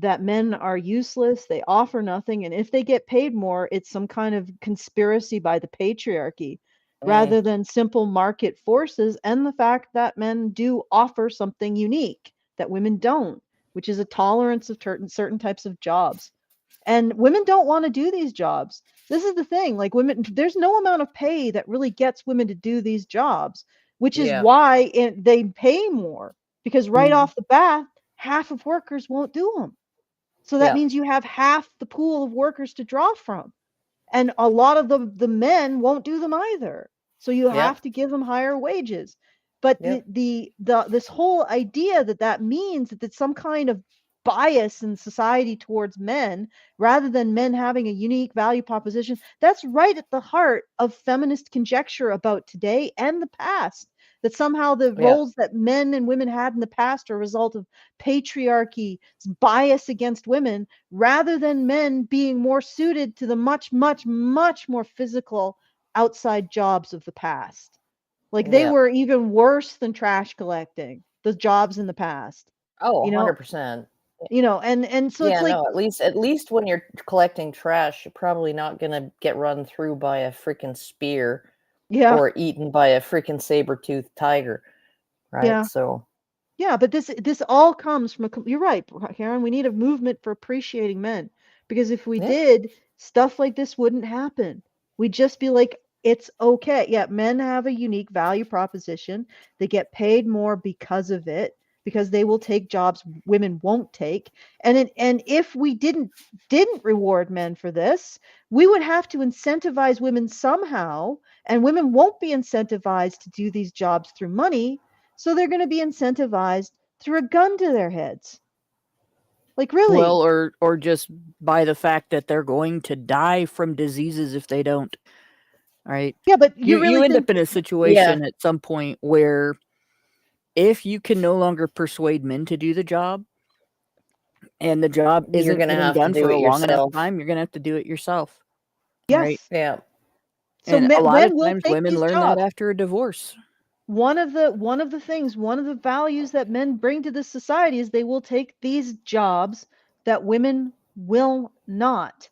that men are useless, they offer nothing, and if they get paid more, it's some kind of conspiracy by the patriarchy rather than simple market forces and the fact that men do offer something unique that women don't, which is a tolerance of certain types of jobs. And women don't want to do these jobs. This is the thing, like, women, there's no amount of pay that really gets women to do these jobs, which is Yeah. why they pay more, because right Mhm. off the bat, half of workers won't do them. So that Yeah. means you have half the pool of workers to draw from. And a lot of the men won't do them either. So you Yep. have to give them higher wages. But Yep. the this whole idea that means that it's some kind of bias in society towards men rather than men having a unique value proposition, that's right at the heart of feminist conjecture about today and the past. That somehow the Yeah. roles that men and women had in the past are a result of patriarchy, bias against women, rather than men being more suited to the much, much, much more physical outside jobs of the past. Like, they Yeah. were even worse than trash collecting, the jobs in the past. Oh, You know, 100%. and so it's Yeah, like, no, at least when you're collecting trash, you're probably not gonna get run through by a freaking spear yeah, or eaten by a freaking saber-toothed tiger, right? yeah. So, Yeah, but this all comes from you're right, Karen. We need a movement for appreciating men, because if we yeah. did, stuff like this wouldn't happen. We'd just be like, it's okay. Yeah, men have a unique value proposition. They get paid more because of it, because they will take jobs women won't take. And if we didn't reward men for this, we would have to incentivize women somehow, and women won't be incentivized to do these jobs through money, so they're going to be incentivized through a gun to their heads. Like, really? Well, or just by the fact that they're going to die from diseases if they don't. Right? Yeah, but you You really end think? up in a situation at some point where if you can no longer persuade men to do the job, and the job You're isn't gonna getting have to done do for a it long enough yourself. time, you're gonna have to do it yourself. Right? Yes. Yeah. So And a lot of men will times take women these learn that jobs. after a divorce. One of the things, one of the values that men bring to this society is they will take these jobs that women will not.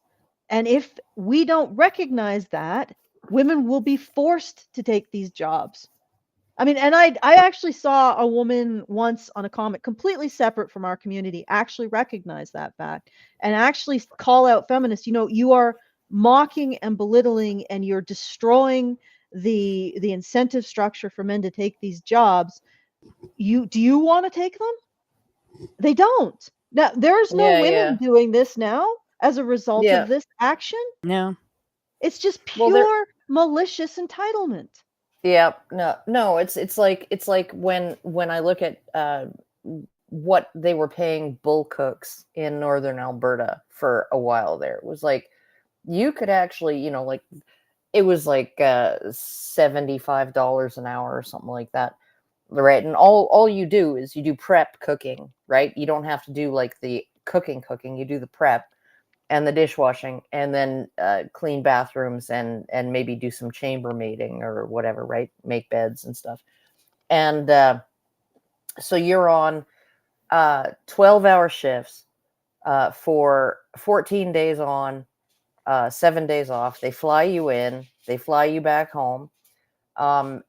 And if we don't recognize that, women will be forced to take these jobs. I mean, and I actually saw a woman once on a comic completely separate from our community actually recognize that fact and actually call out feminists. You know, you are mocking and belittling, and you're destroying the incentive structure for men to take these jobs. Do you want to take them? They don't. Now, there's no Yeah, women yeah. doing this now as a result Yeah. of this action. No. It's just Well, there pure malicious entitlement. yeah, no, it's like when I look at what they were paying bull cooks in northern Alberta for a while there. It was like you could actually, like it was like $75 an hour or something like that. Right. And all you do is you do prep cooking, right? You don't have to do like the cooking, you do the prep and the dishwashing, and then clean bathrooms and maybe do some chambermaiding or whatever, right? Make beds and stuff. And so you're on 12-hour shifts for 14 days on, 7 days off. They fly you in, they fly you back home. And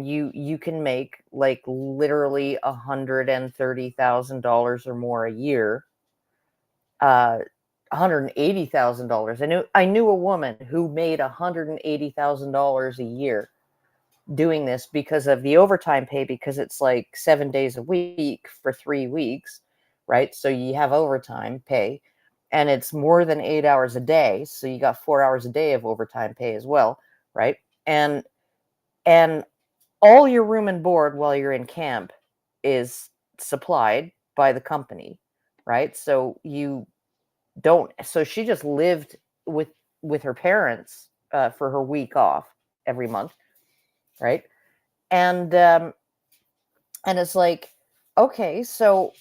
you can make like literally $130,000 or more a year. $180,000. I knew a woman who made $180,000 a year doing this because of the overtime pay, because it's like 7 days a week for 3 weeks, right? So you have overtime pay, and it's more than 8 hours a day, so you got 4 hours a day of overtime pay as well, right? And all your room and board while you're in camp is supplied by the company. right? So you don't. So she just lived with her parents for her week off every month, right? And it's like, okay, so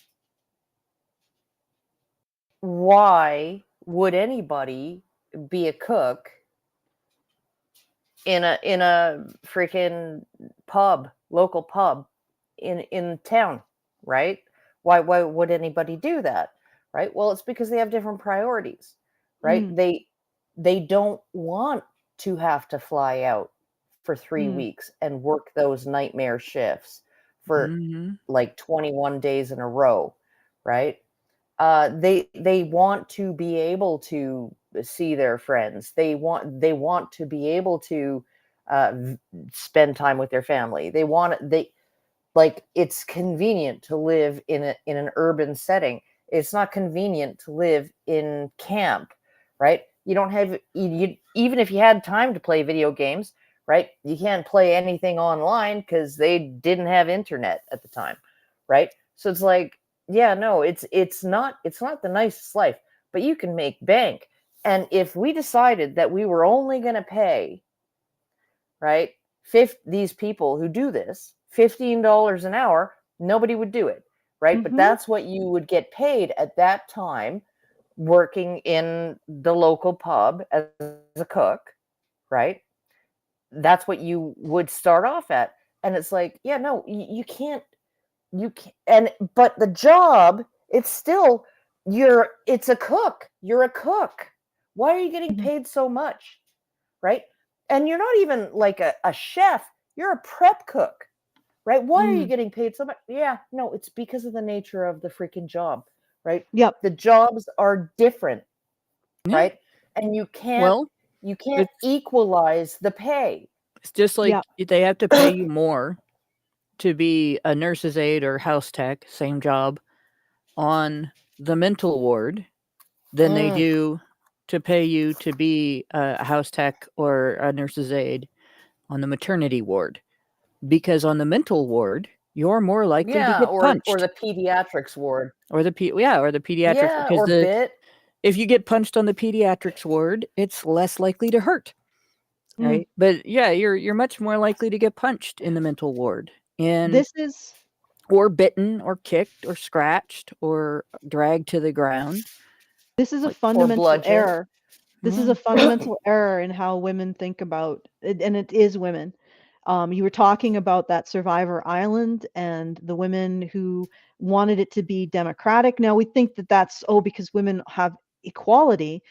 why would anybody be a cook in a freaking pub, local pub in town, right? Why would anybody do that, right? Well, it's because they have different priorities, right? They don't want to have to fly out for 3 weeks and work those nightmare shifts for like 21 days in a row, right? They want to be able to see their friends. They want to be able to spend time with their family. They like, it's convenient to live in an urban setting. It's not convenient to live in camp, right? You don't have even if you had time to play video games, right? You can't play anything online because they didn't have internet at the time, right? So it's like, yeah, no, it's not the nicest life, but you can make bank. And if we decided that we were only going to pay, right, these people who do this $15 an hour, nobody would do it, right? But that's what you would get paid at that time, working in the local pub as a cook, right? That's what you would start off at. And it's like, yeah, no, you can't, but the job, it's still, it's a cook. You're a cook. Why are you getting paid so much, right? And you're not even like a chef. You're a prep cook, right? Why are you getting paid so much? Yeah, no, it's because of the nature of the freaking job, right? Yep. The jobs are different, Yeah. right? And you can't Well, equalize the pay. it's just like they have to pay you more to be a nurse's aide or house tech, same job, on the mental ward than they do to pay you to be a house tech or a nurse's aide on the maternity ward. Because on the mental ward, you're more likely to get punched. Or the pediatrics ward. Or the pediatrics. Yeah, because or bit. if you get punched on the pediatrics ward, it's less likely to hurt. Right? But yeah, you're much more likely to get punched in the mental ward. And This is or bitten or kicked or scratched or dragged to the ground. This is a Or fundamental bludgeoned. error. This is a fundamental error in how women think about it, and it is women. You were talking about that Survivor Island and the women who wanted it to be democratic. Now we think that that's because women have equality.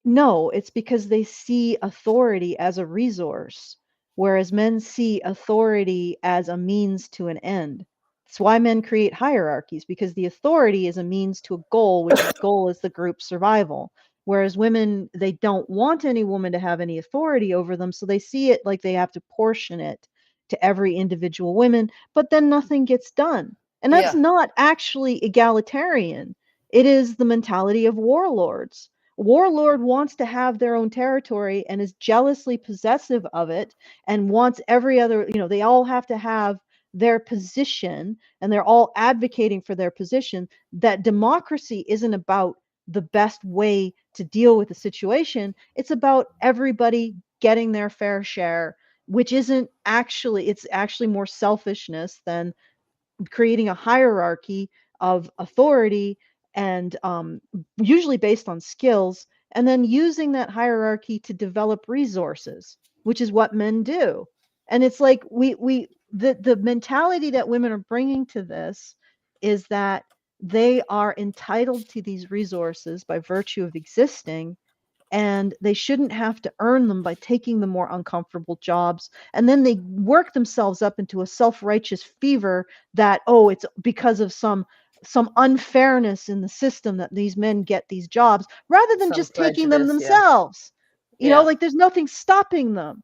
No, it's because they see authority as a resource, whereas men see authority as a means to an end. That's why men create hierarchies, because the authority is a means to a goal, which goal is the group survival. Whereas women, they don't want any woman to have any authority over them, so they see it like they have to portion it to every individual woman, but then nothing gets done. And that's not actually egalitarian. It is the mentality of warlords. Warlord wants to have their own territory and is jealously possessive of it and wants every other, they all have to have their position and they're all advocating for their position. That democracy isn't about the best way to deal with the situation. It's about everybody getting their fair share, which isn't actually, it's actually more selfishness than creating a hierarchy of authority and usually based on skills, and then using that hierarchy to develop resources, which is what men do. And it's like the mentality that women are bringing to this is that they are entitled to these resources by virtue of existing, and they shouldn't have to earn them by taking the more uncomfortable jobs. And then they work themselves up into a self-righteous fever that, it's because of some unfairness in the system that these men get these jobs, rather than Some just taking them prejudice, themselves. Like there's nothing stopping them.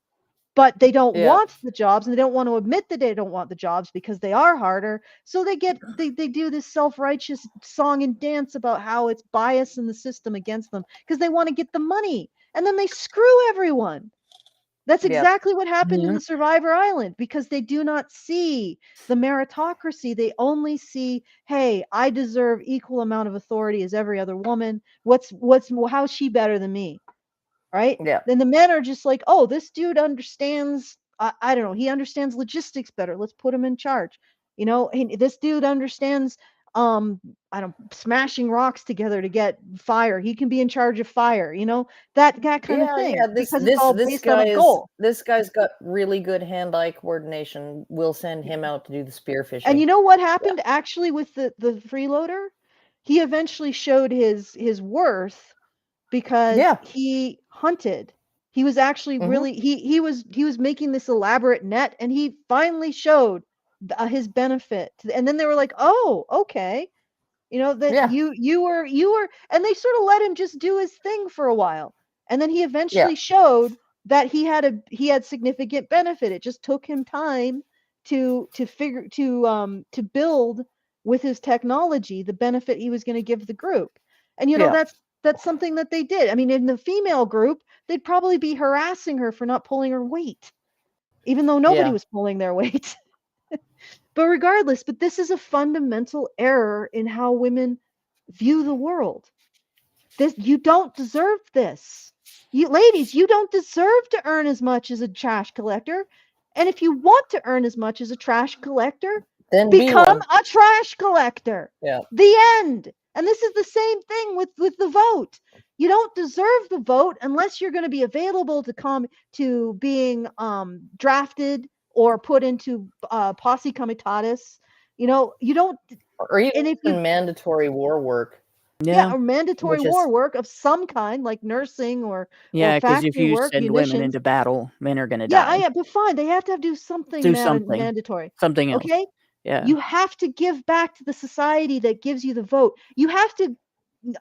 But they don't want the jobs, and they don't want to admit that they don't want the jobs because they are harder. So they do this self-righteous song and dance about how it's bias in the system against them because they want to get the money, and then they screw everyone. That's Yep. exactly what happened in Mhm. the Survivor Island, because they do not see the meritocracy. They only see, hey, I deserve equal amount of authority as every other woman. How's she better than me? Right? Yeah. Then the men are just like, oh, this dude understands, I don't know, he understands logistics better. Let's put him in charge. You know, this dude understands, I don't, smashing rocks together to get fire. He can be in charge of fire, you know, that kind of thing, This because it's all based on a goal. this guy's got really good hand-eye coordination. We'll send him out to do the spearfishing. And you know what happened actually with the freeloader? He eventually showed his worth because Yeah. he hunted. He was actually really he was making this elaborate net, and he finally showed his benefit. And then they were like, "Oh, okay." You know, that Yeah. you were, and they sort of let him just do his thing for a while. And then he eventually showed that he had significant benefit. It just took him time to build with his technology the benefit he was going to give the group. And you know, Yeah. that's something that they did. I mean, in the female group, they'd probably be harassing her for not pulling her weight, even though nobody was pulling their weight. But regardless, this is a fundamental error in how women view the world. You don't deserve this. Ladies, you don't deserve to earn as much as a trash collector. And if you want to earn as much as a trash collector, Then become a trash collector. Yeah. The end. And this is the same thing with the vote. You don't deserve the vote unless you're going to be available to come to being drafted or put into posse comitatus. You know, you don't, or even and if you, mandatory war work. yeah, or mandatory Which is- war work of some kind, like nursing or Yeah, because factory if you work, send women munitions. into battle, men are going to Yeah, die. but fine, they have to do something mandatory. Something else. Okay? Yeah. You have to give back to the society that gives you the vote. You have to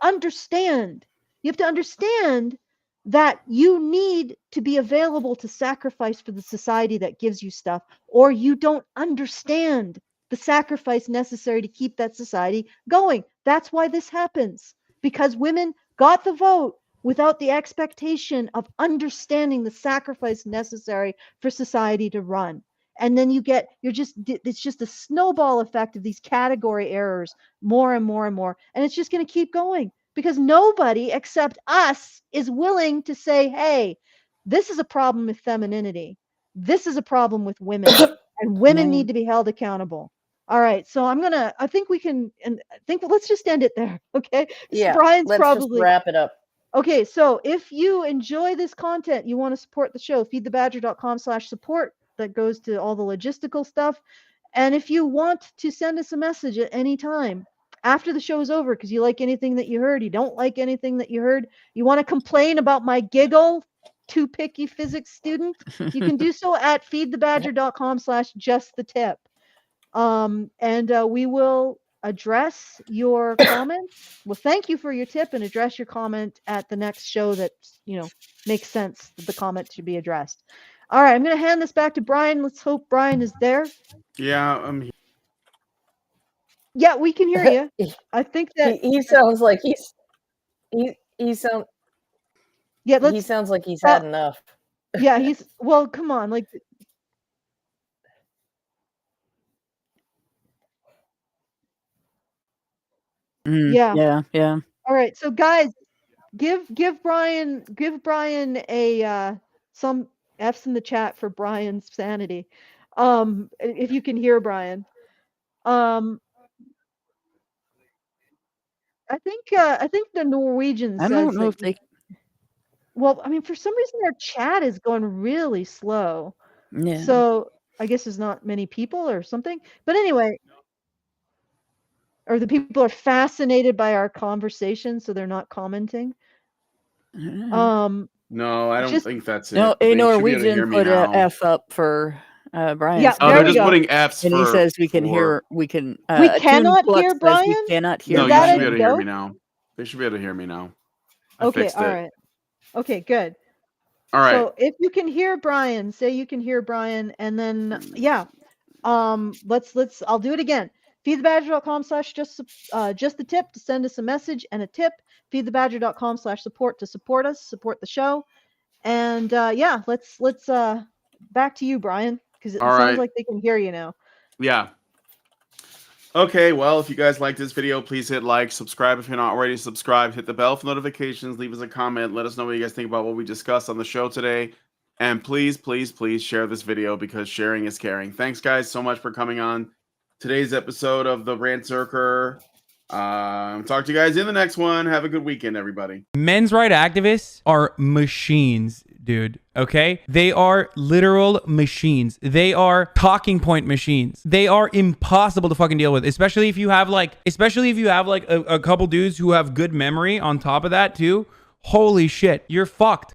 understand. You have to understand that you need to be available to sacrifice for the society that gives you stuff, or you don't understand the sacrifice necessary to keep that society going. That's why this happens, because women got the vote without the expectation of understanding the sacrifice necessary for society to run. And then it's just a snowball effect of these category errors, more and more and more. And it's just going to keep going, because nobody except us is willing to say, hey, this is a problem with femininity. This is a problem with women, and women need to be held accountable. All right. So I think we can, and let's just end it there. Okay. Yeah. Brian's let's probably just wrap it up. Okay, so if you enjoy this content, you want to support the show, feedthebadger.com/support. That goes to all the logistical stuff. And if you want to send us a message at any time after the show is over, because you like anything that you heard, you don't like anything that you heard, you want to complain about my giggle, too picky physics student, you can do so at feedthebadger.com/justthetip. And we will address your comments. Well, thank you for your tip, and address your comment at the next show that, makes sense that the comment should be addressed. All right, I'm going to hand this back to Brian. Let's hope Brian is there. Yeah, I'm here. Yeah, we can hear you. I think that he sounds like he sounds he sounds like he's had enough. Yeah, well, come on, like. Yeah. All right, so guys, give Brian a some F's in the chat for Brian's sanity. If you can hear Brian. I think the Norwegian says, I don't know if they. Well, I mean, for some reason our chat is going really slow. Yeah. So I guess there's not many people or something. But anyway, or the people are fascinated by our conversation, so they're not commenting. No, I don't think that's it. No, They a should be able to Norwegian hear me put now. a F up for Brian. Yeah, Oh, there they're we just go. putting F's And for. he says we can for- hear. We can. We cannot Toon Plus hear says Brian? We cannot hear. No, you that should a be able to hear go? me now. They should be able to hear me now. I Okay, fixed all it. right. Okay, good. All right. So if you can hear Brian, say you can hear Brian, and then let's I'll do it again. Feedthebadger.com/just the tip to send us a message and a tip. Feedthebadger.com/support to support us, support the show. And yeah, let's back to you, Brian, because it All sounds right. like they can hear you now. Yeah. Okay, well, if you guys like this video, please hit like, subscribe if you're not already subscribed, hit the bell for notifications, leave us a comment, let us know what you guys think about what we discussed on the show today, and please, please, please share this video because sharing is caring. Thanks, guys, so much for coming on today's episode of the Rantzerker. Talk to you guys in the next one. Have a good weekend, everybody. Men's right activists are machines, dude. Okay? They are literal machines. They are talking point machines. They are impossible to fucking deal with, especially if you have like a couple dudes who have good memory on top of that too. Holy shit, you're fucked.